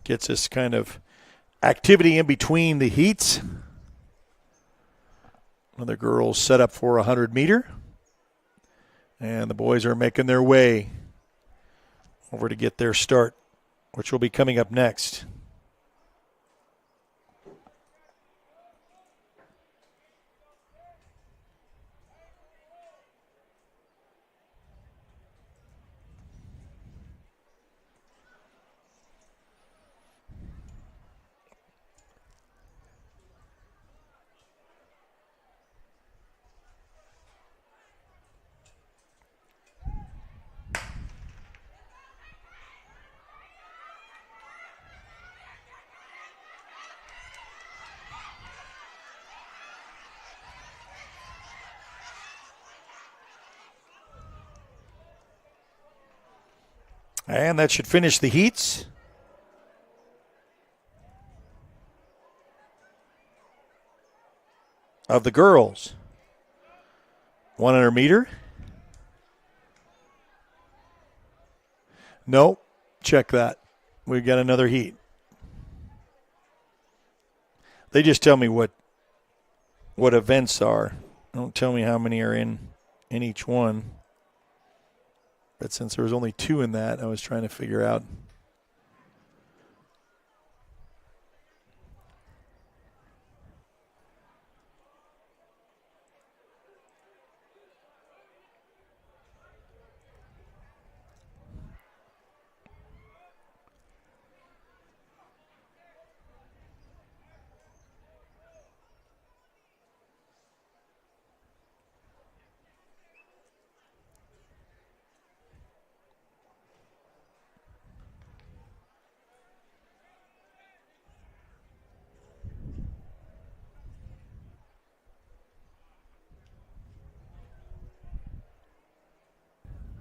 gets us kind of activity in between the heats. The girls set up for a 100-meter. And the boys are making their way over to get their start, which will be coming up next. And that should finish the heats. Of the girls. 100 meter. No, check that. We've got another heat. They just tell me what events are. Don't tell me how many are in each one. But since there was only 2 in that, I was trying to figure out.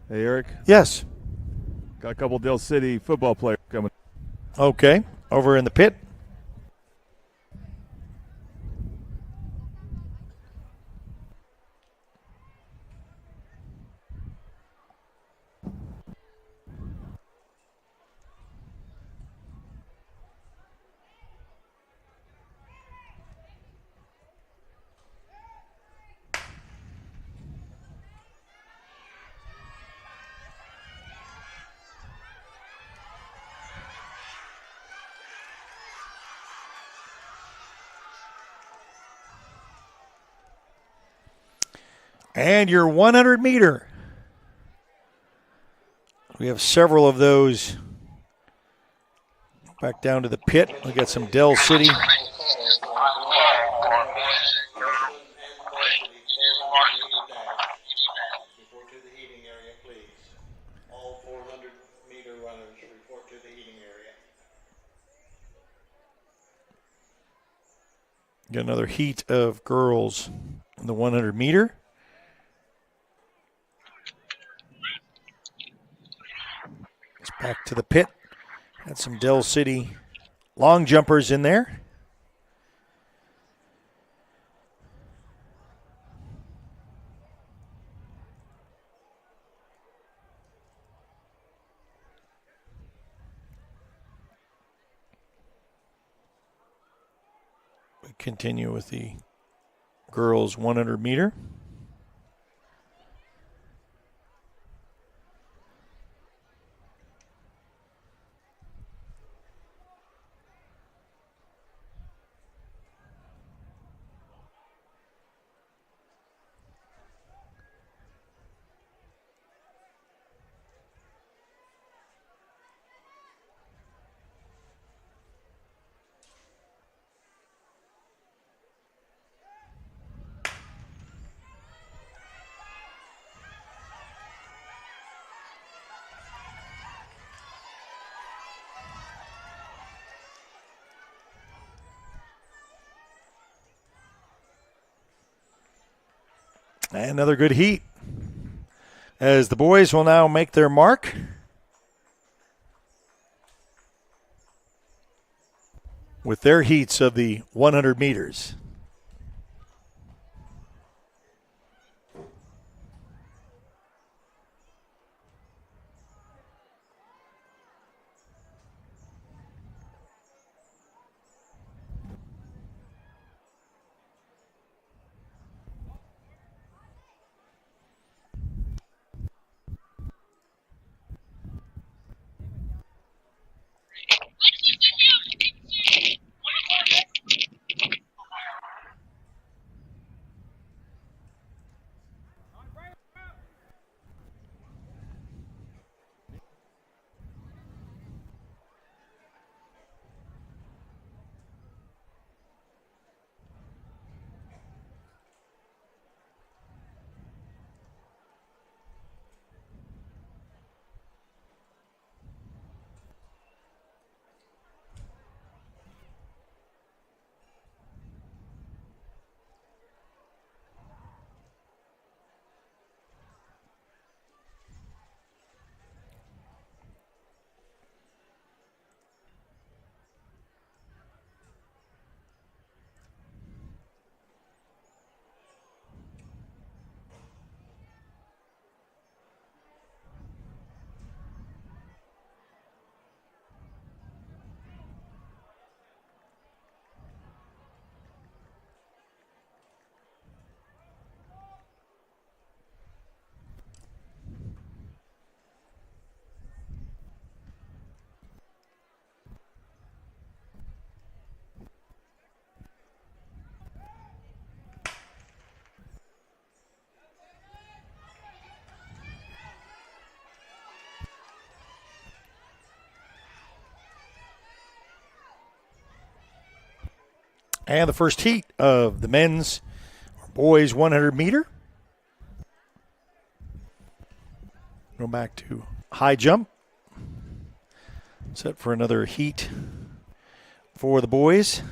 Hey, Eric. Yes. Got a couple Dale City football players coming. Okay. Over in the pit. And your 100 meter. We have several of those. Back down to the pit. We got some Dell City. Got another heat of girls in the 100 meter. Back to the pit. Had some Dell City long jumpers in there. We continue with the girls 100 meter. And another good heat as the boys will now make their mark. With their heats of the 100 meters. And the first heat of the men's or boys 100 meter. Go back to high jump. Set for another heat for the boys.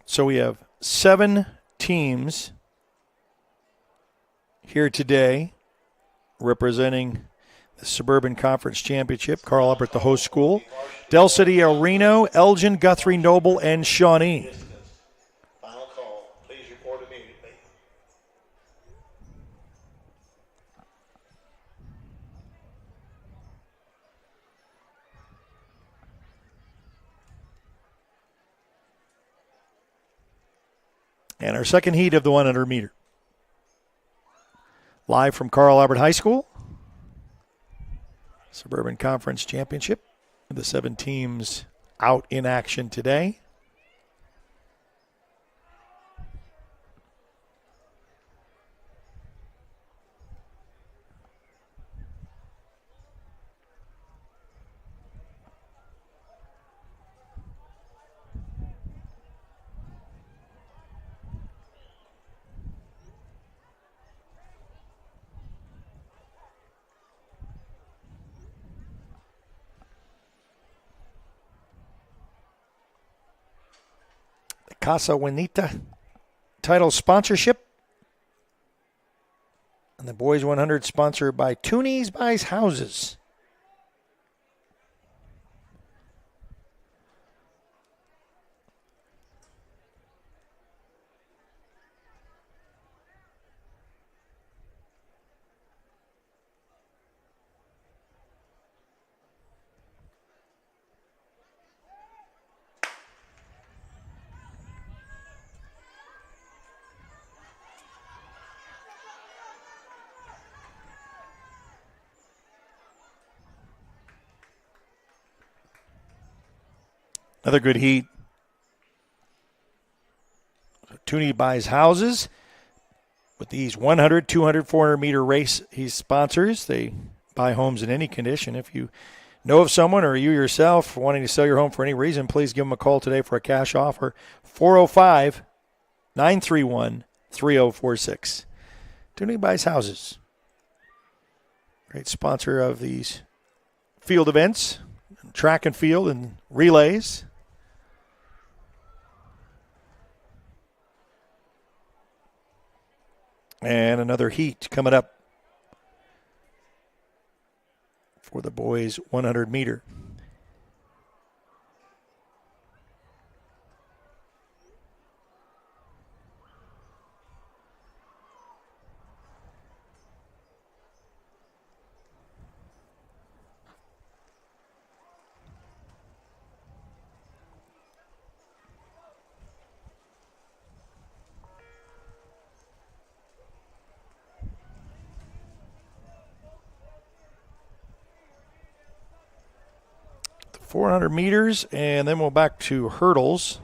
So we have 7 teams here today representing the Suburban Conference Championship. Carl Albert, the host school. Del City, El Reno, Elgin, Guthrie, Noble, and Shawnee. Final call. Please report immediately. And our second heat of the 100 meter. Live from Carl Albert High School. Suburban Conference Championship. The 7 teams out in action today. Casa Juanita title sponsorship. And the Boys 100 sponsored by Toonies Buys Houses. Another good heat. Tooney Buys Houses with these 100, 200, 400-meter race he sponsors. They buy homes in any condition. If you know of someone or you yourself wanting to sell your home for any reason, please give them a call today for a cash offer. 405-931-3046. Tooney Buys Houses. Great sponsor of these field events, track and field and relays. And another heat coming up for the boys 100 meter. The 400 meters, and then we'll back to hurdles.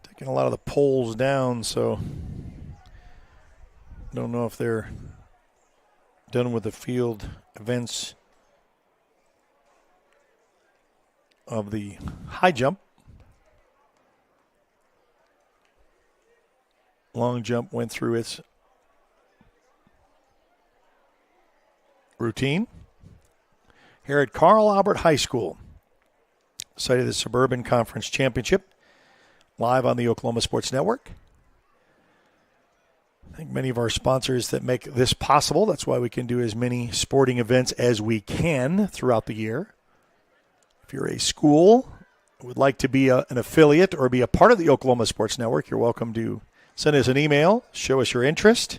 Taking a lot of the poles down, so don't know if they're done with the field events of the high jump. Long jump went through its routine. Here at Carl Albert High School, site of the Suburban Conference Championship, live on the Oklahoma Sports Network. I think many of our sponsors that make this possible, that's why we can do as many sporting events as we can throughout the year. If you're a school, would like to be an affiliate or be a part of the Oklahoma Sports Network, you're welcome to send us an email, show us your interest.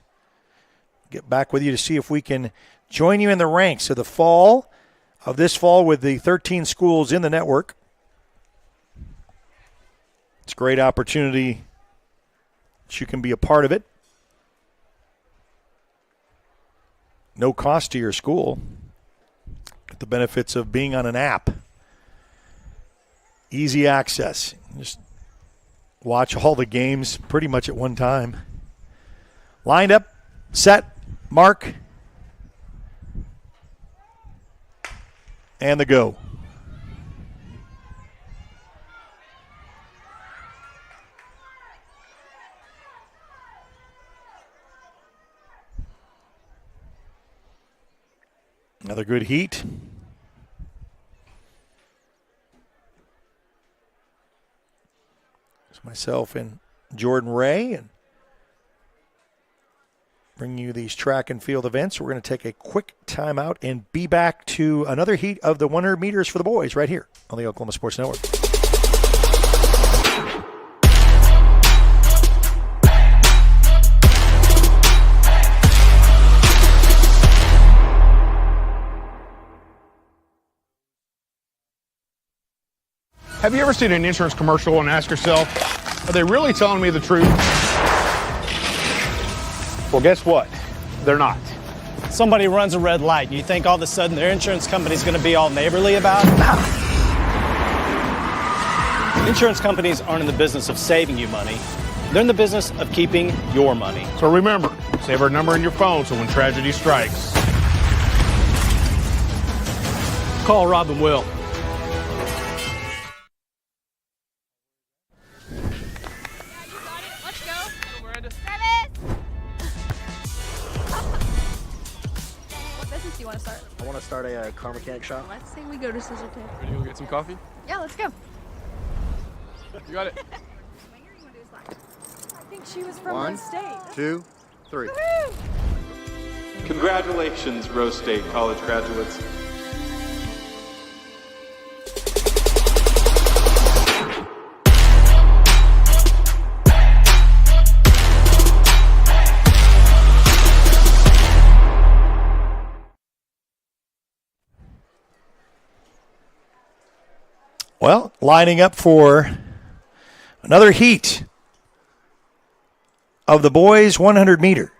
Get back with you to see if we can join you in the ranks of the fall, of this fall with the 13 schools in the network. It's a great opportunity that you can be a part of it. No cost to your school. Get the benefits of being on an app. Easy access. Just watch all the games pretty much at one time. Lined up, set, mark, and the go. Another good heat. It's myself and Jordan Ray and bring you these track and field events. We're going to take a quick timeout and be back to another heat of the 100 meters for the boys right here on the Oklahoma Sports Network. Have you ever seen an insurance commercial and ask yourself, are they really telling me the truth? Well, guess what? They're not. Somebody runs a red light and you think all of a sudden their insurance company's going to be all neighborly about it? Insurance companies aren't in the business of saving you money. They're in the business of keeping your money. So remember, save our number in your phone so when tragedy strikes, Call Rob and Will. What business do you want to start? I want to start a car mechanic shop. Let's say we go to Scissor Tape. Ready to go get some coffee? Yeah, let's go. You got it. I think she was from One, Rose State. 2, 3. Woohoo! Congratulations, Rose State college graduates. Well, lining up for another heat of the boys 100 meter.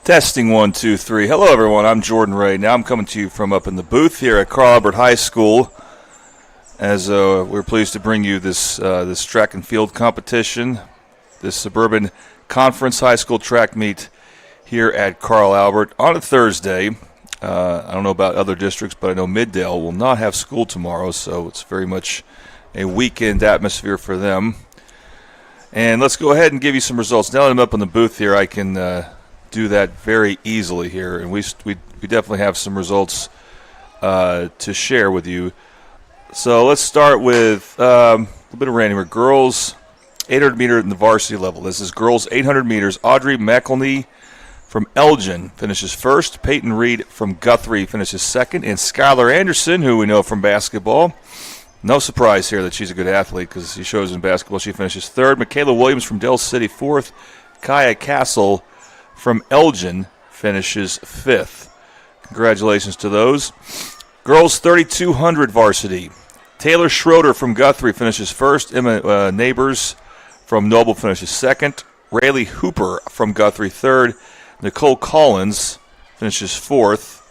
Testing 1, 2, 3. Hello, everyone. I'm Jordan Ray. Now I'm coming to you from up in the booth here at Carl Albert High School. As we're pleased to bring you this track and field competition, this Suburban Conference High School track meet here at Carl Albert on a Thursday. I don't know about other districts, but I know Middale will not have school tomorrow, so it's very much a weekend atmosphere for them. And let's go ahead and give you some results. Now that I'm up in the booth here, I can do that very easily here, and we definitely have some results to share with you. So let's start with a bit of random here. Girls 800 meter in the varsity level. This is girls 800 meters. Audrey McElney from Elgin finishes first. Peyton Reed from Guthrie finishes second. And Skylar Anderson, who we know from basketball, no surprise here that she's a good athlete because she shows in basketball. She finishes third. Michaela Williams from Del City fourth. Kaya Castle from Elgin finishes fifth. Congratulations to those. Girls 3200 varsity. Taylor Schroeder from Guthrie finishes first. Emma Neighbors from Noble finishes second. Rayleigh Hooper from Guthrie third. Nicole Collins finishes fourth.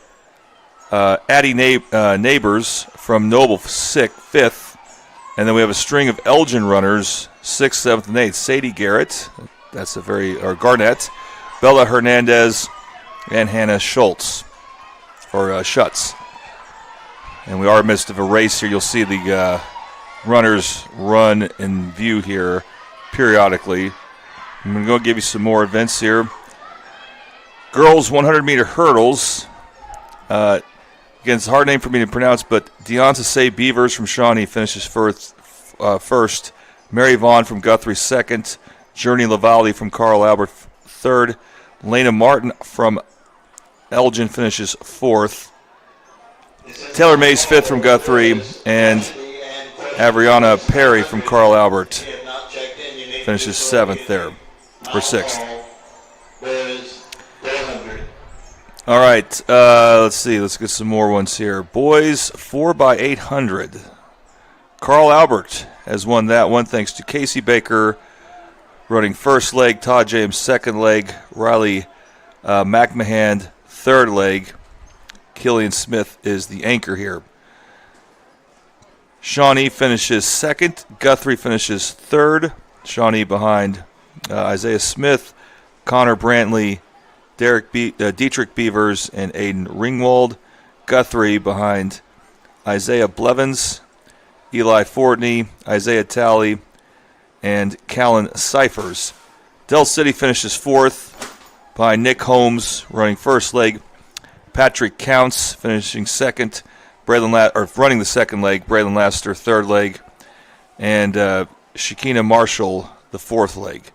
Addie Neighbors from Noble fifth. And then we have a string of Elgin runners, 6th, 7th, and 8th. Sadie Garrett, Garnett, Bella Hernandez, and Hannah Schutz. And we are in the midst of a race here. You'll see the runners run in view here periodically. I'm going to go give you some more events here. Girls 100-meter hurdles. Again, it's a hard name for me to pronounce, but Deonta Beavers from Shawnee finishes first. Mary Vaughn from Guthrie second. Journey Lavallee from Carl Albert third. Lena Martin from Elgin finishes fourth. Taylor Mays fifth from Guthrie, and Avriana Perry from Carl Albert finishes seventh there, or sixth. All right, let's see. Let's get some more ones here. Boys 4x800. Carl Albert has won that one thanks to Casey Baker running first leg, Todd James second leg, Riley McMahon third leg. Killian Smith is the anchor here. Shawnee finishes second. Guthrie finishes third. Shawnee behind Isaiah Smith, Connor Brantley, Dietrich Beavers, and Aiden Ringwald. Guthrie behind Isaiah Blevins, Eli Fortney, Isaiah Talley, and Callan Cyphers. Del City finishes fourth behind Nick Holmes running first leg. Patrick Counts finishing second, running the second leg. Braylon Laster third leg, and Shakina Marshall the fourth leg.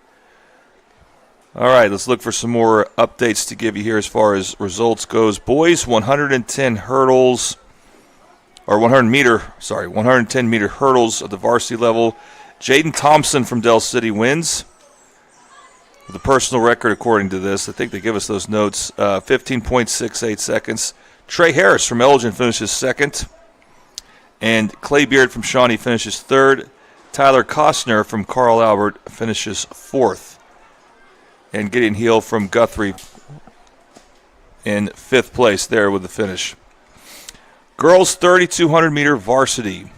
All right, let's look for some more updates to give you here as far as results goes. Boys 110 hurdles, or 110 meter hurdles at the varsity level. Jaden Thompson from Del City wins. The personal record, according to this, I think they give us those notes, 15.68 seconds. Trey Harris from Elgin finishes second. And Clay Beard from Shawnee finishes third. Tyler Costner from Carl Albert finishes fourth. And Gideon Heel from Guthrie in fifth place there with the finish. Girls 3,200 meter varsity.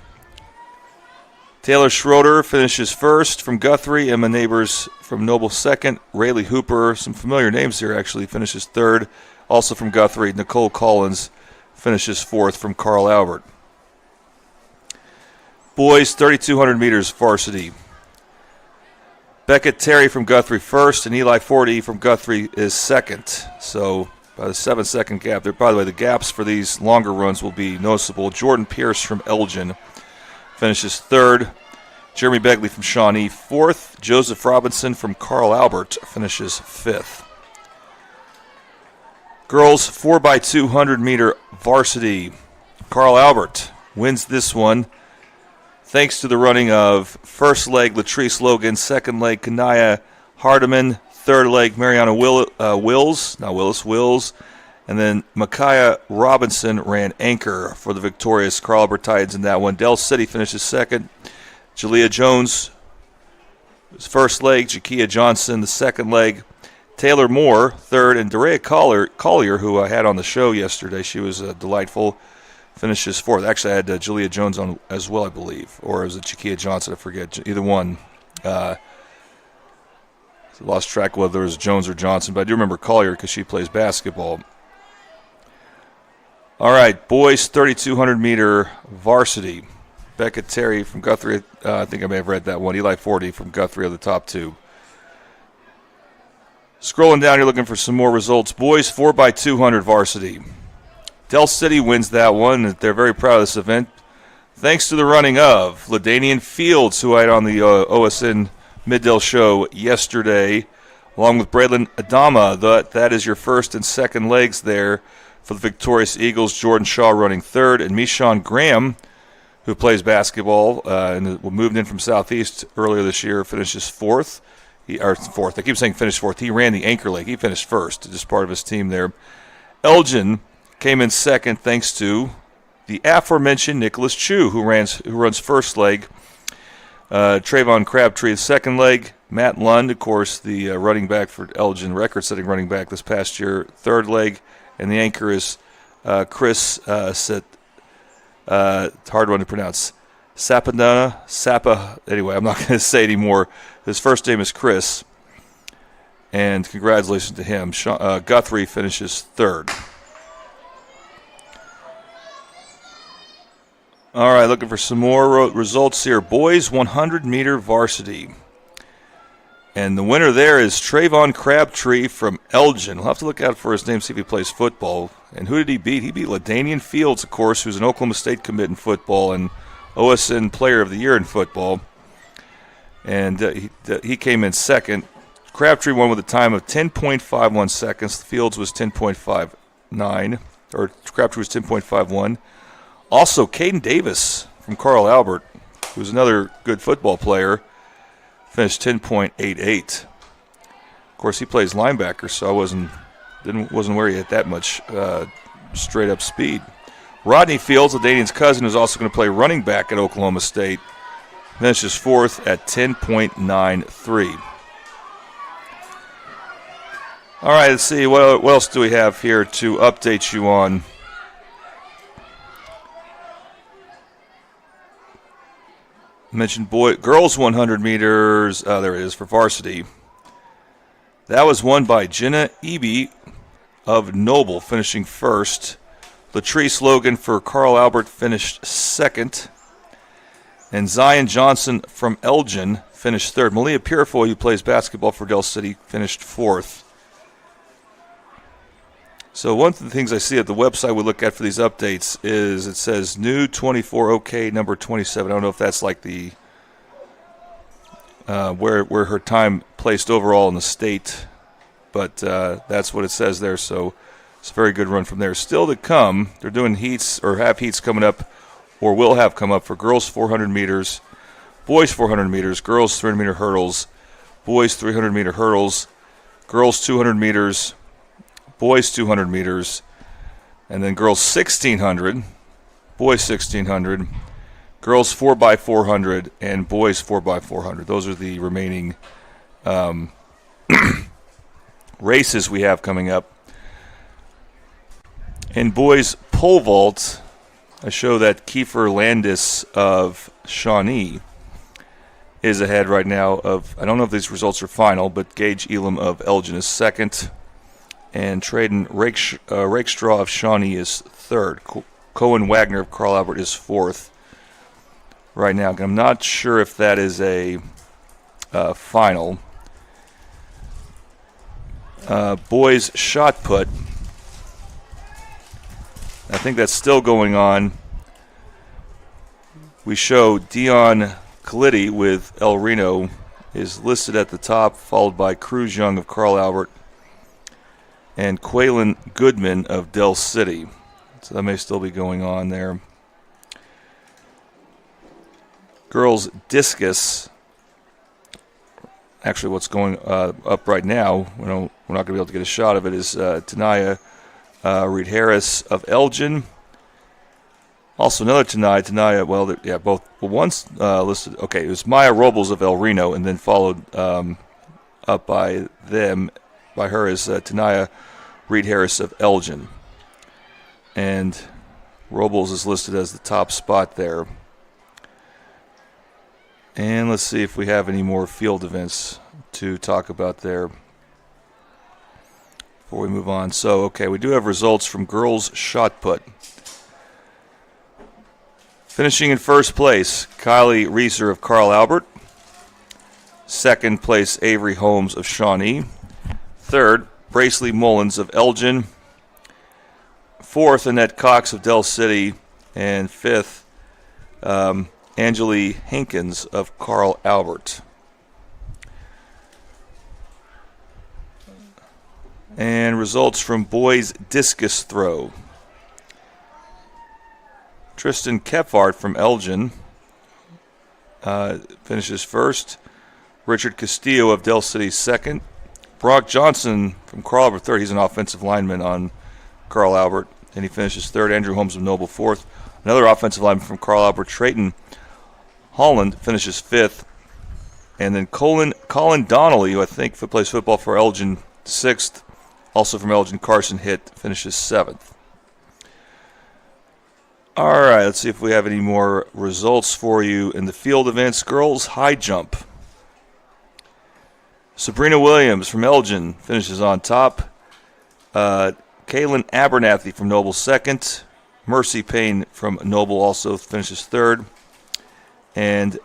Taylor Schroeder finishes first from Guthrie. Emma Neighbors from Noble second. Rayleigh Hooper, some familiar names here actually, finishes third. Also from Guthrie. Nicole Collins finishes fourth from Carl Albert. Boys 3,200 meters varsity. Beckett Terry from Guthrie first, and Eli Forty from Guthrie is second. So about a 7-second gap there. By the way, the gaps for these longer runs will be noticeable. Jordan Pierce from Elgin finishes third. Jeremy Begley from Shawnee fourth. Joseph Robinson from Carl Albert finishes fifth. Girls 4x200 meter varsity. Carl Albert wins this one thanks to the running of first leg Latrice Logan, second leg Kanaya Hardiman, third leg Mariana Wills, and then Micaiah Robinson ran anchor for the victorious Carl Albert Titans in that one. Del City finishes second. Jalea Jones was first leg, Jakia Johnson the second leg, Taylor Moore, third, and Darea Collier, who I had on the show yesterday. She was delightful, finishes fourth. Actually, I had Julia Jones on as well, I believe. Or was it Chiquia Johnson? I forget. Either one. Lost track whether it was Jones or Johnson, but I do remember Collier because she plays basketball. All right, boys 3,200-meter varsity. Becca Terry from Guthrie. I think I may have read that one. Eli Forty from Guthrie are the top two. Scrolling down here looking for some more results. Boys 4x200 varsity. Del City wins that one. They're very proud of this event. Thanks to the running of LaDanian Fields, who I had on the OSN Middale show yesterday, along with Braylon Adama. That is your first and second legs there for the victorious Eagles. Jordan Shaw running third, and Michon Graham, who plays basketball and moved in from Southeast earlier this year, finishes fourth. Fourth. I keep saying finished fourth. He ran the anchor leg. He finished first, just part of his team there. Elgin came in second thanks to the aforementioned Nicholas Chu, who runs first leg. Trayvon Crabtree, the second leg. Matt Lund, of course, the running back for Elgin, record-setting running back this past year, third leg. And the anchor is Chris hard one to pronounce. Sapa. Anyway, I'm not going to say anymore. His first name is Chris. And congratulations to him. Guthrie finishes third. All right, looking for some more results here. Boys 100-meter varsity. And the winner there is Trayvon Crabtree from Elgin. We'll have to look out for his name, see if he plays football. And who did he beat? He beat LaDanian Fields, of course, who's an Oklahoma State commit in football and OSN Player of the Year in football. And he came in second. Crabtree won with a time of 10.51 seconds. Fields was 10.59, or Crabtree was 10.51. Also, Caden Davis from Carl Albert, who's another good football player, finished 10.88. Of course, he plays linebacker, so I wasn't where he had that much straight up speed. Rodney Fields, LaDanian's cousin, is also going to play running back at Oklahoma State. Finishes fourth at 10.93. All right, let's see. What else do we have here to update you on? Mentioned girls 100 meters. There it is for varsity. That was won by Jenna Eby of Noble, finishing first. Latrice Logan for Carl Albert finished second. And Zion Johnson from Elgin finished third. Malia Purifoy, who plays basketball for Del City, finished fourth. So one of the things I see at the website we look at for these updates is it says new 24 OK number 27. I don't know if that's like the where her time placed overall in the state, but that's what it says there. So it's a very good run from there. Still to come, they're doing heats or have heats coming up or will have come up for girls 400 meters, boys 400 meters, girls 300 meter hurdles, boys 300 meter hurdles, girls 200 meters, boys 200 meters, and then girls 1,600, boys 1,600, girls 4x400, and boys 4x400. Those are the remaining races we have coming up. In boys pole vault, I show that Kiefer Landis of Shawnee is ahead right now of, I don't know if these results are final, but Gage Elam of Elgin is second. And Traden Rakestraw of Shawnee is third. Cohen Wagner of Carl Albert is fourth right now. I'm not sure if that is a final. Boys shot put. I think that's still going on. We show Dion Colletti with El Reno is listed at the top, followed by Cruz Young of Carl Albert and Quaylen Goodman of Del City. So that may still be going on there. Girls discus. Actually, what's going up right now, we're not going to be able to get a shot of it, is Tanaya Reed Harris of Elgin. Also another Tanaya, well, yeah, both. Well, one's listed, okay, it was Maya Robles of El Reno, and then followed up by them by her is Tanaya Reed-Harris of Elgin. And Robles is listed as the top spot there. And let's see if we have any more field events to talk about there before we move on. So, okay, we do have results from girls shot put. Finishing in first place, Kylie Reeser of Carl Albert. Second place, Avery Holmes of Shawnee. Third, Bracely Mullins of Elgin. Fourth, Annette Cox of Del City. And fifth, Angeli Hankins of Carl Albert. And results from boys discus throw. Tristan Kepfart from Elgin finishes first. Richard Castillo of Del City second. Brock Johnson from Carl Albert third. He's an offensive lineman on Carl Albert, and he finishes third. Andrew Holmes of Noble fourth. Another offensive lineman from Carl Albert, Trayton Holland, finishes fifth. And then Colin Donnelly, who I think plays football for Elgin, sixth. Also from Elgin, Carson Hitt finishes seventh. All right, let's see if we have any more results for you in the field events. Girls high jump. Sabrina Williams from Elgin finishes on top. Kaylin Abernathy from Noble second. Mercy Payne from Noble also finishes third. And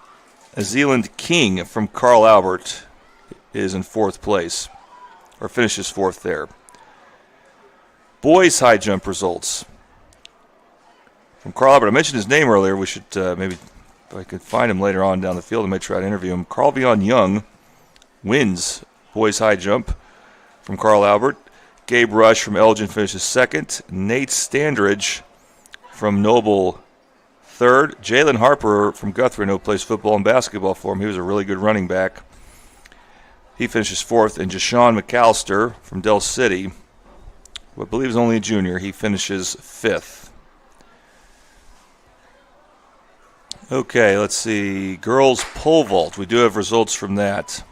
Zealand King from Carl Albert is in fourth place, or finishes fourth there. Boys high jump results. From Carl Albert, I mentioned his name earlier. We should maybe, if I could find him later on down the field, I might try to interview him. Carl Vion Young wins boys high jump from Carl Albert. Gabe Rush from Elgin finishes second. Nate Standridge from Noble third. Jalen Harper from Guthrie, who plays football and basketball for him. He was a really good running back. He finishes fourth. And Jashawn McAllister from Del City, who I believe is only a junior, he finishes fifth. Okay, let's see. Girls pole vault. We do have results from that.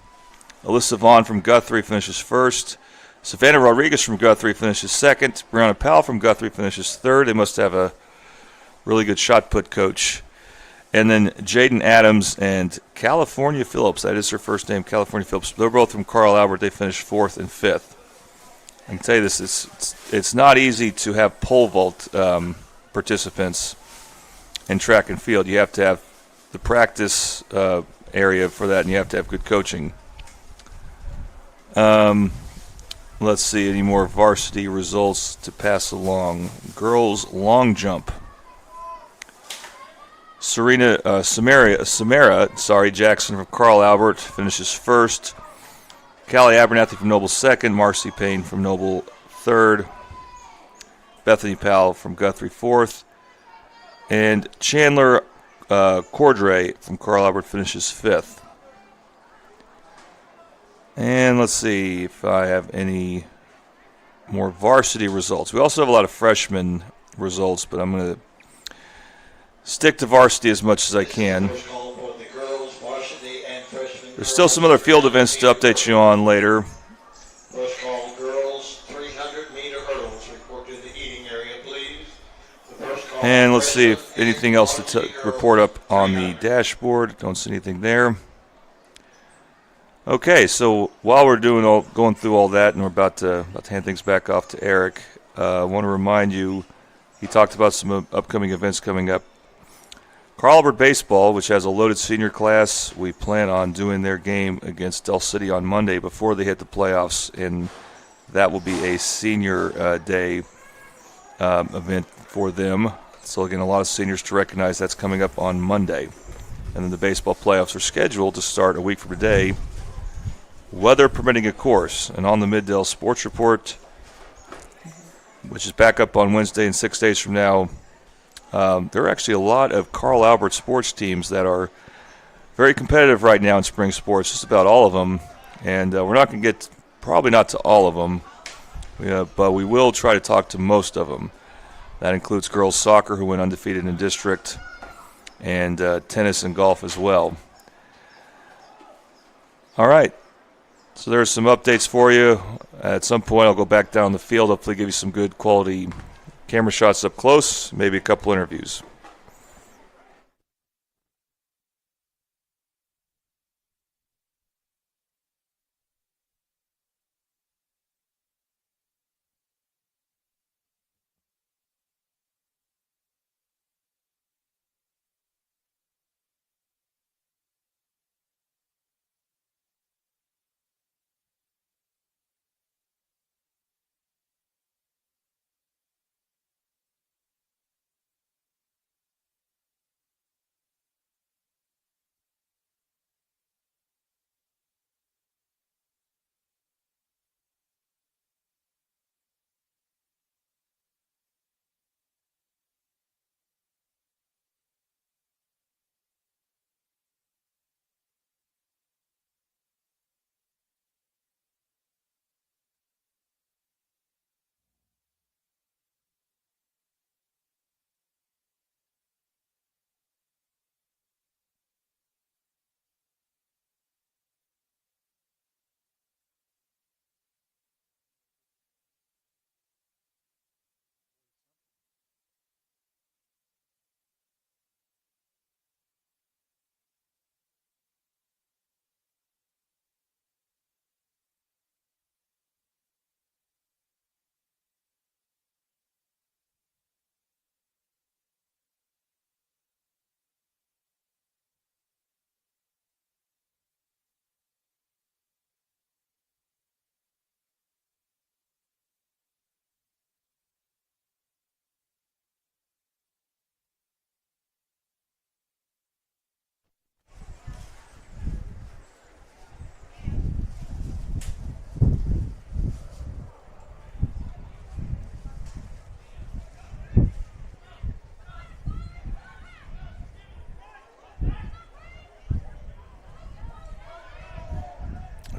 Alyssa Vaughn from Guthrie finishes first. Savannah Rodriguez from Guthrie finishes second. Brianna Powell from Guthrie finishes third. They must have a really good shot put coach. And then Jaden Adams and California Phillips, that is her first name, California Phillips. They're both from Carl Albert. They finished fourth and fifth. I can tell you this, it's not easy to have pole vault participants in track and field. You have to have the practice area for that, and you have to have good coaching. Let's see, any more varsity results to pass along. Girls long jump. Samara Jackson from Carl Albert finishes first. Callie Abernathy from Noble second. Marcy Payne from Noble third. Bethany Powell from Guthrie fourth. And Chandler Cordray from Carl Albert finishes fifth. And let's see if I have any more varsity results. We also have a lot of freshman results, but I'm going to stick to varsity as much as I can. There's still some other field events to update you on later. First call, girls, 300-meter hurdles. Report to the eating area, please. And let's see if anything else to report up on the dashboard. Don't see anything there. Okay, so while we're going through all that, and we're about to hand things back off to Eric, I want to remind you, he talked about some upcoming events coming up. Carl Albert Baseball, which has a loaded senior class, we plan on doing their game against Del City on Monday before they hit the playoffs, and that will be a senior day event for them. So again, a lot of seniors to recognize. That's coming up on Monday. And then the baseball playoffs are scheduled to start a week from today, weather permitting, of course. And on the Middale Sports Report, which is back up on Wednesday and 6 days from now, there are actually a lot of Carl Albert sports teams that are very competitive right now in spring sports, just about all of them. And we're not going to get, probably not to all of them, but we will try to talk to most of them. That includes girls soccer, who went undefeated in district, and tennis and golf as well. All right. So there's some updates for you. At some point, I'll go back down the field, hopefully give you some good quality camera shots up close, maybe a couple interviews.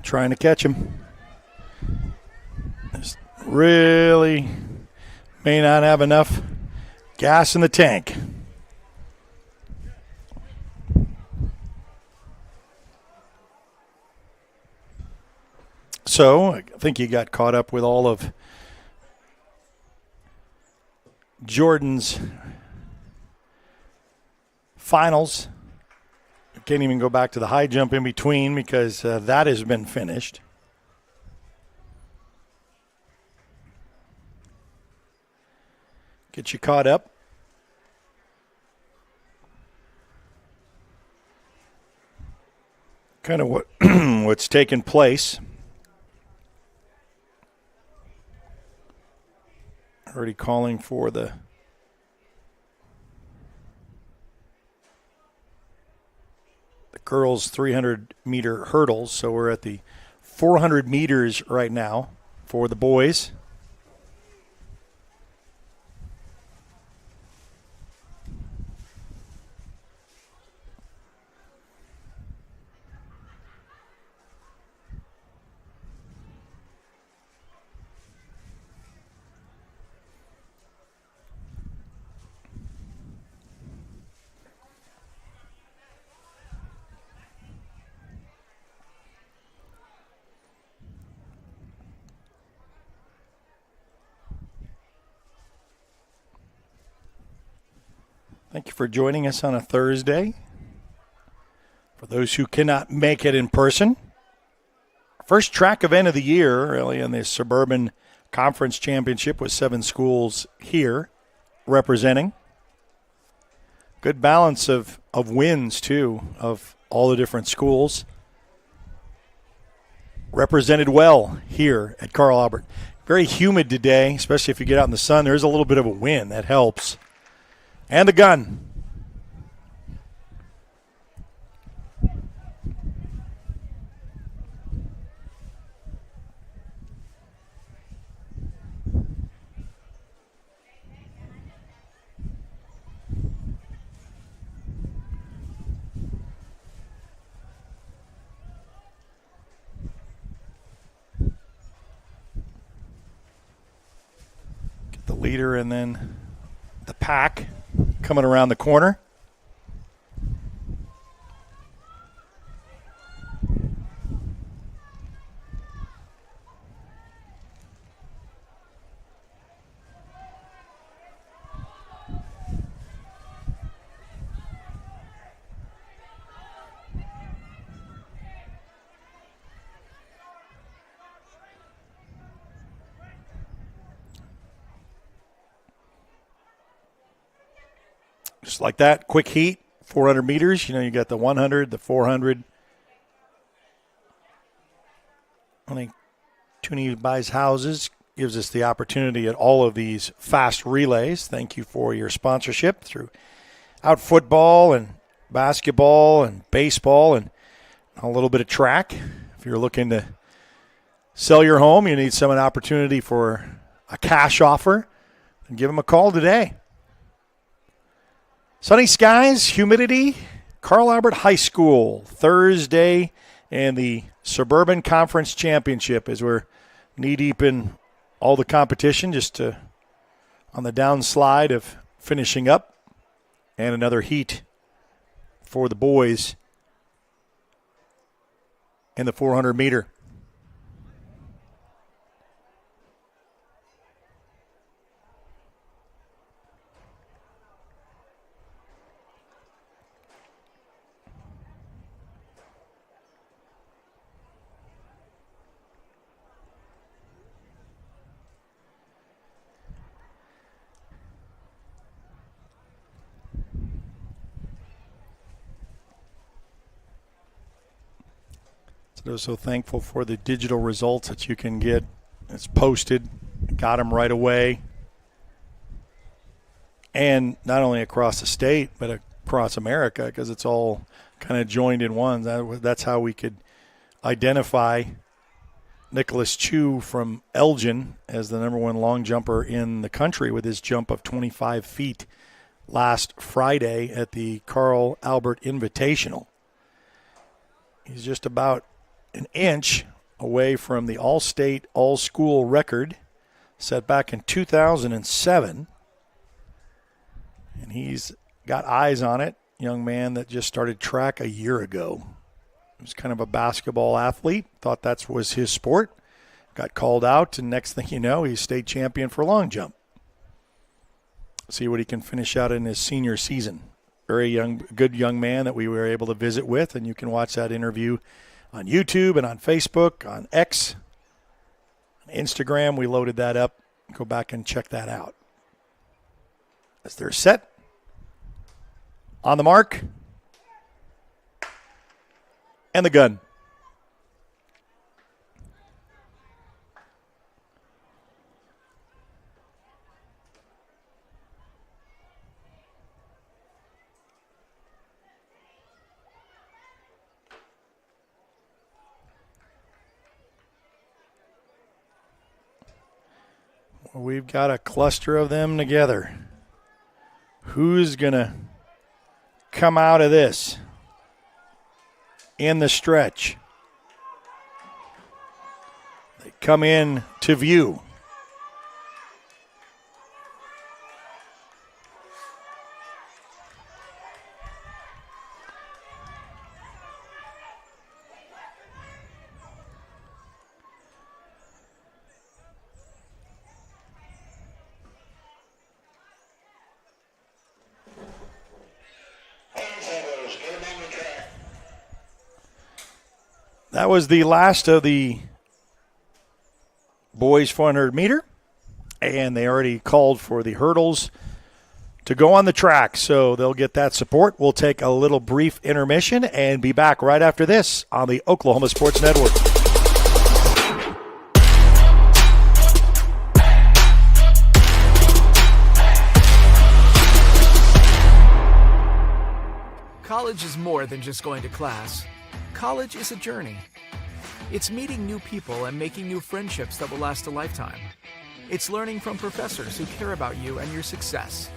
Trying to catch him. Just really may not have enough gas in the tank. So I think you got caught up with all of Jordan's finals. Can't even go back to the high jump in between because that has been finished. Get you caught up. Kind of what what's taken place. Already calling for the girls 300-meter hurdles. So we're at the 400 meters right now for the boys. Thank you for joining us on a Thursday. For those who cannot make it in person, first track event of the year, really, in the Suburban Conference Championship with 7 schools here representing. Good balance of wins, too, of all the different schools. Represented well here at Carl Albert. Very humid today, especially if you get out in the sun. There's a little bit of a wind. That helps. And the gun. Get the leader and then the pack coming around the corner. Just like that, quick heat, 400 meters. You got the 100, the 400. I think Toonie Buys Houses gives us the opportunity at all of these fast relays. Thank you for your sponsorship throughout football and basketball and baseball and a little bit of track. If you're looking to sell your home, you need an opportunity for a cash offer, and give them a call today. Sunny skies, humidity, Carl Albert High School, Thursday, and the Suburban Conference Championship as we're knee-deep in all the competition, just on the downslide of finishing up, and another heat for the boys in the 400 meter. So, so thankful for the digital results that you can get. It's posted, got them right away. And not only across the state, but across America, because it's all kind of joined in one. That's how we could identify Nicholas Chu from Elgin as the number one long jumper in the country with his jump of 25 feet last Friday at the Carl Albert Invitational. He's just about an inch away from the all-state, all-school record set back in 2007. And he's got eyes on it. Young man that just started track a year ago. He was kind of a basketball athlete, thought that was his sport. Got called out, and next thing you know, he's state champion for long jump. See what he can finish out in his senior season. Very young, good young man that we were able to visit with, and you can watch that interview on YouTube and on Facebook, on X, on Instagram. We loaded that up. Go back and check that out. As they're set, on the mark, and the gun. We've got a cluster of them together. Who's going to come out of this in the stretch? They come in to view. That was the last of the boys 400 meter, and they already called for the hurdles to go on the track, so they'll get that support. We'll take a little brief intermission and be back right after this on the Oklahoma Sports Network. College is more than just going to class. College is a journey. It's meeting new people and making new friendships that will last a lifetime. It's learning from professors who care about you and your success.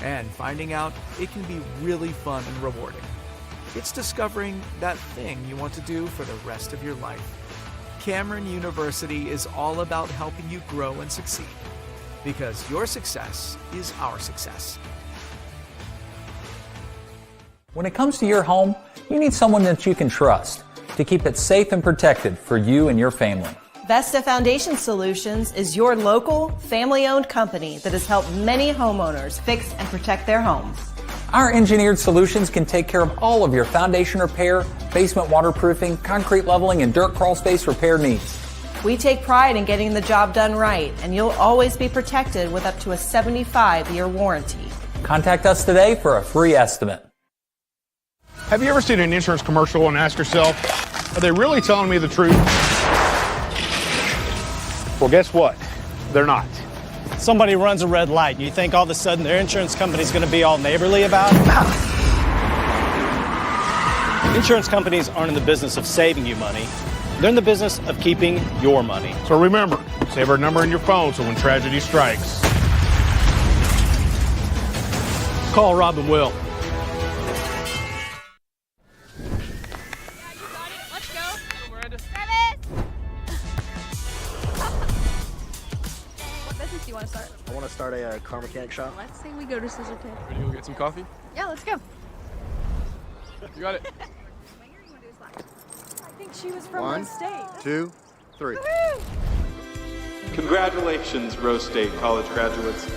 And finding out it can be really fun and rewarding. It's discovering that thing you want to do for the rest of your life. Cameron University is all about helping you grow and succeed. Because your success is our success. When it comes to your home, you need someone that you can trust to keep it safe and protected for you and your family. Vesta Foundation Solutions is your local, family-owned company that has helped many homeowners fix and protect their homes. Our engineered solutions can take care of all of your foundation repair, basement waterproofing, concrete leveling, and dirt crawl space repair needs. We take pride in getting the job done right, and you'll always be protected with up to a 75-year warranty. Contact us today for a free estimate. Have you ever seen an insurance commercial and asked yourself, are they really telling me the truth? Well, guess what? They're not. Somebody runs a red light, and you think all of a sudden their insurance company's going to be all neighborly about it? Insurance companies aren't in the business of saving you money. They're in the business of keeping your money. So remember, save our number in your phone so when tragedy strikes, call Rob and Will. I want to start a car mechanic shop. Let's say we go to Scissor Tape. Ready to go get some coffee? Yeah, let's go. You got it. I think she was from One, Rose State. 2, 3. Woohoo! Congratulations, Rose State college graduates.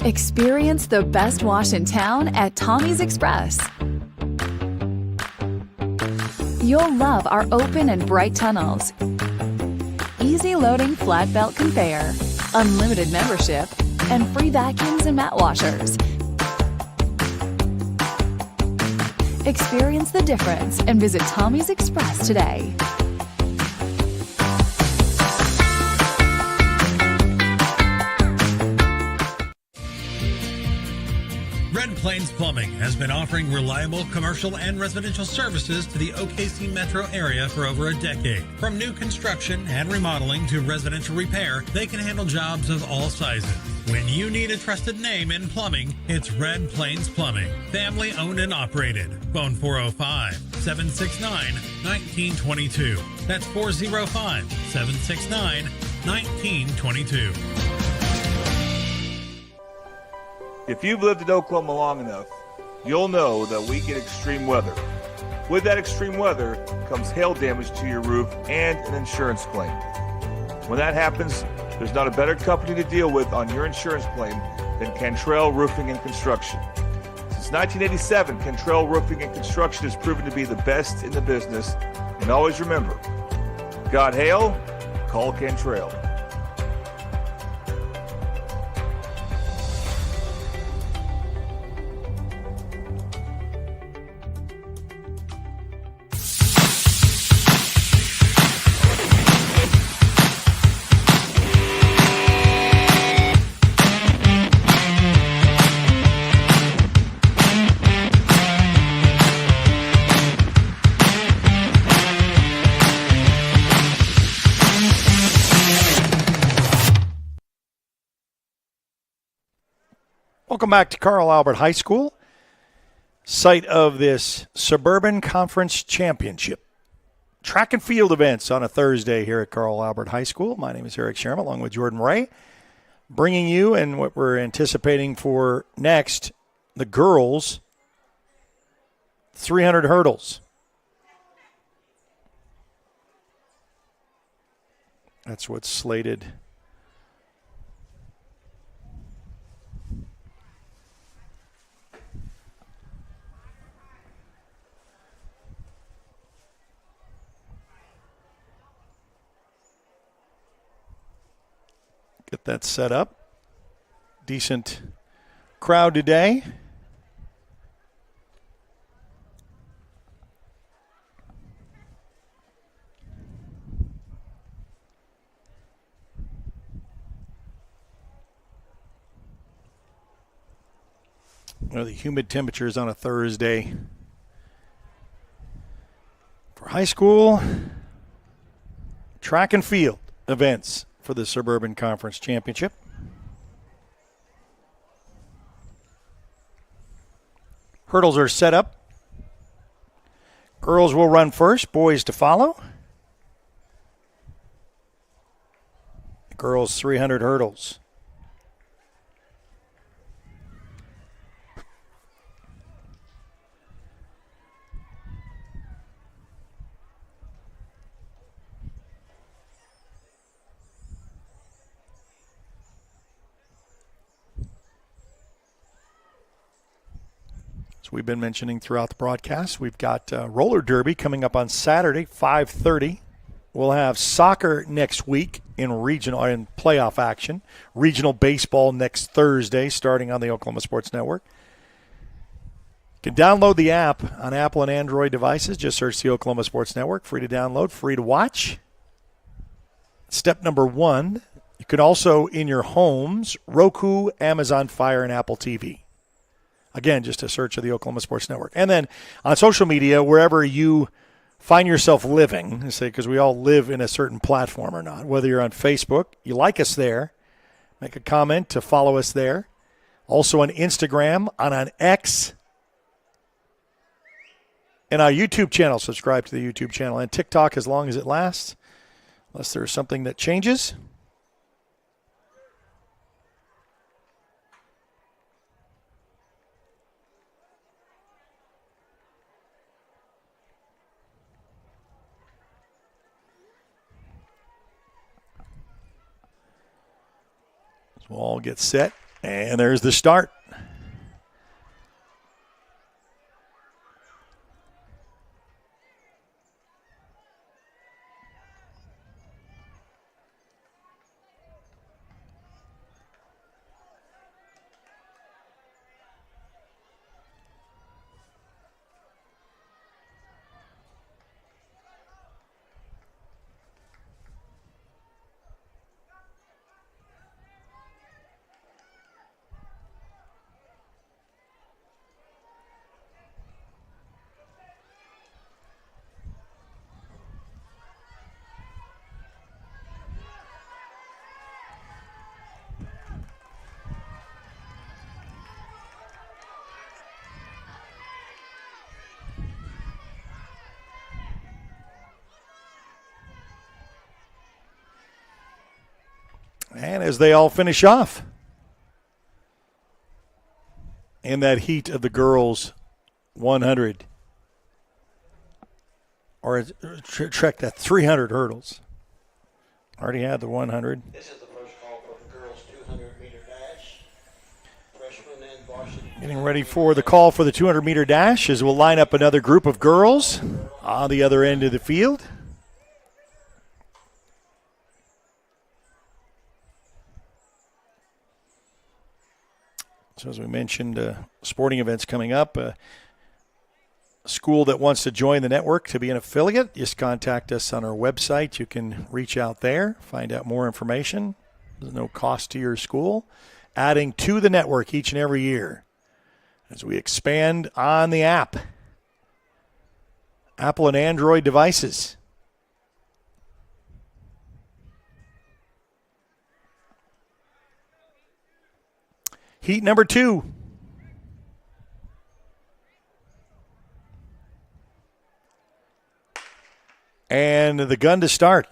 Experience the best wash in town at Tommy's Express. You'll love our open and bright tunnels, easy loading flat belt conveyor, unlimited membership, and free vacuums and mat washers. Experience the difference and visit Tommy's Express today. Red Plains Plumbing has been offering reliable commercial and residential services to the OKC metro area for over a decade. From new construction and remodeling to residential repair, they can handle jobs of all sizes. When you need a trusted name in plumbing, it's Red Plains Plumbing. Family owned and operated. Phone 405-769-1922. That's 405-769-1922. If you've lived in Oklahoma long enough, you'll know that we get extreme weather. With that extreme weather comes hail damage to your roof and an insurance claim. When that happens, there's not a better company to deal with on your insurance claim than Cantrell Roofing and Construction. Since 1987, Cantrell Roofing and Construction has proven to be the best in the business. And always remember, got hail? Call Cantrell. Welcome back to Carl Albert High School, site of this Suburban Conference Championship. Track and field events on a Thursday here at Carl Albert High School. My name is Eric Sherman, along with Jordan Ray, bringing you and what we're anticipating for next, the girls' 300 hurdles. That's what's slated. Get that set up. Decent crowd today. The humid temperatures on a Thursday for high school track and field events for the Suburban Conference Championship. Hurdles are set up. Girls will run first, boys to follow. Girls 300 hurdles. We've been mentioning throughout the broadcast, we've got roller derby coming up on Saturday, 5:30. We'll have soccer next week in playoff action. Regional baseball next Thursday, starting on the Oklahoma Sports Network. You can download the app on Apple and Android devices. Just search the Oklahoma Sports Network. Free to download, free to watch. Step number 1, you can also, in your homes, Roku, Amazon Fire, and Apple TV. Again, just a search of the Oklahoma Sports Network. And then on social media, wherever you find yourself living, say, because we all live in a certain platform or not, whether you're on Facebook, you like us there, make a comment to follow us there. Also on Instagram, on X, and our YouTube channel. Subscribe to the YouTube channel. And TikTok as long as it lasts, unless there's something that changes. So we'll all get set. And there's the start. And as they all finish off in that heat of the girls 100, or trek that 300 hurdles. Already had the 100. This is the first call for the girls 200-meter dash. Freshman and varsity. Getting ready for the call for the 200-meter dash as we'll line up another group of girls on the other end of the field. So as we mentioned, sporting events coming up. A school that wants to join the network to be an affiliate, just contact us on our website. You can reach out there, find out more information. There's no cost to your school. Adding to the network each and every year as we expand on the app. Apple and Android devices. Heat number 2. And the gun to start.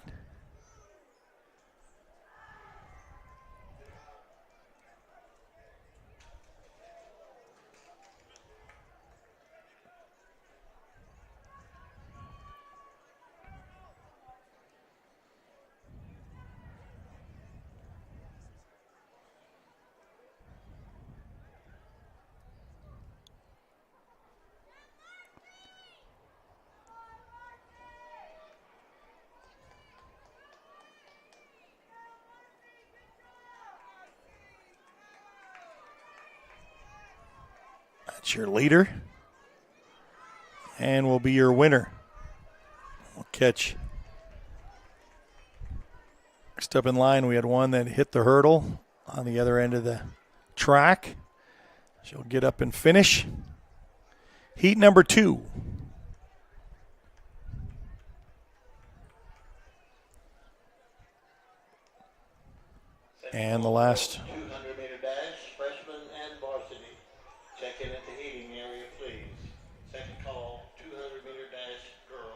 That's your leader. And will be your winner. We'll catch. Next up in line, we had one that hit the hurdle on the other end of the track. She'll get up and finish. Heat number 2. And the last. 200-meter dash, freshman and varsity. Check in at the heating area, please. Second call, 200-meter dash, girls.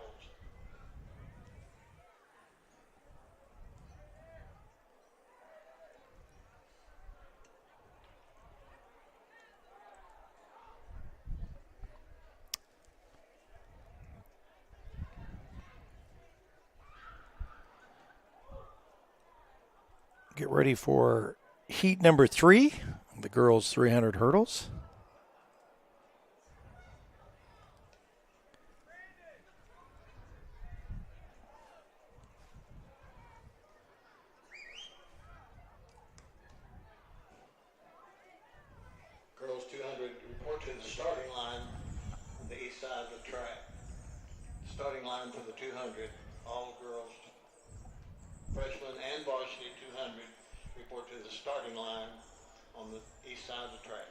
Get ready for heat number 3, the girls' 300 hurdles. 200. All girls, freshman and varsity 200, report to the starting line on the east side of the track.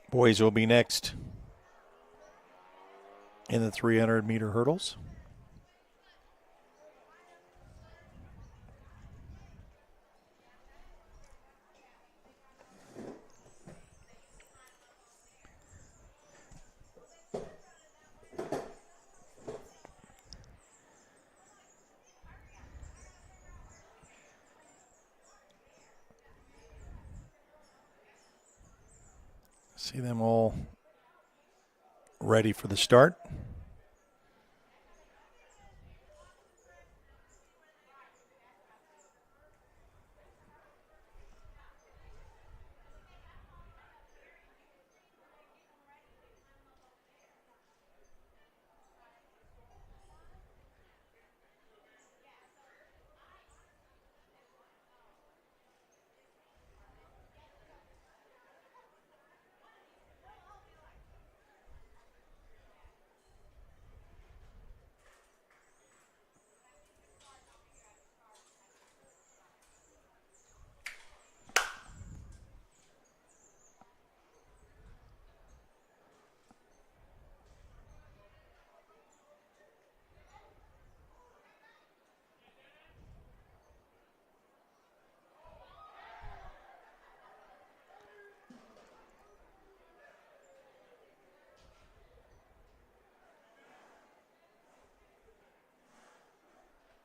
Boys will be next in the 300-meter hurdles. See them all ready for the start.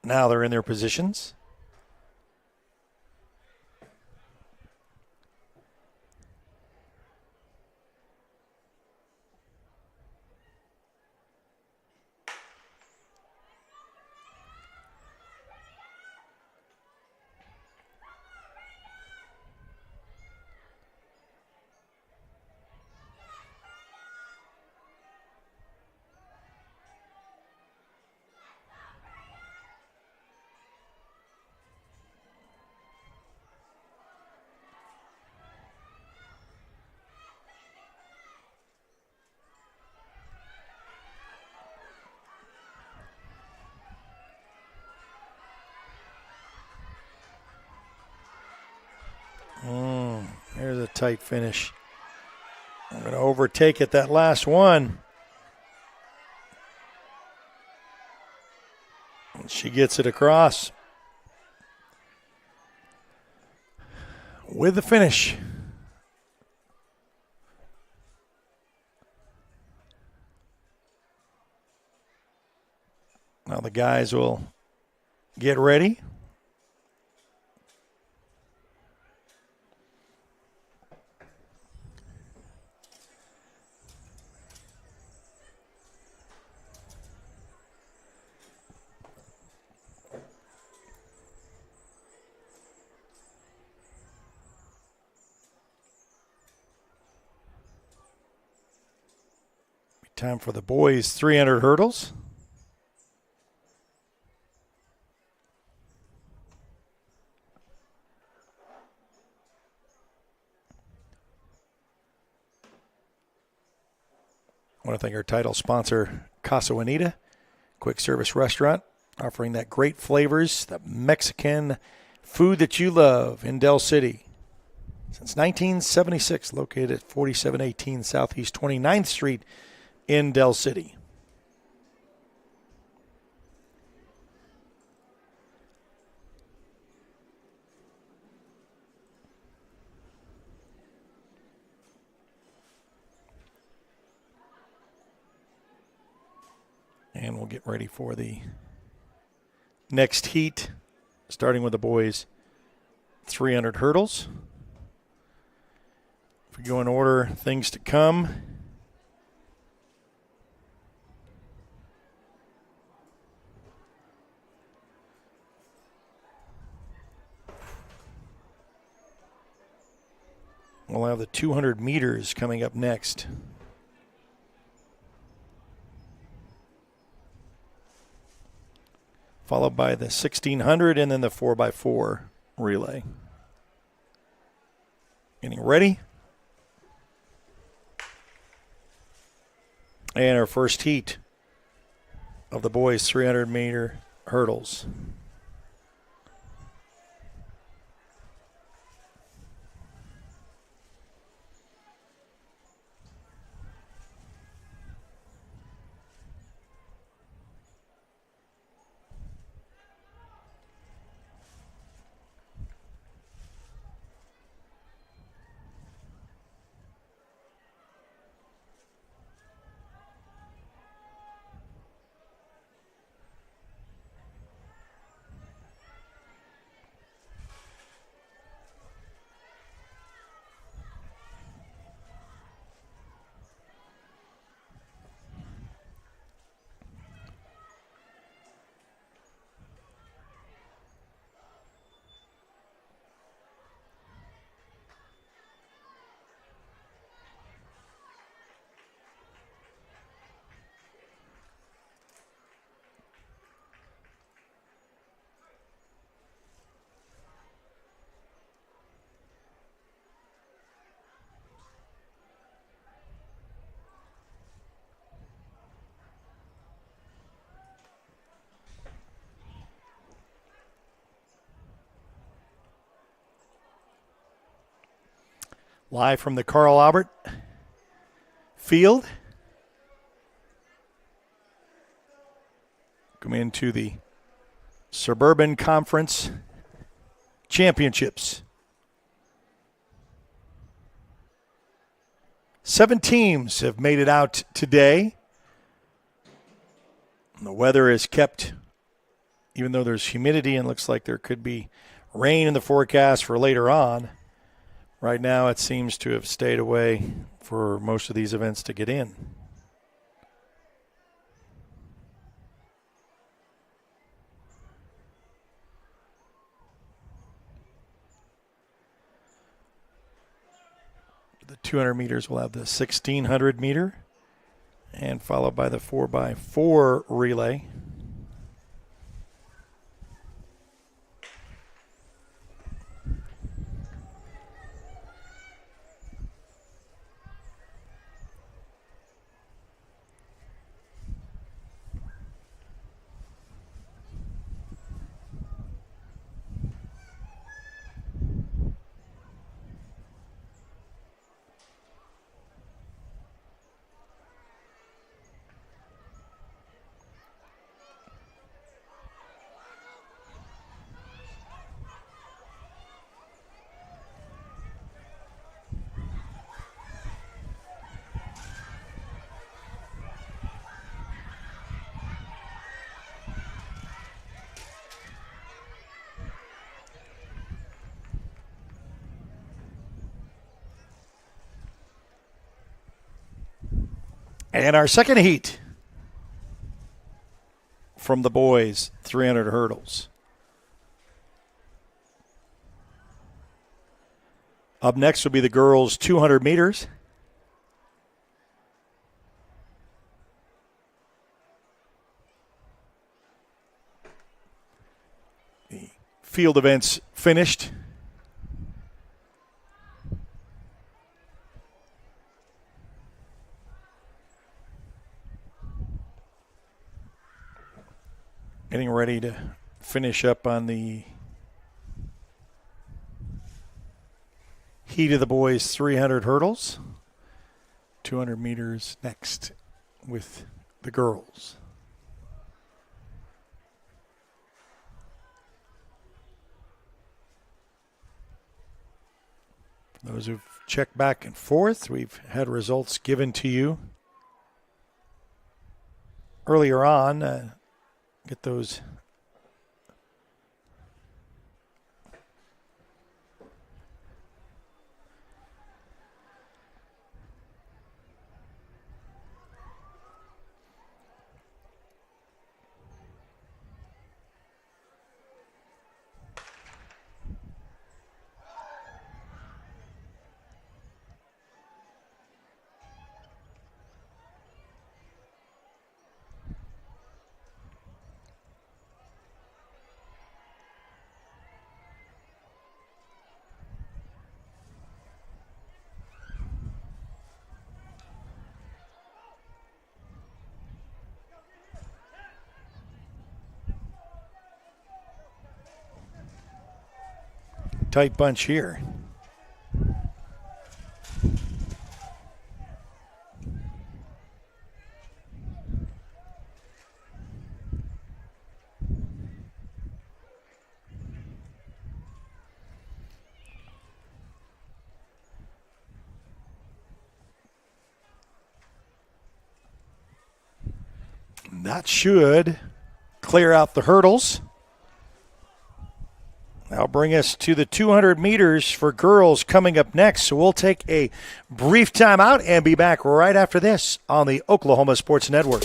Now they're in their positions. Here's a tight finish. I'm going to overtake it, that last one. And she gets it across with the finish. Now the guys will get ready. Time for the boys 300 hurdles. I want to thank our title sponsor, Casa Juanita, quick service restaurant, offering that great flavors, the Mexican food that you love in Del City. Since 1976, located at 4718 Southeast 29th Street in Del City. And we'll get ready for the next heat, starting with the boys 300 hurdles. If we go in order, things to come. We'll have the 200 meters coming up next. Followed by the 1600 and then the 4x4 relay. Getting ready. And our first heat of the boys 300-meter hurdles. Live from the Carl Albert Field. Come into the Suburban Conference Championships. 7 teams have made it out today. The weather is kept, even though there's humidity and looks like there could be rain in the forecast for later on. Right now, it seems to have stayed away for most of these events to get in. The 200 meters will have the 1600 meter and followed by the 4x4 relay. And our second heat from the boys, 300 hurdles. Up next will be the girls' 200 meters. field events finished. Getting ready to finish up on the heat of the boys' 300 hurdles. 200 meters next with the girls. For those who've checked back and forth, we've had results given to you earlier on. Get those tight bunch here. That should clear out the hurdles. That'll bring us to the 200 meters for girls coming up next. So we'll take a brief timeout and be back right after this on the Oklahoma Sports Network.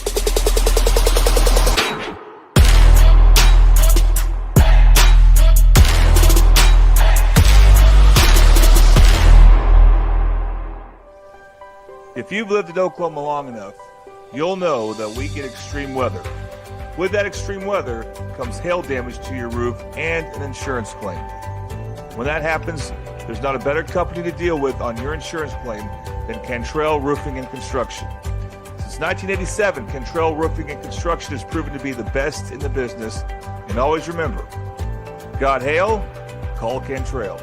If you've lived in Oklahoma long enough, you'll know that we get extreme weather. With that extreme weather comes hail damage to your roof and an insurance claim. When that happens, there's not a better company to deal with on your insurance claim than Cantrell Roofing and Construction. Since 1987, Cantrell Roofing and Construction has proven to be the best in the business. And always remember, got hail? Call Cantrell.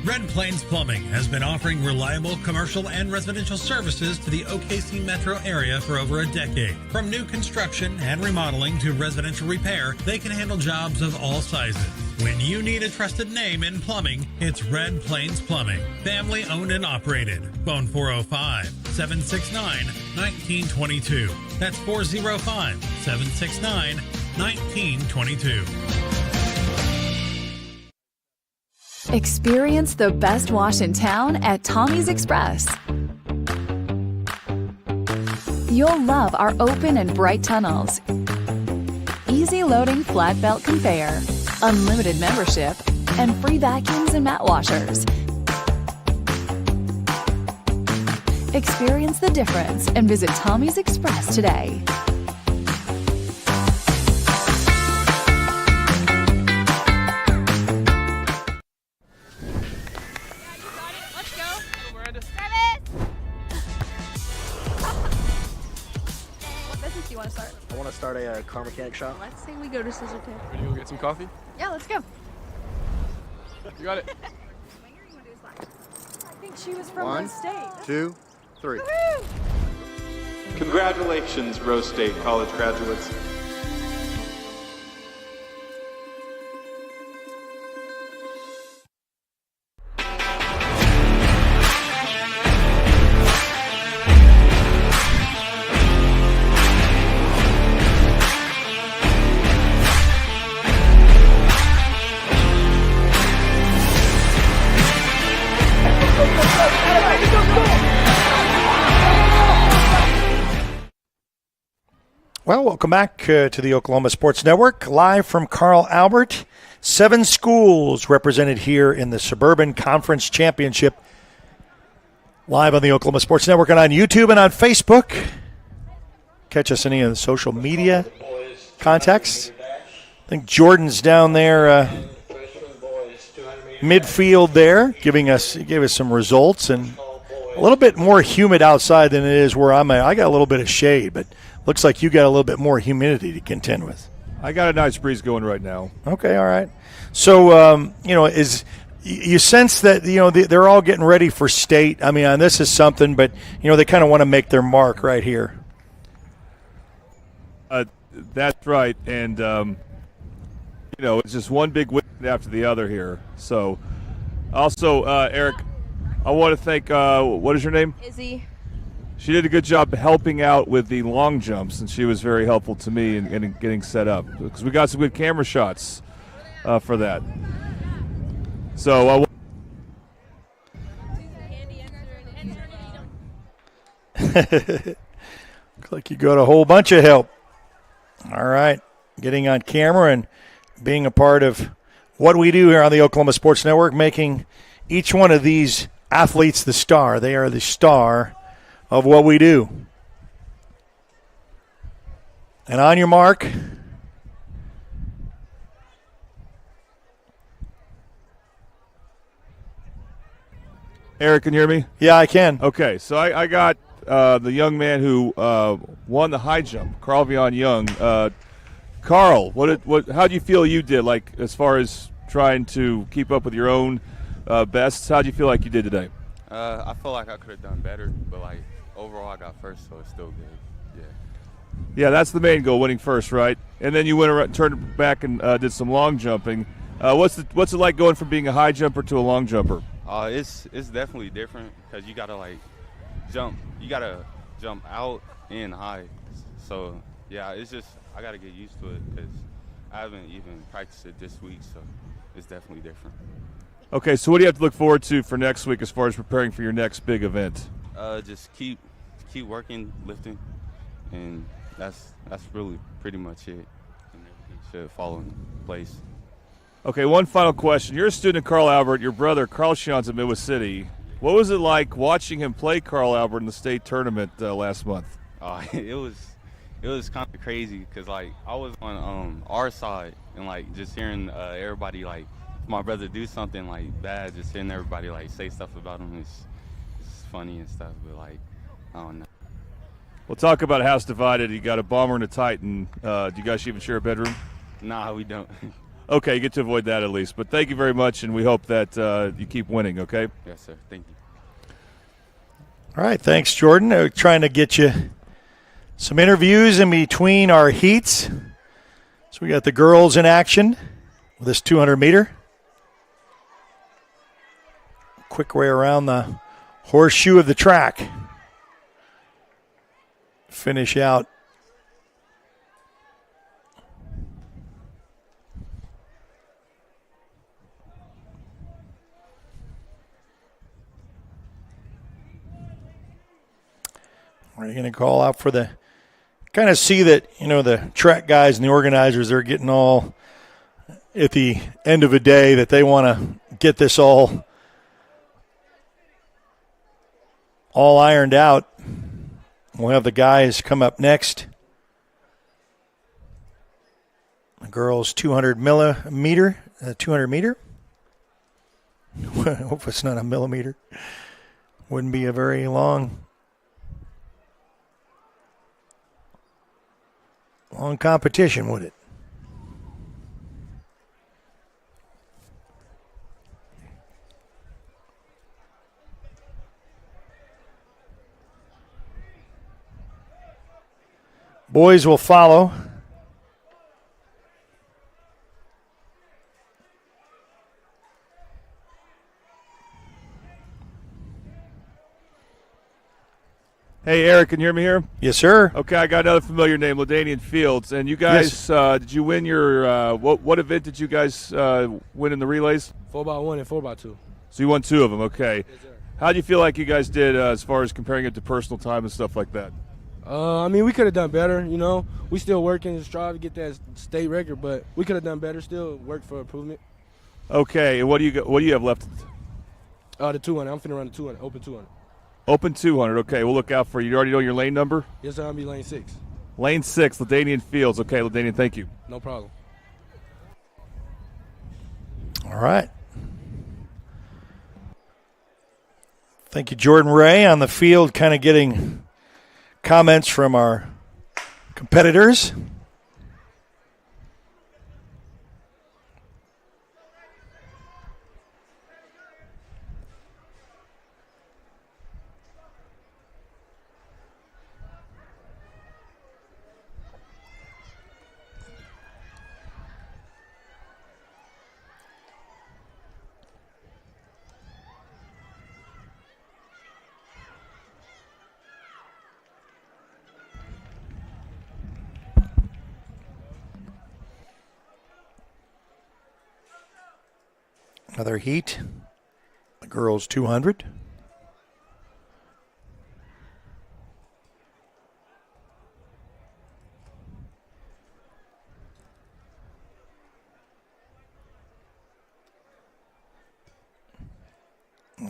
Red Plains Plumbing has been offering reliable commercial and residential services to the OKC metro area for over a decade. From new construction and remodeling to residential repair, they can handle jobs of all sizes. When you need a trusted name in plumbing, it's Red Plains Plumbing. Family owned and operated. Phone 405-769-1922. That's 405-769-1922. Experience the best wash in town at Tommy's Express. You'll love our open and bright tunnels, easy loading flat belt conveyor, unlimited membership, and free vacuums and mat washers. Experience the difference and visit Tommy's Express today. I want to start a car mechanic shop. Let's say we go to Scissor Tip. Ready to go get some coffee? Yeah, let's go. You got it. I think she was from One, Rose State. 2, 3. Woohoo! Congratulations, Rose State college graduates. Well, welcome back to the Oklahoma Sports Network, live from Carl Albert. 7 schools represented here in the Suburban Conference Championship. Live on the Oklahoma Sports Network and on YouTube and on Facebook. Catch us any of the social media contexts. I think Jordan's down there midfield there, gave us some results, and a little bit more humid outside than it is where I'm at. I got a little bit of shade, but looks like you got a little bit more humidity to contend with. I got a nice breeze going right now. Okay, all right. So, you sense that, they're all getting ready for state. I mean, this is something, but, they kind of want to make their mark right here. That's right. And, it's just one big win after the other here. So, also, Eric, I want to thank, what is your name? Izzy. She did a good job helping out with the long jumps, and she was very helpful to me in getting set up because we got some good camera shots for that. So looks like you got a whole bunch of help. All right, getting on camera and being a part of what we do here on the Oklahoma Sports Network, making each one of these athletes the star. They are the star of what we do. And on your mark. Eric, can you hear me? Yeah, I can. Okay, so I got the young man who won the high jump, Carl Vion Young. Carl, how do you feel you did, like as far as trying to keep up with your own bests? How do you feel like you did today? I feel like I could have done better, but like overall I got first, so it's still good. Yeah, that's the main goal, winning first, right? And then you went around, turned back and did some long jumping. What's it like going from being a high jumper to a long jumper? It's definitely different because you gotta jump. You gotta jump out and high. So yeah, it's just I gotta get used to it because I haven't even practiced it this week, so it's definitely different. Okay, so what do you have to look forward to for next week as far as preparing for your next big event? Just keep working, lifting, and that's really pretty much it. And everything should fall in place. Okay, one final question. You're a student of Carl Albert. Your brother, Carl Shion's at Midwest City. What was it like watching him play Carl Albert in the state tournament last month? It was kind of crazy because I was on our side and just hearing everybody my brother do something bad, just hearing everybody say stuff about him is funny and stuff. But I don't know. We'll talk about House Divided. You got a Bomber and a Titan. Do you guys even share a bedroom? Nah, we don't. Okay, you get to avoid that at least. But thank you very much, and we hope that you keep winning, okay? Yes, sir. Thank you. All right, thanks, Jordan. Trying to get you some interviews in between our heats. So we got the girls in action with this 200-meter. Quick way around the horseshoe of the track. Finish out. Are you going to call out for the kind of see that, the track guys and the organizers are getting all at the end of a day that they want to get this all ironed out. We'll have the guys come up next. The girls 200 meter. I hope it's not a millimeter. Wouldn't be a very long competition, would it? Boys will follow. Hey, Eric, can you hear me here? Yes, sir. Okay, I got another familiar name, LaDainian Fields. And you guys, did you win your what event did you guys win in the relays? 4x1 and 4x2. So you won 2 of them, okay. Yes, sir. How do you feel like you guys did as far as comparing it to personal time and stuff like that? I mean, we could have done better, you know. We still working and strive to get that state record, but we could have done better. Still work for improvement. Okay, and what do you have left? The 200. I'm finna run the 200, open 200. Open 200. Okay, we'll look out for you. You already know your lane number? Yes, sir. I'll be lane 6. Lane 6, LaDainian Fields. Okay, LaDainian, thank you. No problem. All right. Thank you, Jordan Ray, on the field, kind of getting comments from our competitors. Another heat. The girls 200.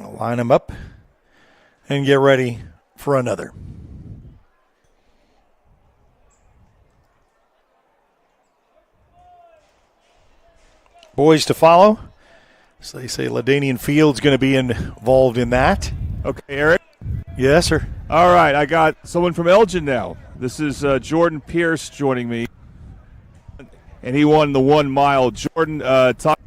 I'll line them up and get ready for another. Boys to follow. So they say LaDainian Field's going to be involved in that. Okay, Eric? Yes, sir. All right, I got someone from Elgin now. This is Jordan Pierce joining me, and he won the 1 mile. Jordan, talk.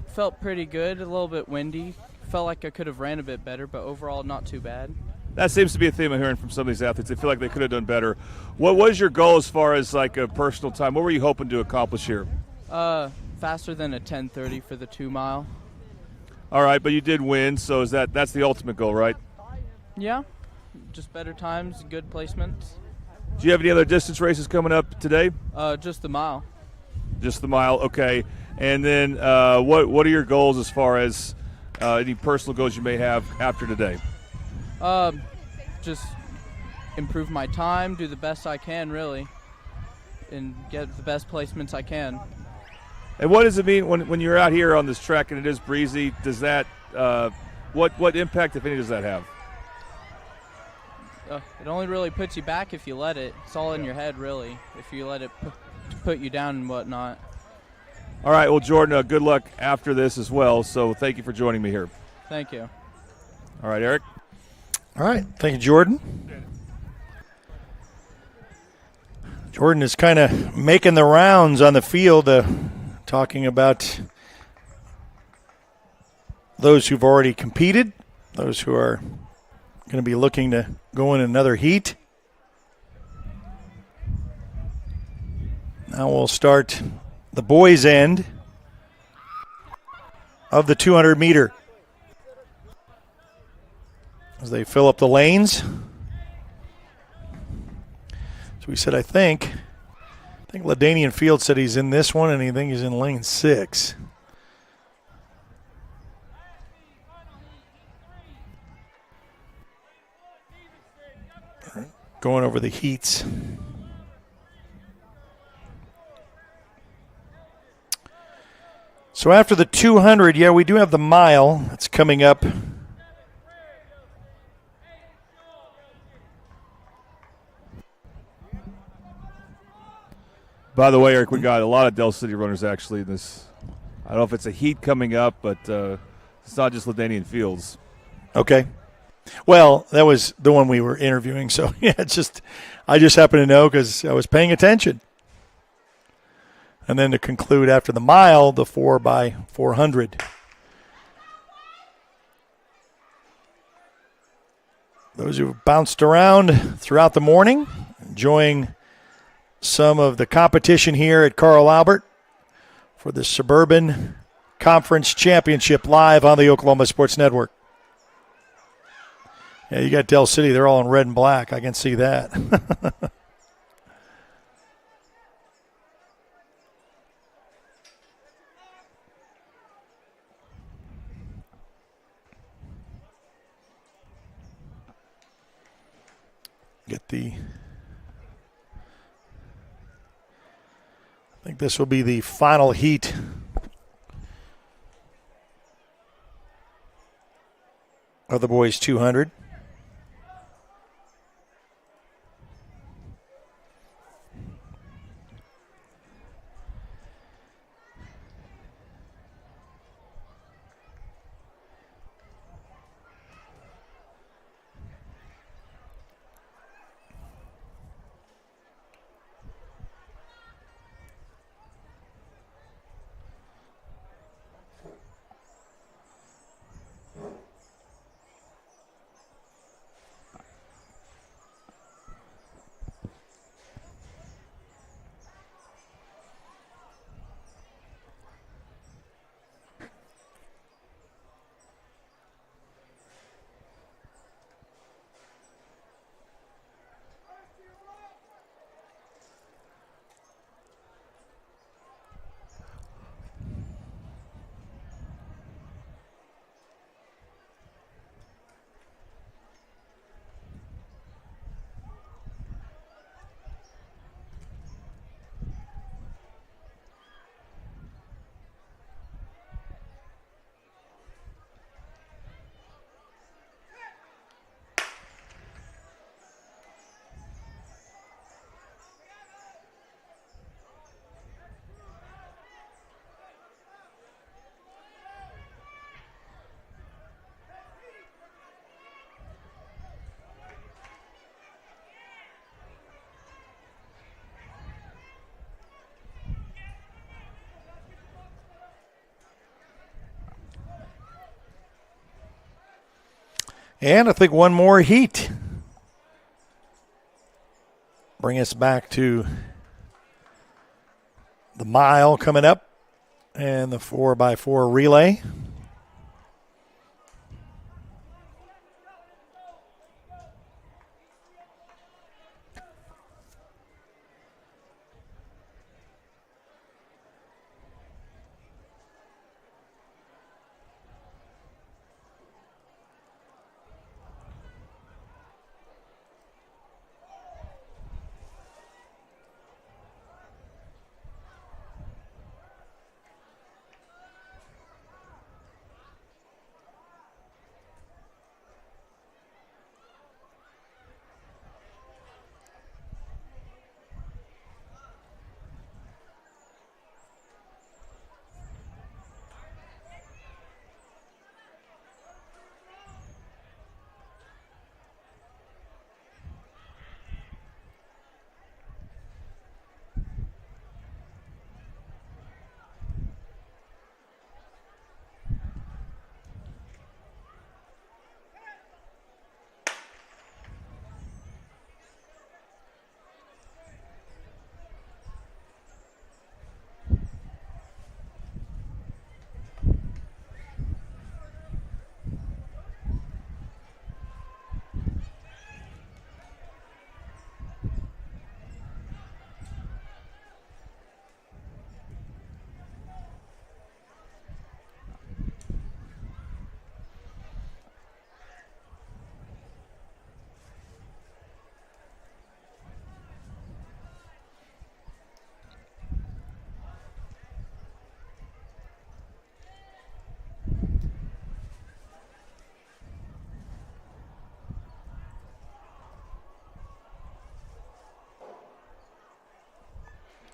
Felt pretty good, a little bit windy. Felt like I could have ran a bit better, but overall not too bad. That seems to be a theme I'm hearing from some of these athletes. They feel like they could have done better. What was your goal as far as like a personal time? What were you hoping to accomplish here? Faster than a 10:30 for the 2 mile. All right, but you did win, so that's the ultimate goal, right? Yeah, just better times, good placements. Do you have any other distance races coming up today? Just the mile. Just the mile, okay. And then what are your goals as far as any personal goals you may have after today? Just improve my time, do the best I can, really, and get the best placements I can. And what does it mean when you're out here on this track and it is breezy? Does that what impact, if any, does that have? It only really puts you back if you let it. It's all in your head, really, if you let it put you down and whatnot. All right, well, Jordan, good luck after this as well. So thank you for joining me here. Thank you. All right, Eric. All right, thank you, Jordan. Jordan is kind of making the rounds on the field, talking about those who've already competed, those who are going to be looking to go in another heat. Now we'll start the boys' end of the 200 meter as they fill up the lanes. So we said, I think LaDainian Field said he's in this one, and I think he's in lane 6. Going over the heats. So after the 200, yeah, we do have the mile that's coming up. By the way, Eric, we got a lot of Del City runners actually in this. I don't know if it's a heat coming up, but it's not just LaDainian Fields. Okay. Well, that was the one we were interviewing, so yeah, I just happened to know because I was paying attention. And then to conclude after the mile, the 4x400. Those who bounced around throughout the morning, enjoying some of the competition here at Carl Albert for the Suburban Conference Championship live on the Oklahoma Sports Network. Yeah, you got Del City. They're all in red and black. I can see that. get the. I think this will be the final heat of the boys 200. And I think one more heat. Bring us back to the mile coming up and the 4x4 relay.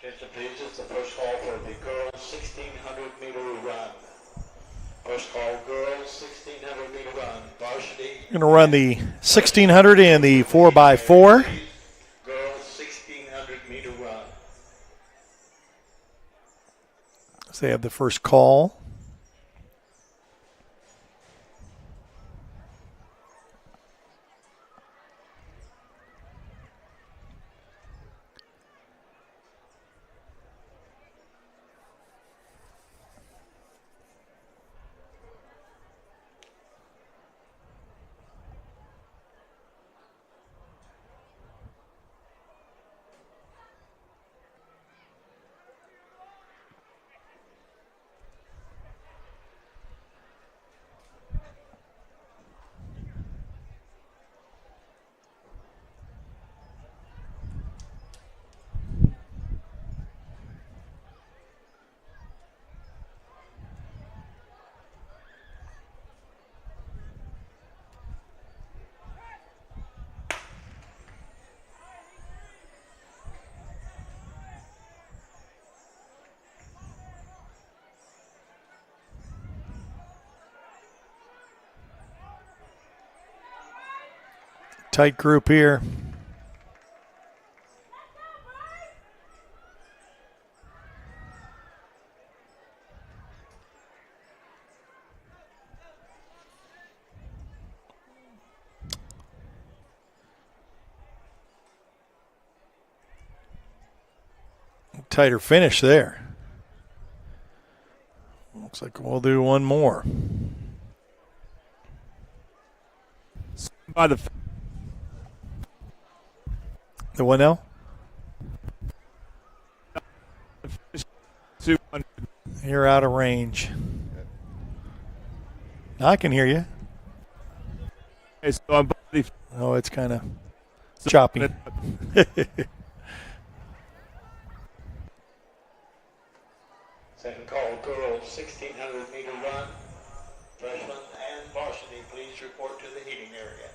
Attention please, it's the first call for the girls 1600 meter run. First call, girls 1600 meter run. Varsity. We're going to run the 1600 and the 4x4. Girls 1600 meter run. So they have the first call. Tight group here. Tighter finish there. Looks like we'll do one more. By the one now? You're out of range. I can hear you. Oh, it's kind of choppy. Second call, girls, 1,600 meter run. Freshman and varsity, please report to the heating area.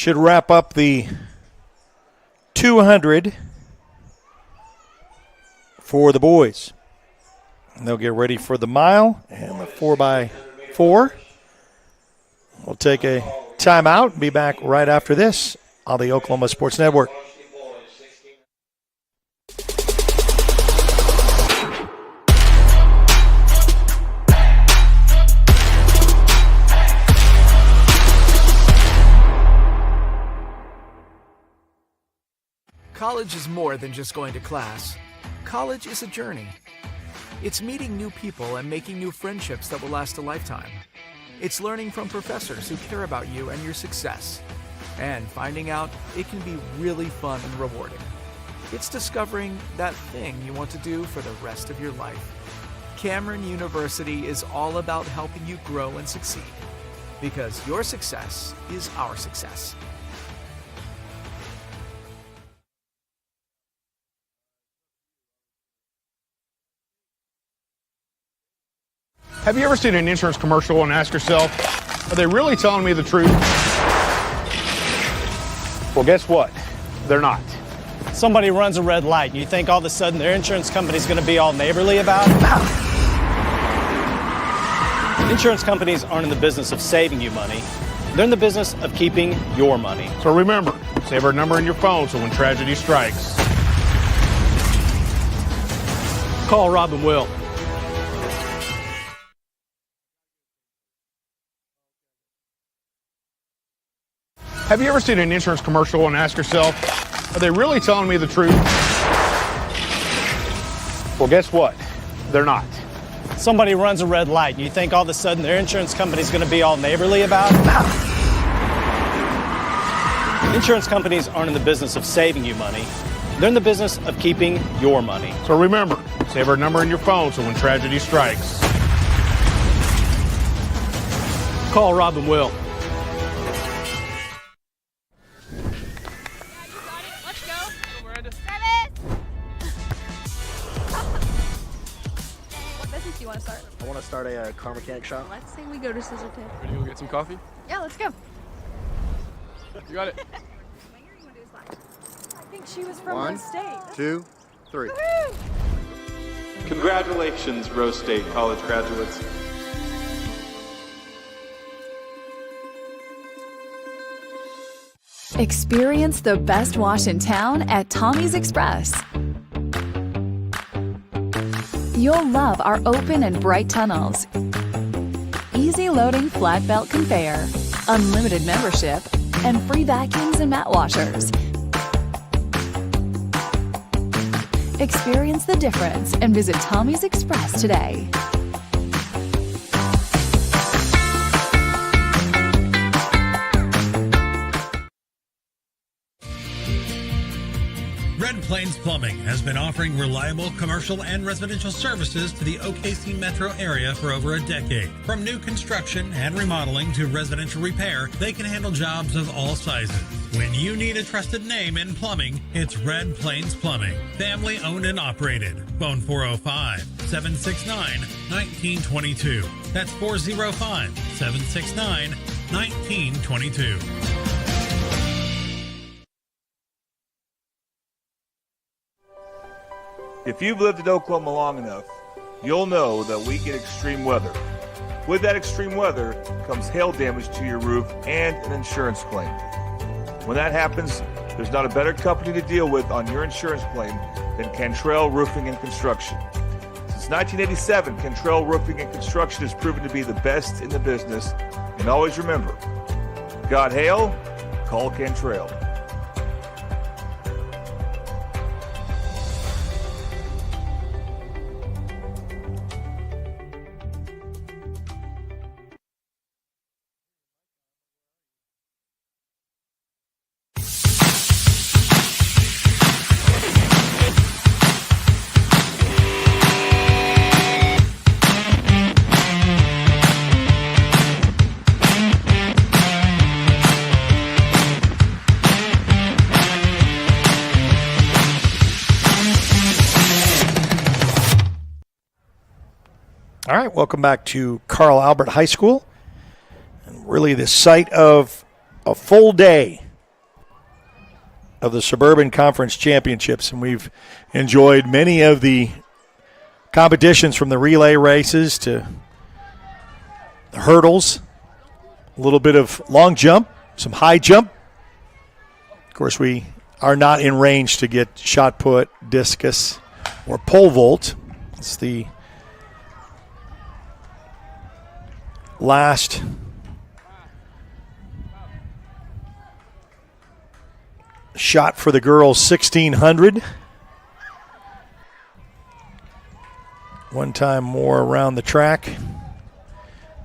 Should wrap up the 200 for the boys. And they'll get ready for the mile and the 4x4. We'll take a timeout and be back right after this on the Oklahoma Sports Network. College is more than just going to class. College is a journey. It's meeting new people and making new friendships that will last a lifetime. It's learning from professors who care about you and your success. And finding out it can be really fun and rewarding. It's discovering that thing you want to do for the rest of your life. Cameron University is all about helping you grow and succeed. Because your success is our success. Have you ever seen an insurance commercial and ask yourself, are they really telling me the truth? Well, guess what? They're not. Somebody runs a red light and you think all of a sudden their insurance company's going to be all neighborly about it? Insurance companies aren't in the business of saving you money. They're in the business of keeping your money. So remember, save our number in your phone so when tragedy strikes, call Rob and Will. have you ever seen an insurance commercial and ask yourself, are they really telling me the truth? Well, guess what? they're not. Somebody runs a red light, and you think all of a sudden their insurance company's going to be all neighborly about it? Insurance companies aren't in the business of saving you money. They're in the business of keeping your money. So remember, save our number in your phone so when tragedy strikes, call Rob and Will. You want to start? I want to start a car mechanic shop. Let's say we go to Scissor Tape. Ready to go get some coffee? Yeah, let's go. You got it. I think she was from One, Rose State. 2, 3. Woohoo! Congratulations, Rose State college graduates. Experience the best wash in town at Tommy's Express. You'll love our open and bright tunnels, easy loading flat belt conveyor, unlimited membership, and free vacuums and mat washers. Experience the difference and visit Tommy's Express today. Red Plains Plumbing has been offering reliable commercial and residential services to the OKC metro area for over a decade. From new construction and remodeling to residential repair, they can handle jobs of all sizes. When you need a trusted name in plumbing, it's Red Plains Plumbing. Family owned and operated. Phone 405-769-1922. That's 405-769-1922. If you've lived in Oklahoma long enough, you'll know that we get extreme weather. With that extreme weather comes hail damage to your roof and an insurance claim. When that happens, there's not a better company to deal with on your insurance claim than Cantrell Roofing and Construction. Since 1987, Cantrell Roofing and Construction has proven to be the best in the business. And always remember, got hail? Call Cantrell. All right, welcome back to Carl Albert High School. And really the site of a full day of the Suburban Conference Championships. And we've enjoyed many of the competitions from the relay races to the hurdles, a little bit of long jump, some high jump. Of course, we are not in range to get shot put, discus, or pole vault. It's the last shot for the girls, 1600. One time more around the track.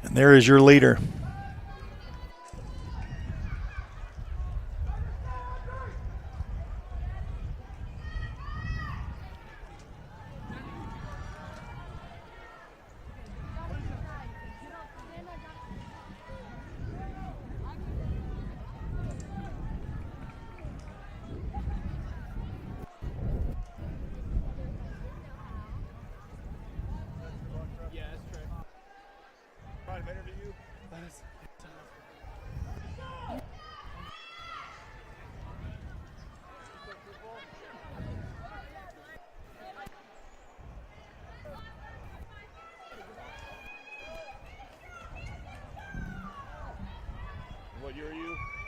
And there is your leader.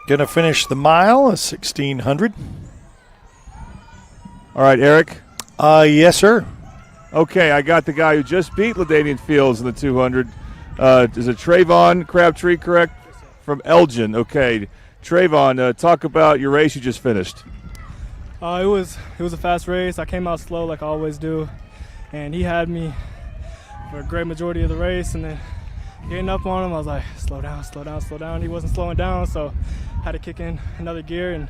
Going to finish the mile, a 1600. All right, Eric. Yes, sir. Okay, I got the guy who just beat Ladanian Fields in the 200. Is it Trayvon Crabtree, correct? From Elgin. Okay, Trayvon, talk about your race you just finished. It was a fast race. I came out slow like I always do, and he had me for a great majority of the race, and then getting up on him, I was like, slow down, slow down, slow down. He wasn't slowing down, so had to kick in another gear and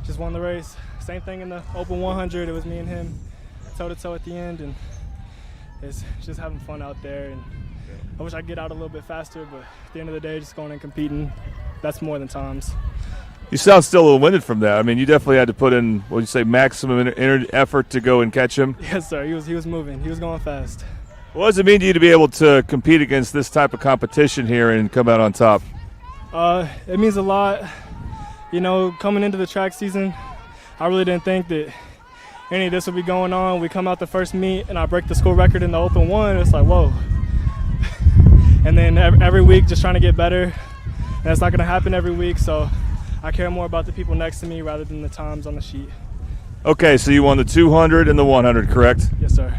just won the race. Same thing in the Open 100. It was me and him toe-to-toe at the end, and it's just having fun out there. And I wish I could get out a little bit faster, but at the end of the day, just going and competing, that's more than times. You sound still a little winded from that. I mean, you definitely had to put in, what would you say, maximum effort to go and catch him? Yes, sir. He was moving. He was going fast. What does it mean to you to be able to compete against this type of competition here and come out on top? It means a lot. You know, coming into the track season, I really didn't think that any of this would be going on. We come out the first meet and I break the school record in the Open 1. It's like, whoa. And then every week just trying to get better. And that's not going to happen every week, so I care more about the people next to me rather than the times on the sheet. Okay, so you won the 200 and the 100, correct? Yes, sir.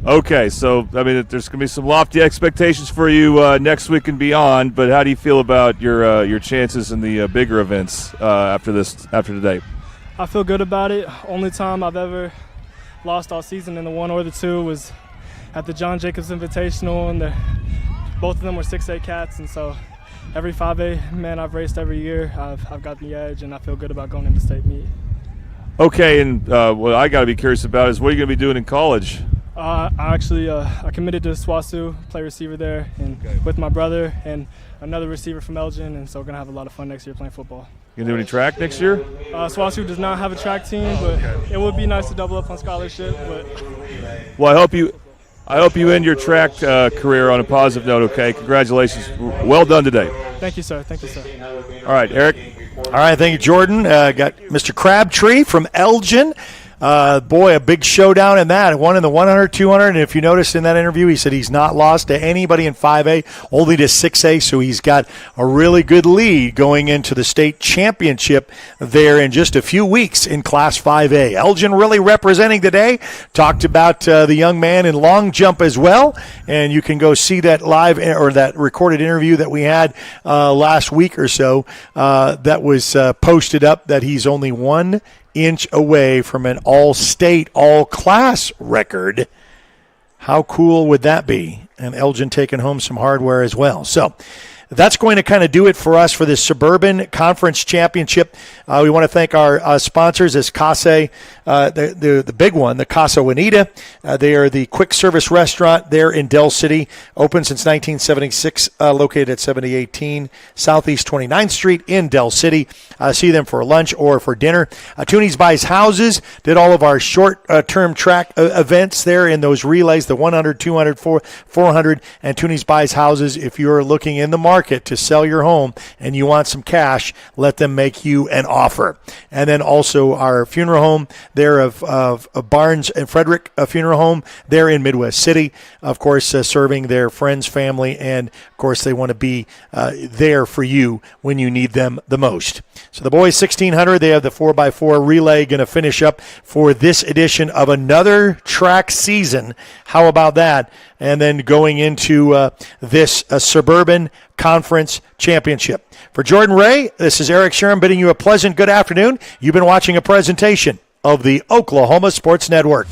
Okay, so, I mean, there's going to be some lofty expectations for you next week and beyond, but how do you feel about your chances in the bigger events after today? I feel good about it. Only time I've ever lost all season in the 1 or the 2 was at the John Jacobs Invitational, and both of them were 6A cats, and so every 5A man I've raced every year, I've got the edge, and I feel good about going into state meet. Okay, and what I got to be curious about is what are you going to be doing in college? I committed to SWASU, play receiver there, and with my brother and another receiver from Elgin, and so we're going to have a lot of fun next year playing football. You going to do any track next year? SWASU does not have a track team, but it would be nice to double up on scholarship. But well, I hope you end your track career on a positive note, okay? Congratulations. Well done today. Thank you, sir. Thank you, sir. All right, Eric. All right, thank you, Jordan. Got Mr. Crabtree from Elgin. Boy, a big showdown in that. One in the 100, 200, and if you noticed in that interview, he said he's not lost to anybody in 5A, only to 6A, so he's got a really good lead going into the state championship there in just a few weeks in Class 5A. Elgin really representing today. Talked about the young man in long jump as well, and you can go see that live or that recorded interview that we had last week or so that was posted up, that he's only 1 inch away from an all-state, all-class record. How cool would that be? And Elgin taking home some hardware as well. So that's going to kind of do it for us for this Suburban Conference Championship. We want to thank our sponsors as Casa, the big one, the Casa Juanita. They are the quick service restaurant there in Del City, open since 1976, located at 7018 Southeast 29th Street in Del City. See them for lunch or for dinner. Toonies Buys Houses did all of our short-term track events there in those relays, the 100, 200, 400, and Toonies Buys Houses. If you're looking in the market to sell your home and you want some cash, let them make you an offer. And then also our funeral home there of Barnes and Frederick Funeral Home there in Midwest City, of course, serving their friends, family, and of course they want to be there for you when you need them the most. So the boys 1600, they have the 4x4 relay going to finish up for this edition of another track season. How about that? And then going into this Suburban Conference Championship. For Jordan Ray, this is Eric Sherm bidding you a pleasant good afternoon. You've been watching a presentation of the Oklahoma Sports Network.